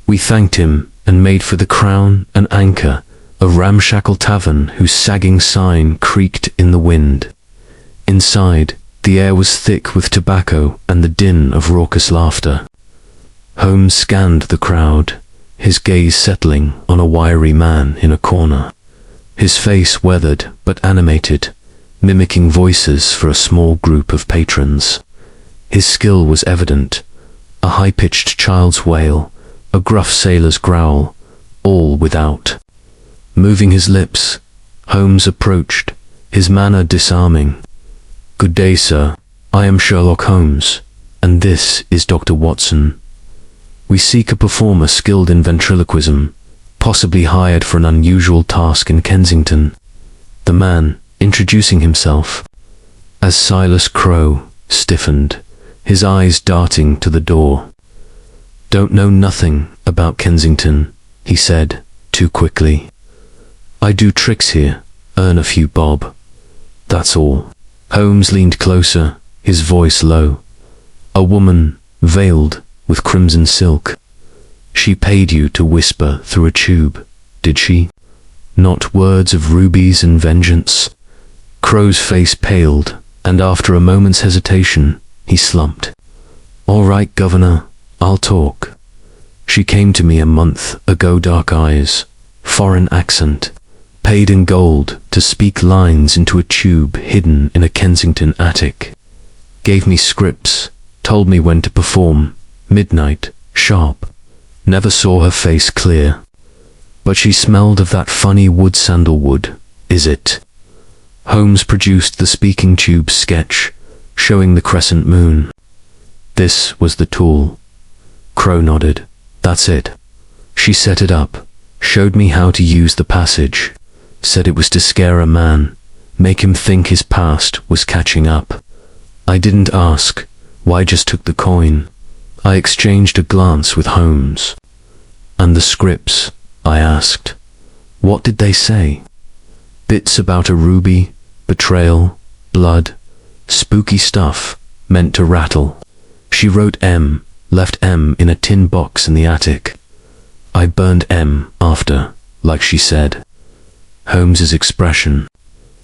Speaker 1: We thanked him and made for the Crown and Anchor, a ramshackle tavern whose sagging sign creaked in the wind. Inside, the air was thick with tobacco and the din of raucous laughter. Holmes scanned the crowd, his gaze settling on a wiry man in a corner. His face weathered but animated, mimicking voices for a small group of patrons. His skill was evident, a high-pitched child's wail, a gruff sailor's growl, all without. Moving his lips, Holmes approached, his manner disarming. "Good day, sir. I am Sherlock Holmes, and this is Dr. Watson. We seek a performer skilled in ventriloquism, possibly hired for an unusual task in Kensington." The man, introducing himself as Silas Crowe, stiffened, his eyes darting to the door. "Don't know nothing about Kensington," he said, too quickly. "I do tricks here, earn a few bob. That's all." Holmes leaned closer, his voice low. "A woman, veiled with crimson silk. She paid you to whisper through a tube, did she? Not words of rubies and vengeance?" Crowe's face paled, and after a moment's hesitation, he slumped. "All right, Governor, I'll talk. She came to me a month ago, dark eyes, foreign accent, paid in gold to speak lines into a tube hidden in a Kensington attic. Gave me scripts, told me when to perform, midnight, sharp. Never saw her face clear. But she smelled of that funny wood sandalwood, is it?" Holmes produced the speaking tube sketch, showing the crescent moon. "This was the tool." Crowe nodded. "That's it. She set it up, showed me how to use the passage, said it was to scare a man, make him think his past was catching up. I didn't ask, why just took the coin. I exchanged a glance with Holmes. And the scripts, I asked. What did they say? Bits about a ruby, betrayal, blood, spooky stuff, meant to rattle. She wrote M, left M in a tin box in the attic. I burned M after, like she said. Holmes's expression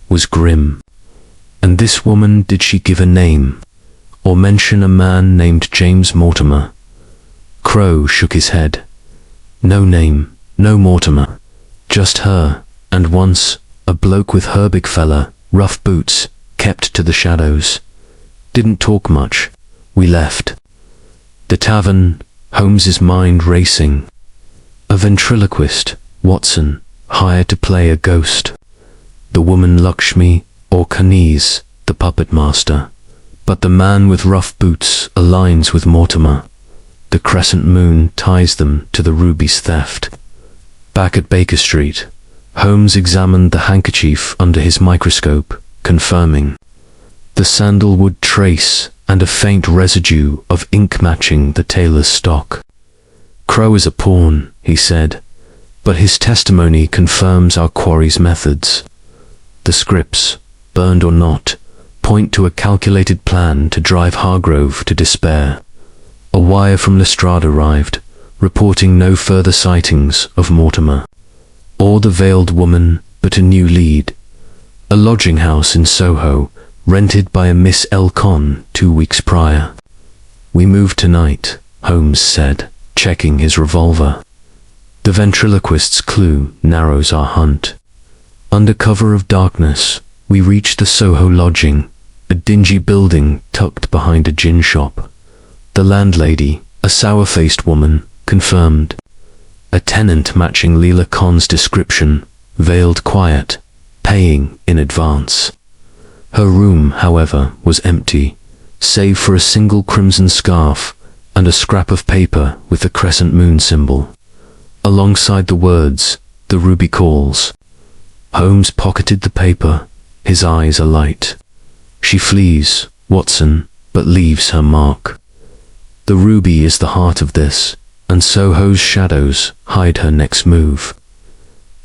Speaker 1: was grim. And this woman, did she give a name, or mention a man named James Mortimer? Crowe shook his head. No name, no Mortimer. Just her, and once, a bloke with her big fella, rough boots, kept to the shadows. Didn't talk much. We left. The tavern, Holmes's mind racing. A ventriloquist, Watson, hired to play a ghost. The woman Lakshmi, or Kaniz, the puppet master. But the man with rough boots aligns with Mortimer. The crescent moon ties them to the ruby's theft. Back at Baker Street, Holmes examined the handkerchief under his microscope, confirming the sandalwood trace and a faint residue of ink matching the tailor's stock. Crowe is a pawn, he said, but his testimony confirms our quarry's methods. The scripts, burned or not, point to a calculated plan to drive Hargrove to despair. A wire from Lestrade arrived, reporting no further sightings of Mortimer or the veiled woman, but a new lead. A lodging house in Soho, rented by a Miss Elcon 2 weeks prior. We move tonight, Holmes said, checking his revolver. The ventriloquist's clue narrows our hunt. Under cover of darkness, we reach the Soho lodging, a dingy building tucked behind a gin shop. The landlady, a sour-faced woman, confirmed. A tenant matching Leela Khan's description, veiled quiet, paying in advance. Her room, however, was empty, save for a single crimson scarf and a scrap of paper with the crescent moon symbol. Alongside the words, "The Ruby Calls." Holmes pocketed the paper, his eyes alight. She flees, Watson, but leaves her mark. The ruby is the heart of this, and Soho's shadows hide her next move.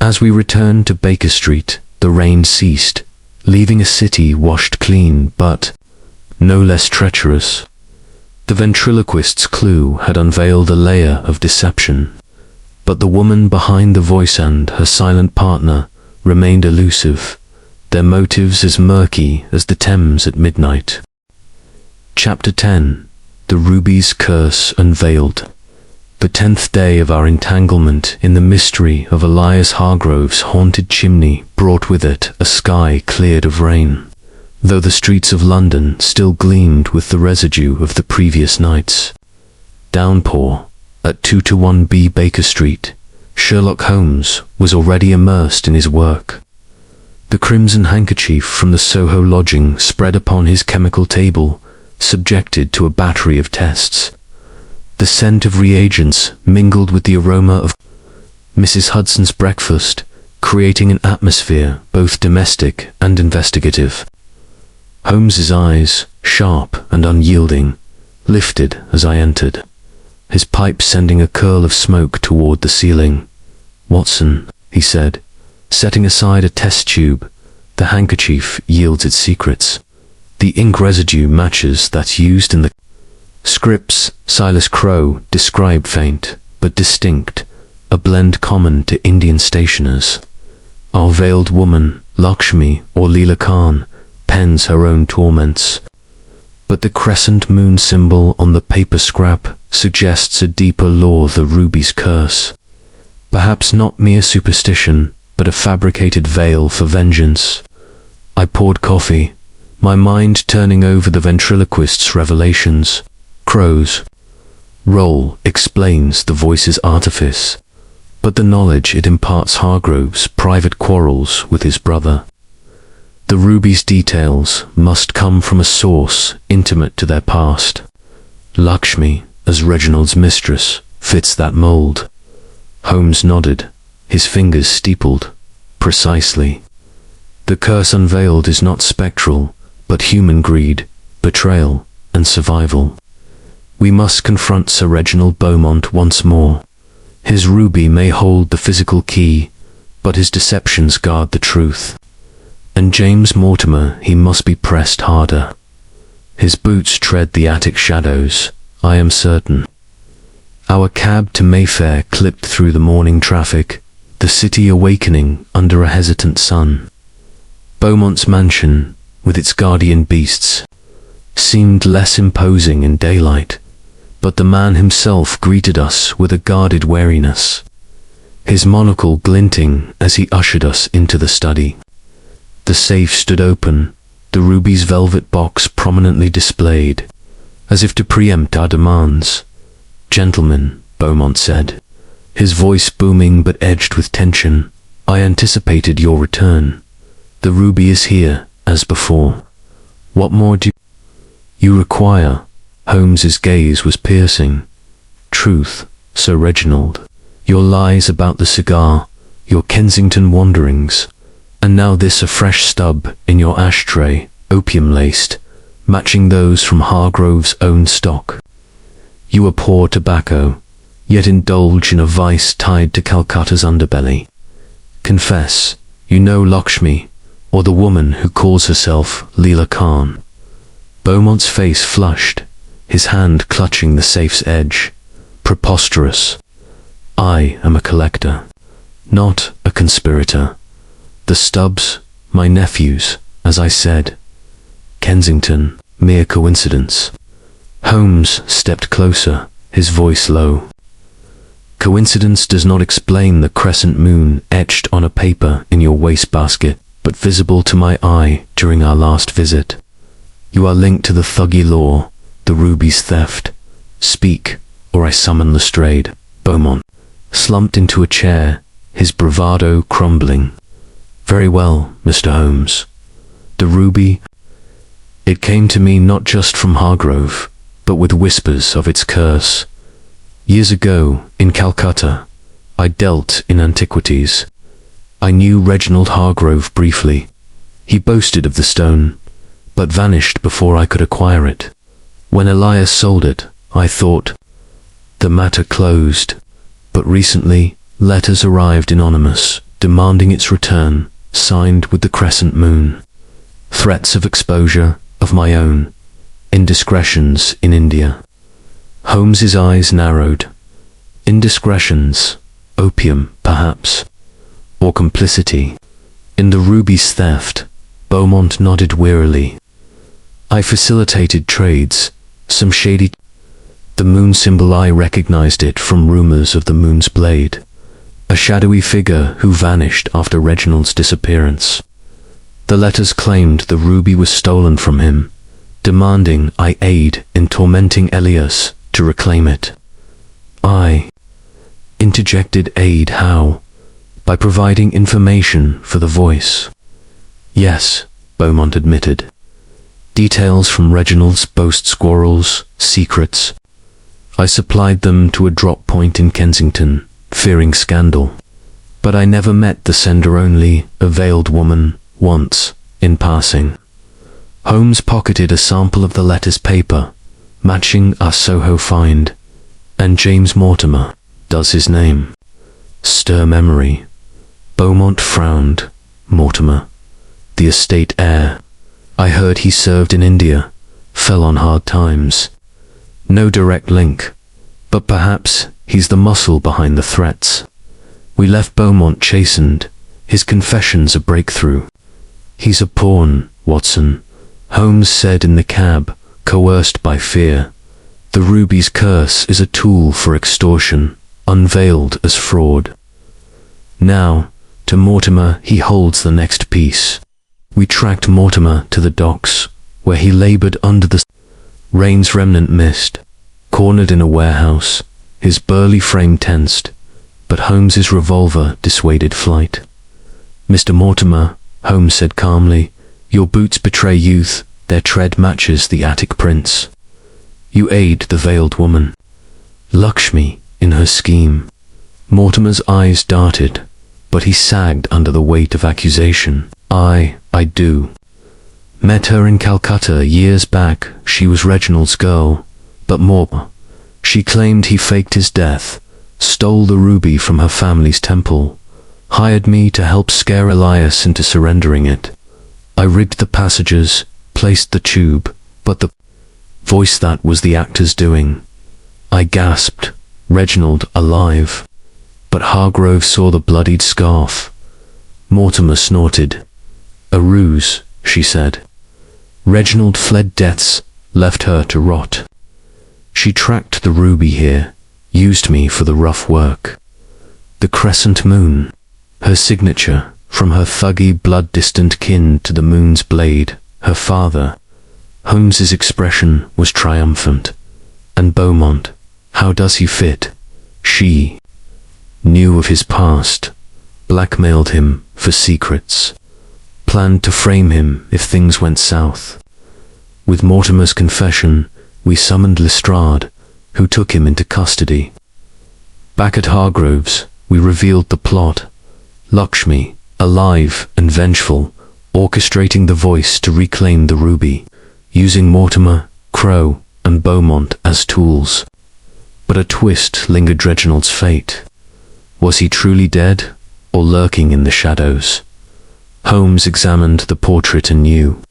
Speaker 1: As we returned to Baker Street, the rain ceased, leaving a city washed clean, but no less treacherous. The ventriloquist's clue had unveiled a layer of deception, but the woman behind the voice and her silent partner remained elusive, their motives as murky as the Thames at midnight. Chapter 10. The Ruby's Curse Unveiled. The 10th day of our entanglement in the mystery of Elias Hargrove's haunted chimney brought with it a sky cleared of rain, though the streets of London still gleamed with the residue of the previous nights. Downpour. At 221B Baker Street, Sherlock Holmes was already immersed in his work. The crimson handkerchief from the Soho lodging spread upon his chemical table, subjected to a battery of tests. The scent of reagents mingled with the aroma of Mrs. Hudson's breakfast, creating an atmosphere both domestic and investigative. Holmes's eyes, sharp and unyielding, lifted as I entered, his pipe sending a curl of smoke toward the ceiling. "Watson," he said, setting aside a test tube, "the handkerchief yields its secrets. The ink residue matches that used in the scripts Silas Crowe described, faint but distinct, a blend common to Indian stationers. Our veiled woman, Lakshmi or Leela Khan, pens her own torments. But the crescent moon symbol on the paper scrap suggests a deeper lore, the ruby's curse. Perhaps not mere superstition, but a fabricated veil for vengeance." I poured coffee, my mind turning over the ventriloquist's revelations. Crowe's role explains the voice's artifice, but the knowledge it imparts Hargrove's private quarrels with his brother. The ruby's details must come from a source intimate to their past. Lakshmi, as Reginald's mistress, fits that mold. Holmes nodded, his fingers steepled. Precisely. The curse unveiled is not spectral, but human greed, betrayal, and survival. We must confront Sir Reginald Beaumont once more. His ruby may hold the physical key, but his deceptions guard the truth. And James Mortimer, he must be pressed harder. His boots tread the attic shadows, I am certain. Our cab to Mayfair clipped through the morning traffic, the city awakening under a hesitant sun. Beaumont's mansion, with its guardian beasts, seemed less imposing in daylight, but the man himself greeted us with a guarded wariness, his monocle glinting as he ushered us into the study. The safe stood open, the ruby's velvet box prominently displayed, as if to preempt our demands. "Gentlemen," Beaumont said, his voice booming but edged with tension, "I anticipated your return. The ruby is here, as before. What more do you require?" Holmes's gaze was piercing. "Truth, Sir Reginald. Your lies about the cigar, your Kensington wanderings, and now this afresh stub in your ashtray, opium-laced, matching those from Hargrove's own stock. You abhor tobacco, yet indulge in a vice tied to Calcutta's underbelly. Confess, you know Lakshmi, or the woman who calls herself Leela Khan." Beaumont's face flushed, his hand clutching the safe's edge. "Preposterous. I am a collector, not a conspirator. The stubs, my nephew's, as I said. Kensington, mere coincidence." Holmes stepped closer, his voice low. "Coincidence does not explain the crescent moon etched on a paper in your wastebasket, but visible to my eye during our last visit. You are linked to the Thuggee law, the ruby's theft. Speak, or I summon Lestrade." Beaumont slumped into a chair, his bravado crumbling. "Very well, Mr. Holmes. The ruby, it came to me not just from Hargrove, but with whispers of its curse. Years ago, in Calcutta, I dealt in antiquities. I knew Reginald Hargrove briefly. He boasted of the stone, but vanished before I could acquire it. When Elias sold it, I thought the matter closed, but recently letters arrived anonymous, demanding its return, signed with the crescent moon. Threats of exposure, of my own, indiscretions in India." Holmes's eyes narrowed. "Indiscretions, opium, perhaps, or complicity in the ruby's theft?" Beaumont nodded wearily. "I facilitated trades, some shady. The moon symbol, I recognized it from rumors of the moon's blade, a shadowy figure who vanished after Reginald's disappearance. The letters claimed the ruby was stolen from him, demanding I aid in tormenting Elias to reclaim it. I interjected aid. How? By providing information for the voice." "Yes," Beaumont admitted. "Details from Reginald's boast squirrels, secrets. I supplied them to a drop point in Kensington, fearing scandal. But I never met the sender, only a veiled woman, once, in passing." Holmes pocketed a sample of the letter's paper, matching our Soho find. "And James Mortimer, does his name stir memory?" Beaumont frowned. "Mortimer, the estate heir. I heard he served in India, fell on hard times. No direct link, but perhaps he's the muscle behind the threats." We left Beaumont chastened, his confessions a breakthrough. "He's a pawn, Watson," Holmes said in the cab, coerced by fear. "The ruby's curse is a tool for extortion, unveiled as fraud. Now, to Mortimer he holds the next piece." We tracked Mortimer to the docks, where he labored under the rain's remnant mist, cornered in a warehouse, his burly frame tensed, but Holmes's revolver dissuaded flight. "Mr. Mortimer," Holmes said calmly, "your boots betray youth, their tread matches the attic prints. You aid the veiled woman, Lakshmi, in her scheme." Mortimer's eyes darted, but he sagged under the weight of accusation. I do. Met her in Calcutta years back. She was Reginald's girl, but more. She claimed he faked his death, stole the ruby from her family's temple, hired me to help scare Elias into surrendering it. I rigged the passages, placed the tube, but the voice, that was the actor's doing. I gasped. Reginald alive. But Hargrove saw the bloodied scarf. Mortimer snorted. A ruse, she said. Reginald fled deaths, left her to rot. She tracked the ruby here, used me for the rough work. The crescent moon, her signature, from her Thuggee blood-distant kin to the moon's blade, her father. Holmes's expression was triumphant. And Beaumont, how does he fit? She knew of his past, blackmailed him for secrets, planned to frame him if things went south. With Mortimer's confession, we summoned Lestrade, who took him into custody. Back at Hargrove's, we revealed the plot. Lakshmi, alive and vengeful, orchestrating the voice to reclaim the ruby, using Mortimer, Crowe, and Beaumont as tools. But a twist lingered Reginald's fate. Was he truly dead, or lurking in the shadows? Holmes examined the portrait anew.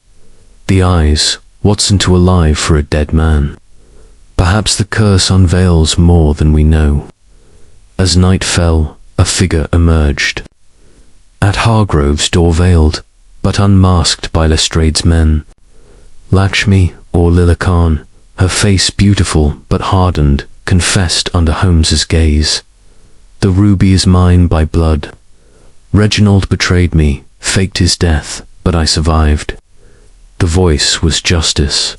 Speaker 1: The eyes, Watson too alive for a dead man. Perhaps the curse unveils more than we know. As night fell, a figure emerged. At Hargrove's door veiled, but unmasked by Lestrade's men. Lakshmi, or Lilican, her face beautiful but hardened, confessed under Holmes's gaze. The ruby is mine by blood. Reginald betrayed me, faked his death, but I survived. The voice was justice.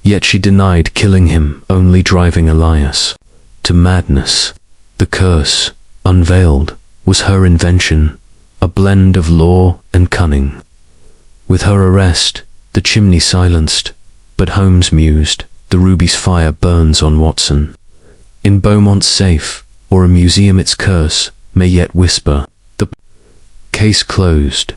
Speaker 1: Yet she denied killing him, only driving Elias to madness. The curse, unveiled, was her invention, a blend of law and cunning. With her arrest, the chimney silenced, but Holmes mused, the ruby's fire burns on Watson. In Beaumont's safe, or a museum its curse may yet whisper. The case closed,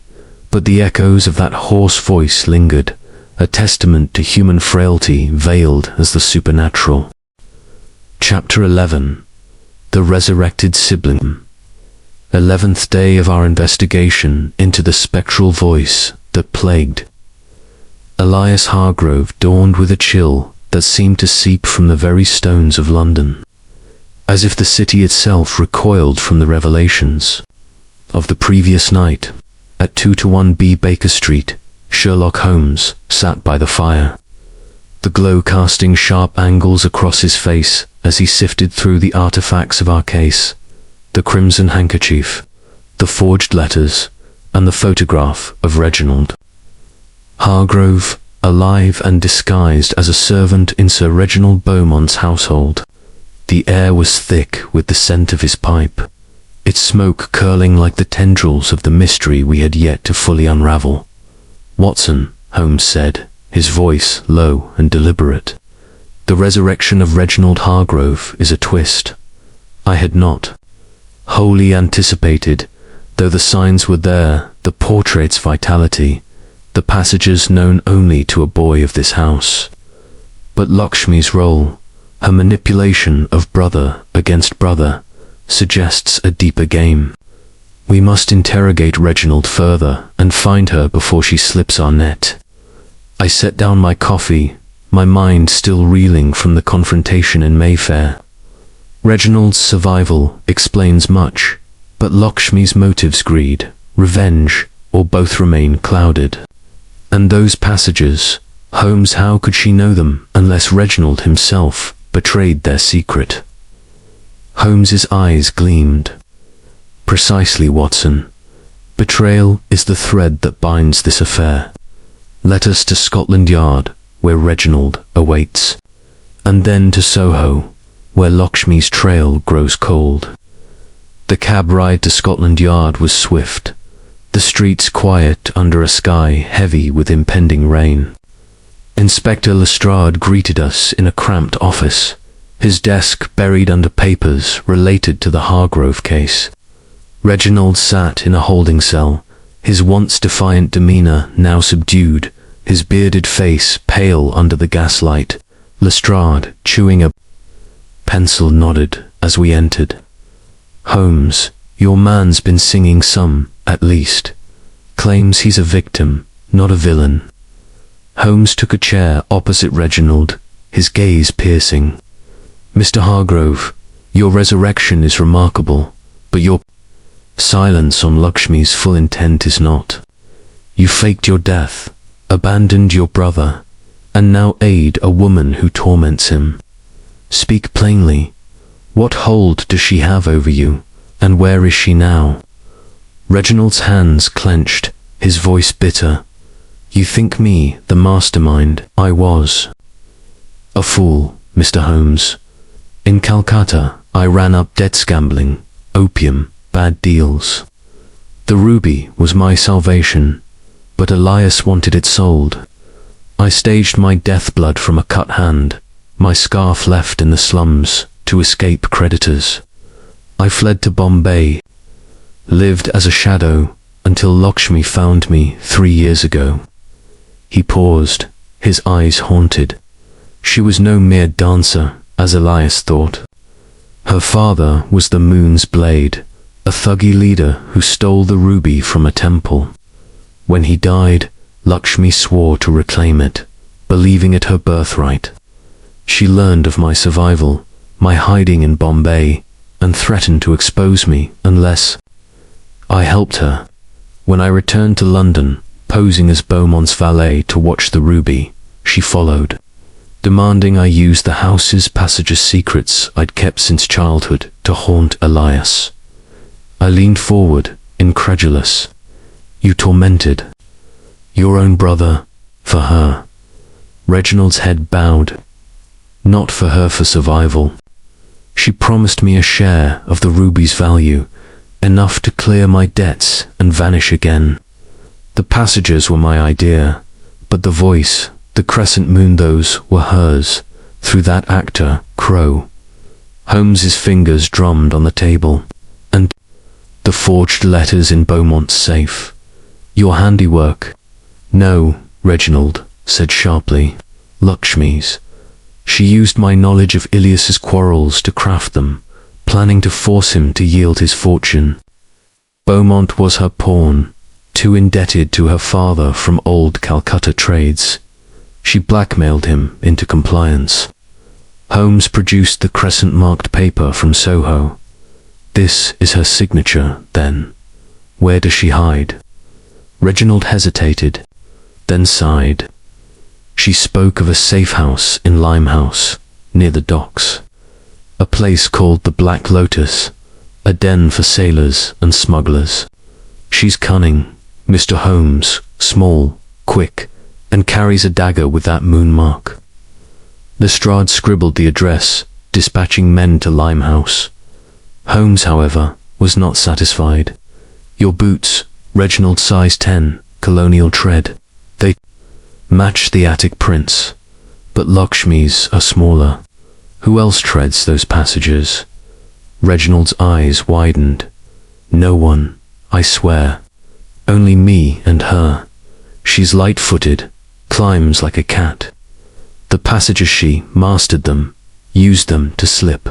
Speaker 1: but the echoes of that hoarse voice lingered, a testament to human frailty veiled as the supernatural. Chapter 11. The Resurrected Sibling. 11th day of our investigation into the spectral voice that plagued. Elias Hargrove dawned with a chill that seemed to seep from the very stones of London, as if the city itself recoiled from the revelations of the previous night. At 2-1B Baker Street, Sherlock Holmes sat by the fire, the glow casting sharp angles across his face as he sifted through the artifacts of our case, the crimson handkerchief, the forged letters, and the photograph of Reginald Hargrove, alive and disguised as a servant in Sir Reginald Beaumont's household. The air was thick with the scent of his pipe, its smoke curling like the tendrils of the mystery we had yet to fully unravel. Watson, Holmes said, his voice low and deliberate. The resurrection of Reginald Hargrove is a twist. I had not wholly anticipated, though the signs were there, the portrait's vitality, the passages known only to a boy of this house. But Lakshmi's role, her manipulation of brother against brother, suggests a deeper game. We must interrogate Reginald further and find her before she slips our net. I set down my coffee, my mind still reeling from the confrontation in Mayfair. Reginald's survival explains much, but Lakshmi's motives, greed, revenge, or both remain clouded. And those passages, Holmes, how could she know them unless Reginald himself betrayed their secret? Holmes's eyes gleamed. Precisely, Watson. Betrayal is the thread that binds this affair. Let us to Scotland Yard, where Reginald awaits, and then to Soho, where Lakshmi's trail grows cold. The cab ride to Scotland Yard was swift, the streets quiet under a sky heavy with impending rain. Inspector Lestrade greeted us in a cramped office, his desk buried under papers related to the Hargrove case. Reginald sat in a holding cell, his once defiant demeanor now subdued, his bearded face pale under the gaslight. Lestrade, chewing a pencil, nodded as we entered. Holmes, your man's been singing some, at least. Claims he's a victim, not a villain. Holmes took a chair opposite Reginald, his gaze piercing. Mr. Hargrove, your resurrection is remarkable, but your silence on Lakshmi's full intent is not. You faked your death, abandoned your brother, and now aid a woman who torments him. Speak plainly. What hold does she have over you, and where is she now? Reginald's hands clenched, his voice bitter. You think me the mastermind? I was a fool, Mr. Holmes. In Calcutta, I ran up debts gambling, opium, bad deals. The ruby was my salvation, but Elias wanted it sold. I staged my death blood from a cut hand, my scarf left in the slums to escape creditors. I fled to Bombay, lived as a shadow until Lakshmi found me 3 years ago. He paused, his eyes haunted. She was no mere dancer, as Elias thought. Her father was the moon's blade, a Thuggee leader who stole the ruby from a temple. When he died, Lakshmi swore to reclaim it, believing it her birthright. She learned of my survival, my hiding in Bombay, and threatened to expose me unless I helped her. When I returned to London, posing as Beaumont's valet to watch the ruby, she followed, demanding I use the house's passage's secrets I'd kept since childhood to haunt Elias. I leaned forward, incredulous. You tormented your own brother for her. Reginald's head bowed. Not for her, for survival. She promised me a share of the ruby's value, enough to clear my debts and vanish again. The passages were my idea, but the voice, the crescent moon, those were hers, through that actor, Crowe. Holmes's fingers drummed on the table, and the forged letters in Beaumont's safe. Your handiwork. No, Reginald said sharply. Lakshmi's. She used my knowledge of Elias's quarrels to craft them, planning to force him to yield his fortune. Beaumont was her pawn, too indebted to her father from old Calcutta trades. She blackmailed him into compliance. Holmes produced the crescent-marked paper from Soho. This is her signature, then. Where does she hide? Reginald hesitated, then sighed. She spoke of a safe house in Limehouse, near the docks. A place called the Black Lotus, a den for sailors and smugglers. She's cunning, Mr. Holmes, small, quick, and carries a dagger with that moon mark. Lestrade scribbled the address, dispatching men to Limehouse. Holmes, however, was not satisfied. Your boots, Reginald size 10, colonial tread. They match the attic prints, but Lakshmi's are smaller. Who else treads those passages? Reginald's eyes widened. No one, I swear. Only me and her. She's light-footed, climbs like a cat. The passages she mastered them, used them to slip.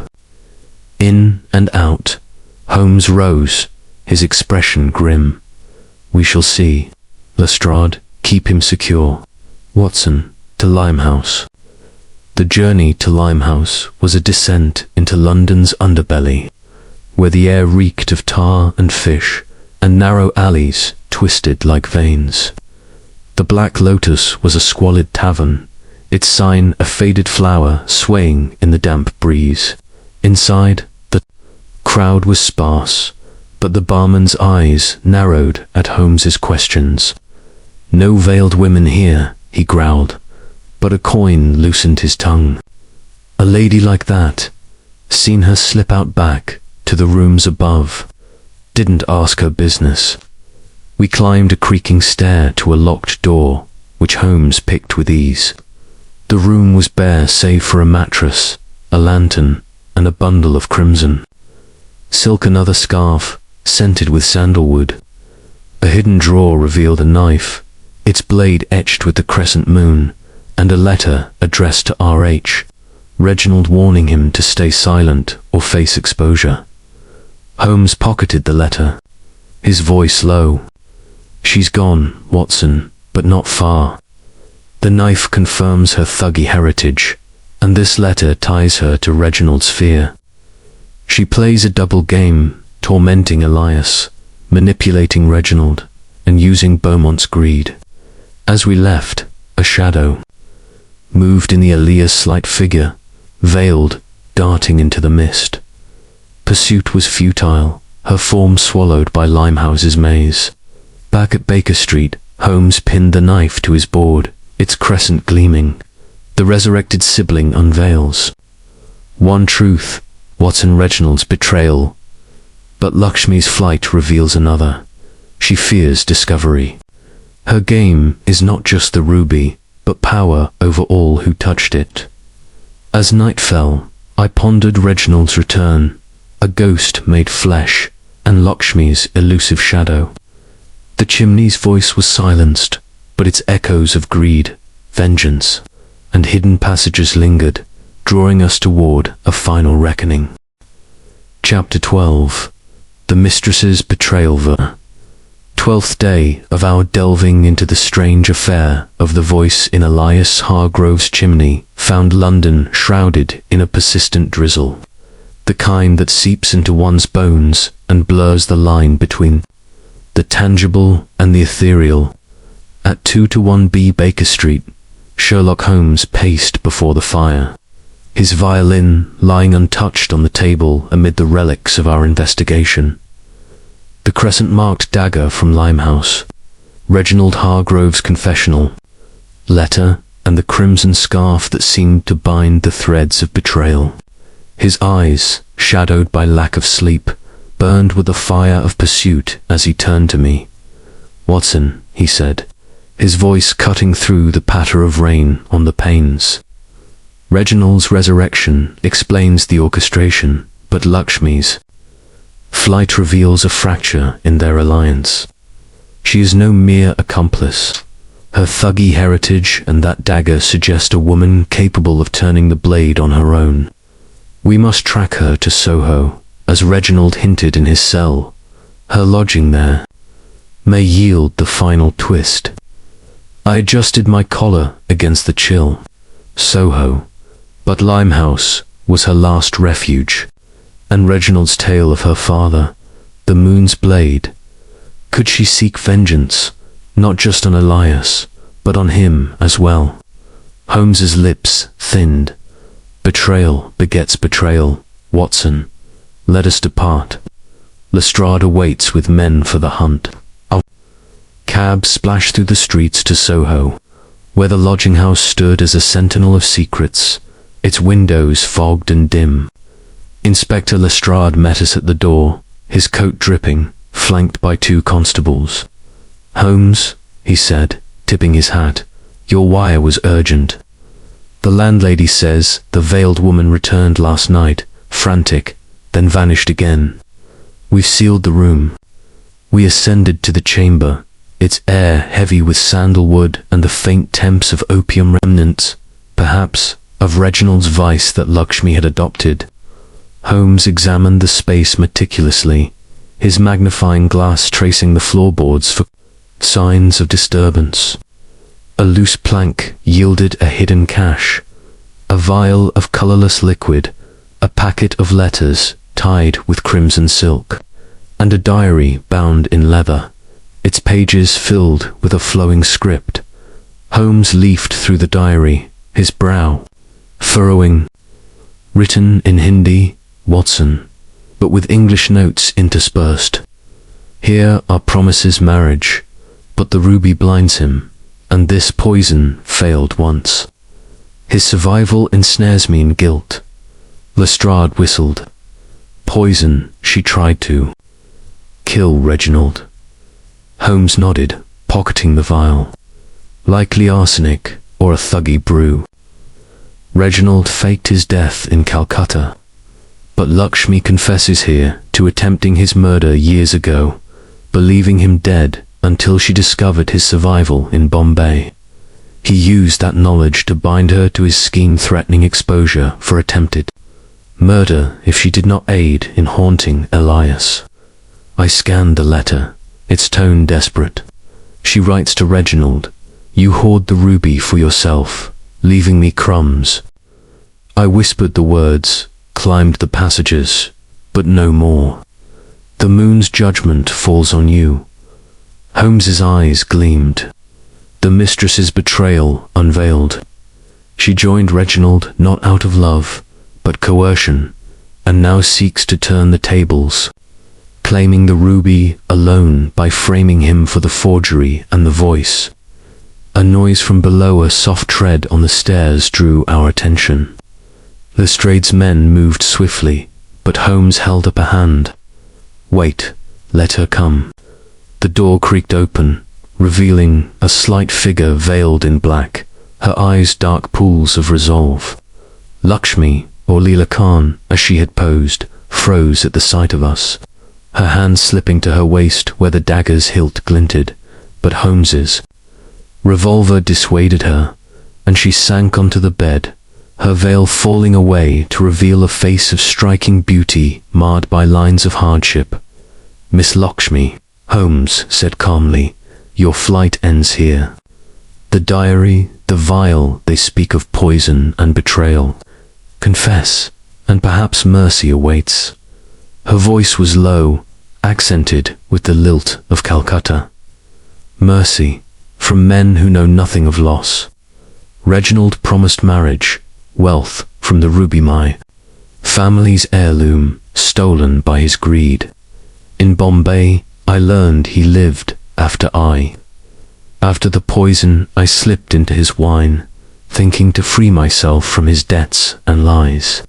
Speaker 1: In and out. Holmes rose, his expression grim. We shall see. Lestrade, keep him secure. Watson, to Limehouse. The journey to Limehouse was a descent into London's underbelly, where the air reeked of tar and fish, and narrow alleys twisted like veins. The Black Lotus was a squalid tavern, its sign a faded flower swaying in the damp breeze. Inside, the crowd was sparse, but the barman's eyes narrowed at Holmes's questions. No veiled women here, he growled, but a coin loosened his tongue. A lady like that, seen her slip out back to the rooms above, didn't ask her business. We climbed a creaking stair to a locked door, which Holmes picked with ease. The room was bare save for a mattress, a lantern, and a bundle of crimson. Silk another scarf, scented with sandalwood. A hidden drawer revealed a knife, its blade etched with the crescent moon, and a letter addressed to R.H., Reginald warning him to stay silent or face exposure. Holmes pocketed the letter, his voice low. She's gone, Watson, but not far. The knife confirms her Thuggee heritage, and this letter ties her to Reginald's fear. She plays a double game, tormenting Elias, manipulating Reginald, and using Beaumont's greed. As we left, a shadow moved in the Elias' light figure, veiled, darting into the mist. Pursuit was futile, her form swallowed by Limehouse's maze. Back at Baker Street, Holmes pinned the knife to his board, its crescent gleaming. The resurrected sibling unveils one truth, Watson Reginald's betrayal. But Lakshmi's flight reveals another. She fears discovery. Her game is not just the ruby, but power over all who touched it. As night fell, I pondered Reginald's return, a ghost made flesh, and Lakshmi's elusive shadow. The chimney's voice was silenced, but its echoes of greed, vengeance, and hidden passages lingered, drawing us toward a final reckoning. Chapter 12. The Mistress's Betrayal. The 12th day of our delving into the strange affair of the voice in Elias Hargrove's chimney found London shrouded in a persistent drizzle, the kind that seeps into one's bones and blurs the line between the tangible and the ethereal. At 2-1B Baker Street, Sherlock Holmes paced before the fire, his violin lying untouched on the table amid the relics of our investigation. The crescent-marked dagger from Limehouse, Reginald Hargrove's confessional, letter, and the crimson scarf that seemed to bind the threads of betrayal. His eyes, shadowed by lack of sleep, burned with the fire of pursuit as he turned to me. "Watson," he said, his voice cutting through the patter of rain on the panes. "Reginald's resurrection explains the orchestration, but Lakshmi's flight reveals a fracture in their alliance. She is no mere accomplice. Her Thuggee heritage and that dagger suggest a woman capable of turning the blade on her own. We must track her to Soho, as Reginald hinted in his cell. Her lodging there may yield the final twist." I adjusted my collar against the chill. Soho, but Limehouse was her last refuge, and Reginald's tale of her father, the moon's blade. Could she seek vengeance, not just on Elias, but on him as well? Holmes's lips thinned. "Betrayal begets betrayal, Watson. Let us depart. Lestrade awaits with men for the hunt." Our cab splashed through the streets to Soho, where the lodging house stood as a sentinel of secrets, its windows fogged and dim. Inspector Lestrade met us at the door, his coat dripping, flanked by 2 constables. "Holmes," he said, tipping his hat, "your wire was urgent. The landlady says the veiled woman returned last night, frantic, then vanished again. We've sealed the room." We ascended to the chamber, its air heavy with sandalwood and the faint temps of opium remnants, perhaps, of Reginald's vice that Lakshmi had adopted. Holmes examined the space meticulously, his magnifying glass tracing the floorboards for signs of disturbance. A loose plank yielded a hidden cache, a vial of colorless liquid, a packet of letters tied with crimson silk, and a diary bound in leather, its pages filled with a flowing script. Holmes leafed through the diary, his brow furrowing. Written in Hindi, "Watson," but with English notes interspersed. "Here are promises marriage, but the ruby blinds him, and this poison failed once. His survival ensnares me in guilt." Lestrade whistled. "Poison, she tried to kill Reginald." Holmes nodded, pocketing the vial. "Likely arsenic or a Thuggee brew. Reginald faked his death in Calcutta, but Lakshmi confesses here to attempting his murder years ago, believing him dead until she discovered his survival in Bombay. He used that knowledge to bind her to his scheme, threatening exposure for attempted murder if she did not aid in haunting Elias." I scanned the letter, its tone desperate. She writes to Reginald, "You hoard the ruby for yourself, leaving me crumbs." I whispered the words, climbed the passages, but no more. The moon's judgment falls on you. Holmes's eyes gleamed. The mistress's betrayal unveiled. She joined Reginald not out of love, but coercion, and now seeks to turn the tables, claiming the ruby alone by framing him for the forgery and the voice. A noise from below, a soft tread on the stairs, drew our attention. Lestrade's men moved swiftly, but Holmes held up a hand. "Wait, let her come." The door creaked open, revealing a slight figure veiled in black, her eyes dark pools of resolve. Lakshmi, or Leela Khan, as she had posed, froze at the sight of us, her hand slipping to her waist where the dagger's hilt glinted, but Holmes's revolver dissuaded her, and she sank onto the bed, her veil falling away to reveal a face of striking beauty marred by lines of hardship. "Miss Lakshmi," Holmes said calmly, "your flight ends here. The diary, the vial, they speak of poison and betrayal. Confess, and perhaps mercy awaits." Her voice was low, accented with the lilt of Calcutta. "Mercy, from men who know nothing of loss. Reginald promised marriage, wealth from the ruby mine, family's heirloom stolen by his greed. In Bombay, I learned he lived after the poison, I slipped into his wine, thinking to free myself from his debts and lies.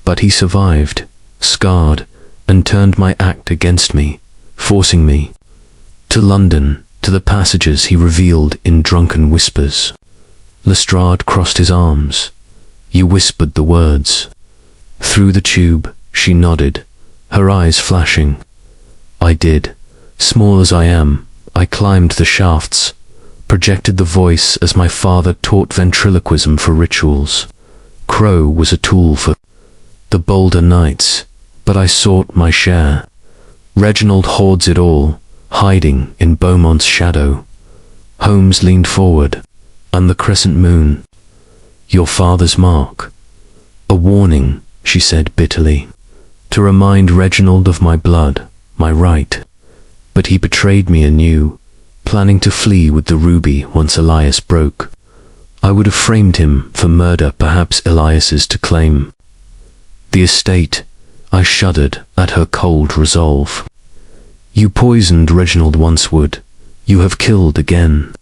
Speaker 1: But he survived, scarred, and turned my act against me, forcing me to London, to the passages he revealed in drunken whispers." Lestrade crossed his arms. "You whispered the words." Through the tube, she nodded, her eyes flashing. "I did. Small as I am, I climbed the shafts, projected the voice as my father taught ventriloquism for rituals. Crowe was a tool for the bolder knights, but I sought my share. Reginald hoards it all, hiding in Beaumont's shadow." Holmes leaned forward. "And the crescent moon, your father's mark." "A warning," she said bitterly, "to remind Reginald of my blood, my right. But he betrayed me anew, planning to flee with the ruby once Elias broke. I would have framed him for murder, perhaps Elias's to claim the estate." I shuddered at her cold resolve. "You poisoned Reginald once, would. You have killed again."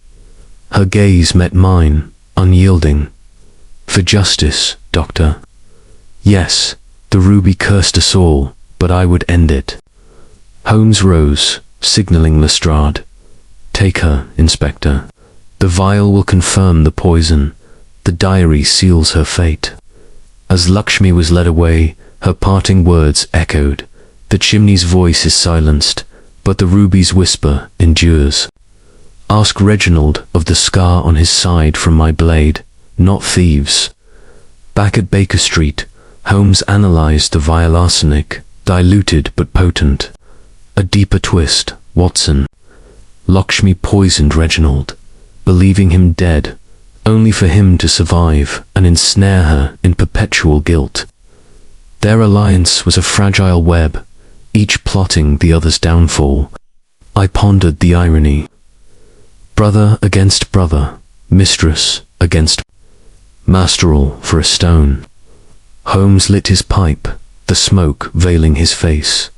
Speaker 1: Her gaze met mine, unyielding. "For justice, Doctor." "Yes, the ruby cursed us all, but I would end it." Holmes rose, signaling Lestrade. "Take her, Inspector. The vial will confirm the poison. The diary seals her fate." As Lakshmi was led away, her parting words echoed. "The chimney's voice is silenced, but the ruby's whisper endures. Ask Reginald of the scar on his side from my blade, not thieves." Back at Baker Street, Holmes analyzed the vial. Arsenic, diluted but potent. A deeper twist, Watson. Lakshmi poisoned Reginald, believing him dead, only for him to survive and ensnare her in perpetual guilt. Their alliance was a fragile web, each plotting the other's downfall. I pondered the irony. Brother against brother, mistress against masteral for a stone. Holmes lit his pipe, the smoke veiling his face.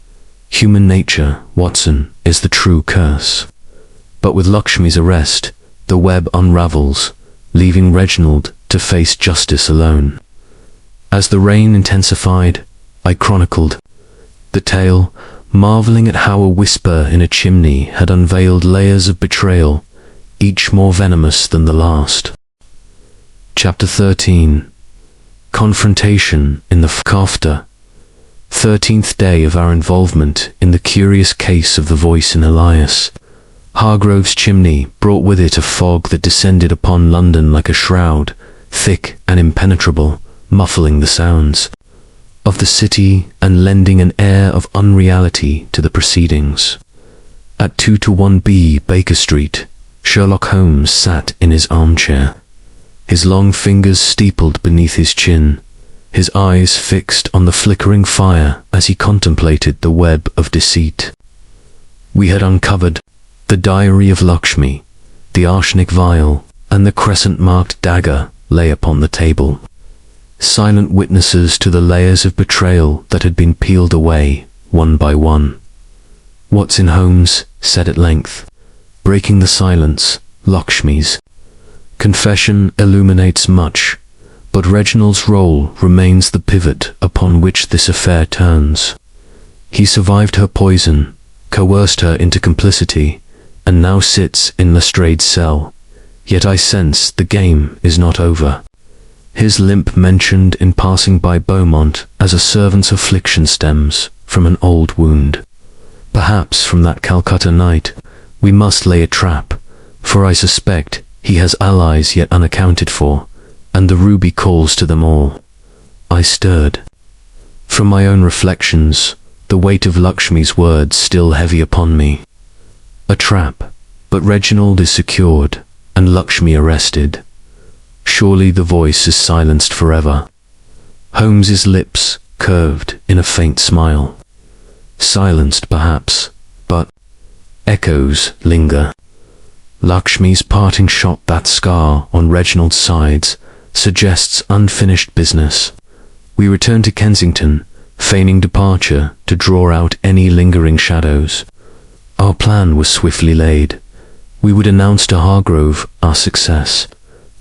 Speaker 1: Human nature, Watson, is the true curse. But with Lakshmi's arrest, the web unravels, leaving Reginald to face justice alone. As the rain intensified, I chronicled the tale, marveling at how a whisper in a chimney had unveiled layers of betrayal, each more venomous than the last. Chapter 13. Confrontation in the Calcutta. 13th day of our involvement in the curious case of the voice in Elias. Hargrove's chimney brought with it a fog that descended upon London like a shroud, thick and impenetrable, muffling the sounds of the city and lending an air of unreality to the proceedings. At 2-1B Baker Street, Sherlock Holmes sat in his armchair, his long fingers steepled beneath his chin, his eyes fixed on the flickering fire as he contemplated the web of deceit. We had uncovered the diary of Lakshmi, the arsenic vial, and the crescent-marked dagger lay upon the table, silent witnesses to the layers of betrayal that had been peeled away one by one. Watson Holmes said at length, breaking the silence, Lakshmi's confession illuminates much, but Reginald's role remains the pivot upon which this affair turns. He survived her poison, coerced her into complicity, and now sits in Lestrade's cell. Yet I sense the game is not over. His limp mentioned in passing by Beaumont as a servant's affliction stems from an old wound. Perhaps from that Calcutta night we must lay a trap, for I suspect he has allies yet unaccounted for, and the ruby calls to them all. I stirred. From my own reflections, the weight of Lakshmi's words still heavy upon me. A trap, but Reginald is secured, and Lakshmi arrested. Surely the voice is silenced forever. Holmes's lips curved in a faint smile. Silenced perhaps, but echoes linger. Lakshmi's parting shot, that scar on Reginald's sides, suggests unfinished business. We return to Kensington, feigning departure to draw out any lingering shadows. Our plan was swiftly laid. We would announce to Hargrove our success,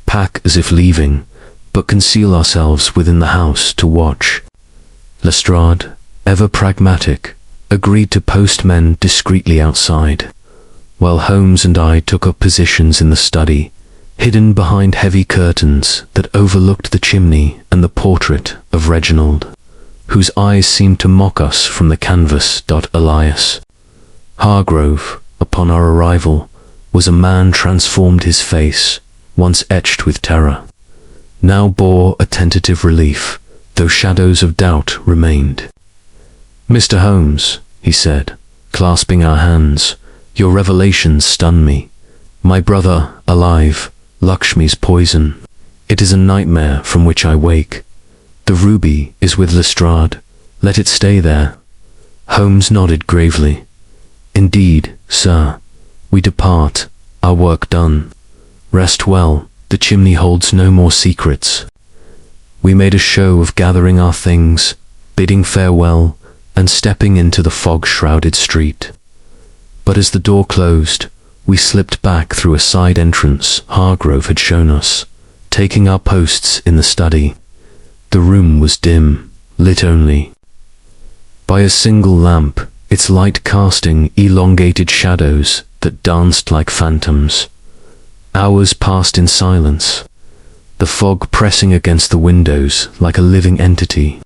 Speaker 1: pack as if leaving, but conceal ourselves within the house to watch. Lestrade, ever pragmatic, agreed to post men discreetly outside, while Holmes and I took up positions in the study, hidden behind heavy curtains that overlooked the chimney and the portrait of Reginald, whose eyes seemed to mock us from the canvas. Elias. Hargrove, upon our arrival, was a man transformed. His face, once etched with terror, now bore a tentative relief, though shadows of doubt remained. "Mr. Holmes," he said, clasping our hands, "your revelations stun me. My brother, alive, Lakshmi's poison. It is a nightmare from which I wake. The ruby is with Lestrade. Let it stay there." Holmes nodded gravely. "Indeed, sir. We depart, our work done. Rest well, the chimney holds no more secrets." We made a show of gathering our things, bidding farewell, and stepping into the fog-shrouded street. But as the door closed, we slipped back through a side entrance Hargrove had shown us, taking our posts in the study. The room was dim, lit only by a single lamp, its light casting elongated shadows that danced like phantoms. Hours passed in silence, the fog pressing against the windows like a living entity.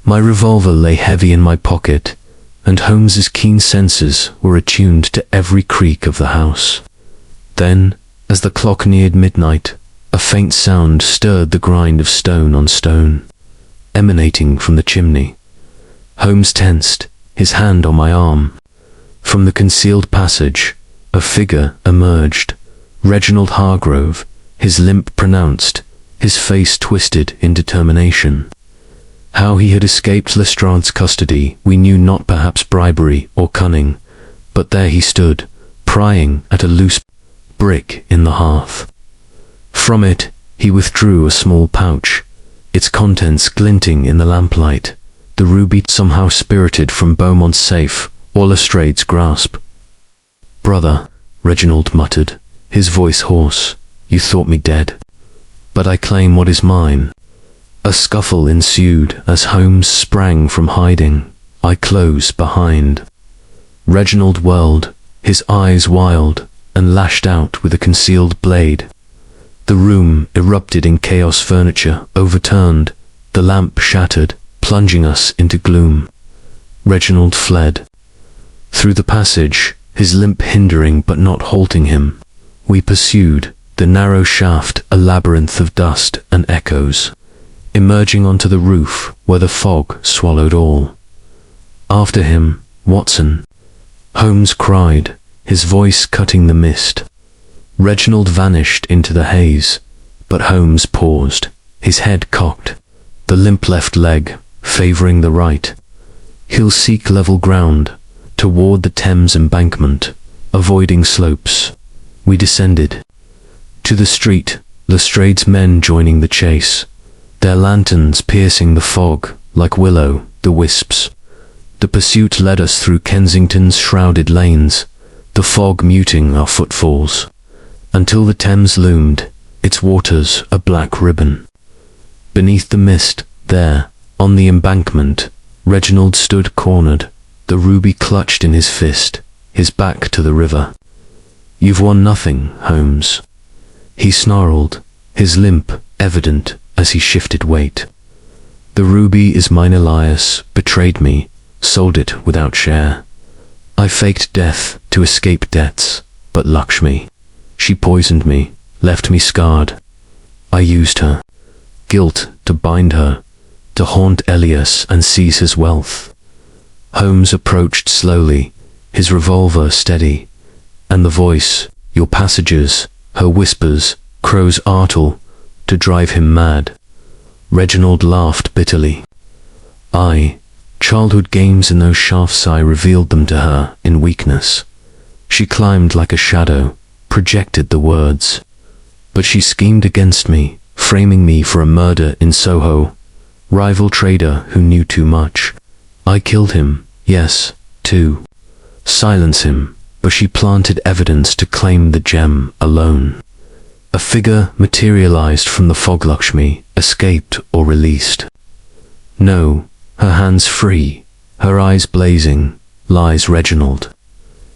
Speaker 1: My revolver lay heavy in my pocket, and Holmes's keen senses were attuned to every creak of the house. Then, as the clock neared midnight, a faint sound stirred the grind of stone on stone, emanating from the chimney. Holmes tensed, his hand on my arm. From the concealed passage, a figure emerged. Reginald Hargrove, his limp pronounced, his face twisted in determination. How he had escaped Lestrade's custody we knew not, perhaps bribery or cunning, but there he stood, prying at a loose brick in the hearth. From it he withdrew a small pouch, its contents glinting in the lamplight, the ruby somehow spirited from Beaumont's safe or Lestrade's grasp. "Brother," Reginald muttered, his voice hoarse, "you thought me dead, but I claim what is mine." A scuffle ensued as Holmes sprang from hiding. I closed behind. Reginald whirled, his eyes wild, and lashed out with a concealed blade. The room erupted in chaos, furniture overturned, the lamp shattered, plunging us into gloom. Reginald fled. Through the passage, his limp hindering but not halting him, we pursued, the narrow shaft a labyrinth of dust and echoes, emerging onto the roof where the fog swallowed all. After him, Watson, Holmes cried, his voice cutting the mist. Reginald vanished into the haze, but Holmes paused, his head cocked. the limp left leg favoring the right. He'll seek level ground toward the Thames embankment, avoiding slopes. We descended to the street, Lestrade's men joining the chase, their lanterns piercing the fog like will-o'-the-wisps. The pursuit led us through Kensington's shrouded lanes, the fog muting our footfalls, until the Thames loomed, its waters a black ribbon. Beneath the mist, there, on the embankment, Reginald stood cornered, the ruby clutched in his fist, his back to the river. "You've won nothing, Holmes," he snarled, his limp evident as he shifted weight. "The ruby is mine. Elias betrayed me, sold it without share. I faked death to escape debts, but Lakshmi, she poisoned me, left me scarred. I used her, guilt to bind her, to haunt Elias and seize his wealth." Holmes approached slowly, his revolver steady, and the voice, "Your passages," her whispers, Crowe's artle, to drive him mad. Reginald laughed bitterly. Childhood games and those shafts, I revealed them to her in weakness. She climbed like a shadow, projected the words. But she schemed against me, framing me for a murder in Soho. Rival trader who knew too much. I killed him, yes, to silence him, but she planted evidence to claim the gem alone. A figure materialized from the fog. Lakshmi, escaped or released. No, her hands free, her eyes blazing, lies Reginald.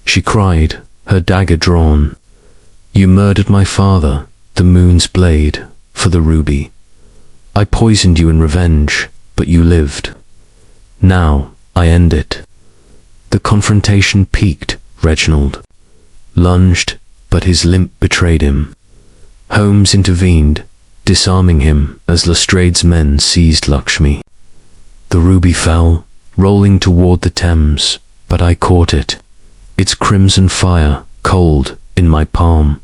Speaker 1: She cried, her dagger drawn. "You murdered my father, the moon's blade, for the ruby. I poisoned you in revenge, but you lived. Now I end it." The confrontation peaked. Reginald lunged, but his limp betrayed him. Holmes intervened, disarming him as Lestrade's men seized Lakshmi. The ruby fell, rolling toward the Thames, but I caught it, its crimson fire cold in my palm.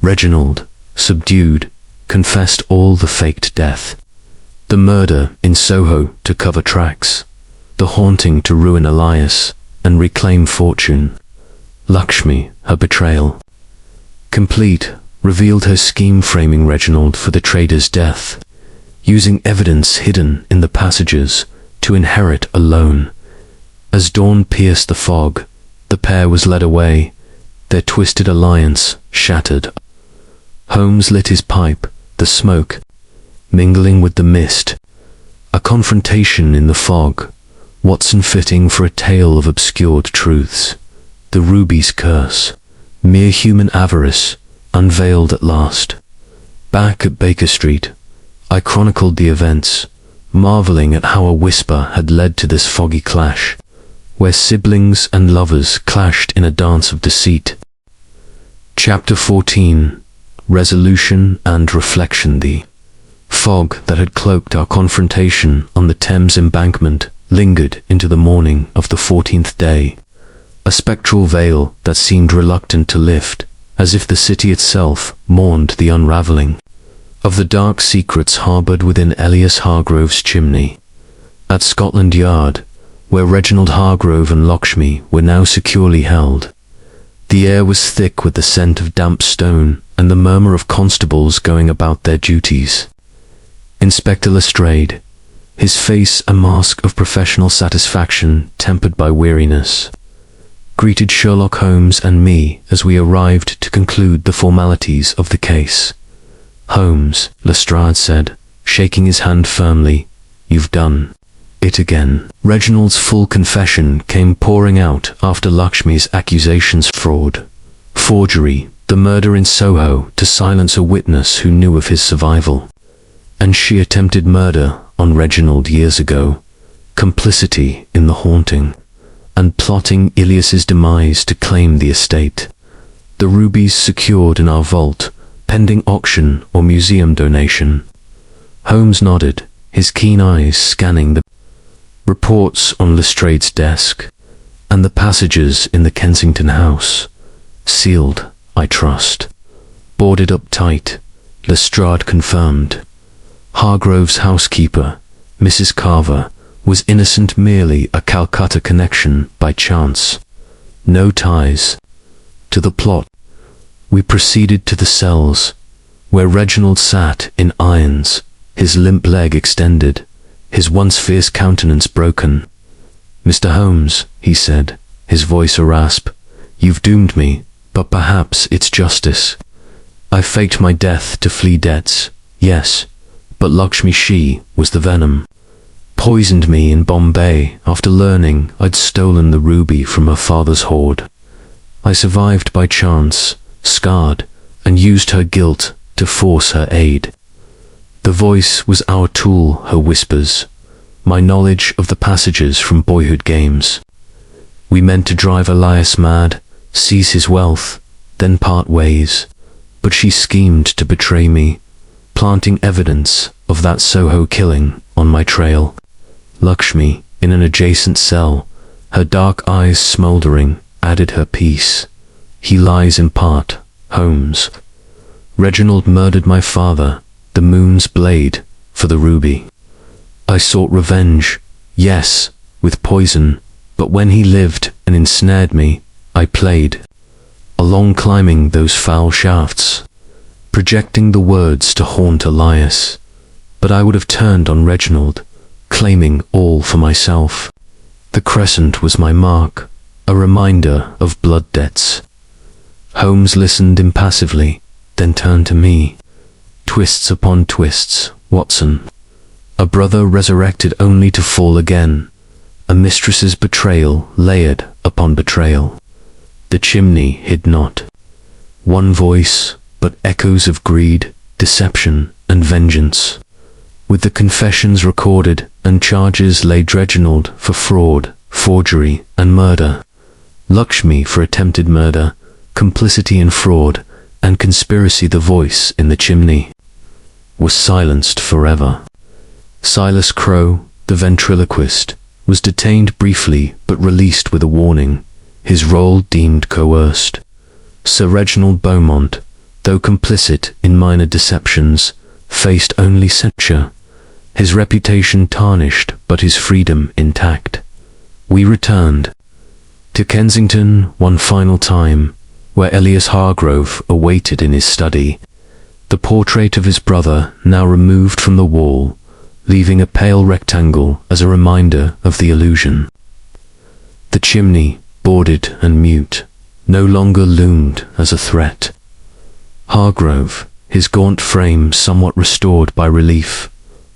Speaker 1: Reginald, subdued, confessed all the faked death. The murder in Soho to cover tracks, the haunting to ruin Elias and reclaim fortune. Lakshmi, her betrayal, complete, revealed her scheme, framing Reginald for the trader's death, using evidence hidden in the passages to inherit alone. As dawn pierced the fog, the pair was led away, their twisted alliance shattered. Holmes lit his pipe, the smoke mingling with the mist. A confrontation in the fog, Watson fitting for a tale of obscured truths. The ruby's curse, mere human avarice, unveiled at last. Back at Baker Street, I chronicled the events, marveling at how a whisper had led to this foggy clash, where siblings and lovers clashed in a dance of deceit. Chapter 14. Resolution and Reflection. The fog that had cloaked our confrontation on the Thames embankment lingered into the morning of the 14th day, a spectral veil that seemed reluctant to lift, as if the city itself mourned the unraveling of the dark secrets harbored within Elias Hargrove's chimney. At Scotland Yard, where Reginald Hargrove and Lakshmi were now securely held, the air was thick with the scent of damp stone and the murmur of constables going about their duties. Inspector Lestrade, his face a mask of professional satisfaction tempered by weariness, greeted Sherlock Holmes and me as we arrived to conclude the formalities of the case. "Holmes," Lestrade said, shaking his hand firmly, "you've done it again." Reginald's full confession came pouring out after Lakshmi's accusations: fraud, forgery, the murder in Soho to silence a witness who knew of his survival, and she attempted murder on Reginald years ago, complicity in the haunting, and plotting Elias's demise to claim the estate. The rubies secured in our vault, pending auction or museum donation. Holmes nodded, his keen eyes scanning the reports on Lestrade's desk, and the passages in the Kensington house. "Sealed, I trust." "Boarded up tight," Lestrade confirmed. Hargrove's housekeeper, Mrs. Carver, was innocent, merely a Calcutta connection by chance. No ties to the plot. We proceeded to the cells, where Reginald sat in irons, his limp leg extended, his once fierce countenance broken. "Mr. Holmes," he said, his voice a rasp, "you've doomed me, but perhaps it's justice. I faked my death to flee debts, yes, but Lakshmi, she was the venom. Poisoned me in Bombay after learning I'd stolen the ruby from her father's hoard. I survived by chance, scarred, and used her guilt to force her aid. The voice was our tool," her whispers, my knowledge of the passages from boyhood games. We meant to drive Elias mad, seize his wealth, then part ways, but she schemed to betray me, planting evidence of that Soho killing on my trail. Lakshmi, in an adjacent cell, her dark eyes smouldering, added her piece. "He lies in part, Holmes. Reginald murdered my father, the moon's blade, for the ruby. I sought revenge, yes, with poison, but when he lived and ensnared me, I played along, climbing those foul shafts, projecting the words to haunt Elias. But I would have turned on Reginald, claiming all for myself. The crescent was my mark, a reminder of blood debts." Holmes listened impassively, then turned to me. "Twists upon twists, Watson. A brother resurrected only to fall again. A mistress's betrayal layered upon betrayal. The chimney hid not one voice, but echoes of greed, deception, and vengeance. With the confessions recorded and charges laid, Reginald for fraud, forgery, and murder. Lakshmi for attempted murder, complicity in fraud, and conspiracy. The voice in the chimney was silenced forever. Silas Crowe, the ventriloquist, was detained briefly but released with a warning, his role deemed coerced. Sir Reginald Beaumont, though complicit in minor deceptions, faced only censure, his reputation tarnished but his freedom intact. We returned to Kensington one final time, where Elias Hargrove awaited in his study, the portrait of his brother now removed from the wall, leaving a pale rectangle as a reminder of the illusion. The chimney, boarded and mute, no longer loomed as a threat. Hargrove, his gaunt frame somewhat restored by relief,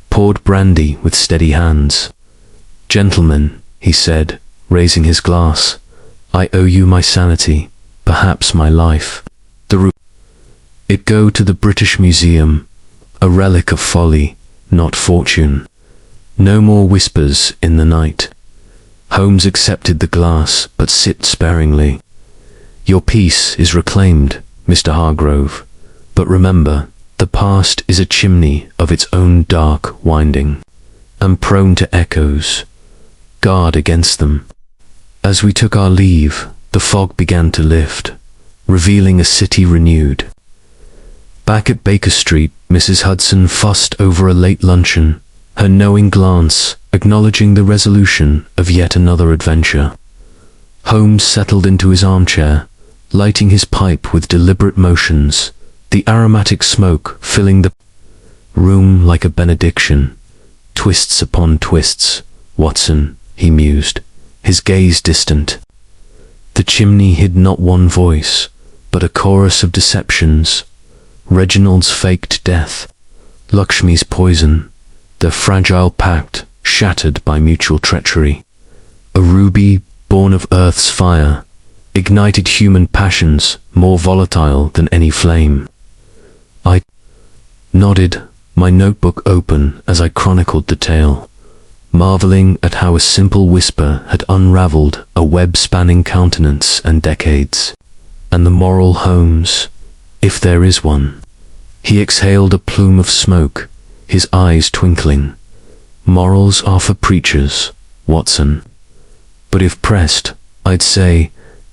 Speaker 1: poured brandy with steady hands. "Gentlemen," he said, raising his glass, "I owe you my sanity, perhaps my life. It go to the British Museum, a relic of folly, not fortune. No more whispers in the night." Holmes accepted the glass, but sipped sparingly. "Your peace is reclaimed, Mr. Hargrove, but remember, the past is a chimney of its own dark winding, and prone to echoes. Guard against them." As we took our leave, the fog began to lift, revealing a city renewed. Back at Baker Street, Mrs. Hudson fussed over a late luncheon, her knowing glance acknowledging the resolution of yet another adventure. Holmes settled into his armchair, lighting his pipe with deliberate motions, the aromatic smoke filling the room like a benediction. "Twists upon twists, Watson," he mused, his gaze distant. The chimney hid not one voice, but a chorus of deceptions. Reginald's faked death, Lakshmi's poison, their fragile pact shattered by mutual treachery. A ruby born of earth's fire, ignited human passions more volatile than any flame. I nodded, my notebook open as I chronicled the tale, marveling at how a simple whisper had unraveled a web spanning countenance and decades. And the moral, Holmes, if there is one. He exhaled a plume of smoke, his eyes twinkling. "Morals are for preachers, Watson. But if pressed, I'd say,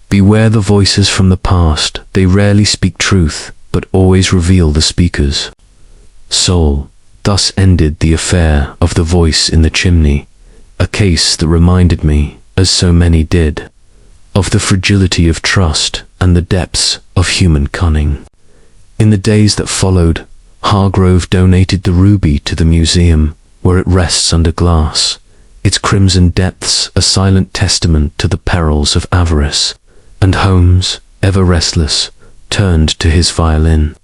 Speaker 1: beware the voices from the past. They rarely speak truth, but always reveal the speaker's soul. Thus ended the affair of the voice in the chimney, a case that reminded me, as so many did, of the fragility of trust and the depths of human cunning. In the days that followed, Hargrove donated the ruby to the museum, where it rests under glass, its crimson depths a silent testament to the perils of avarice. And Holmes, ever restless, turned to his violin,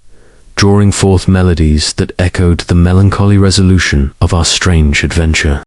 Speaker 1: drawing forth melodies that echoed the melancholy resolution of our strange adventure.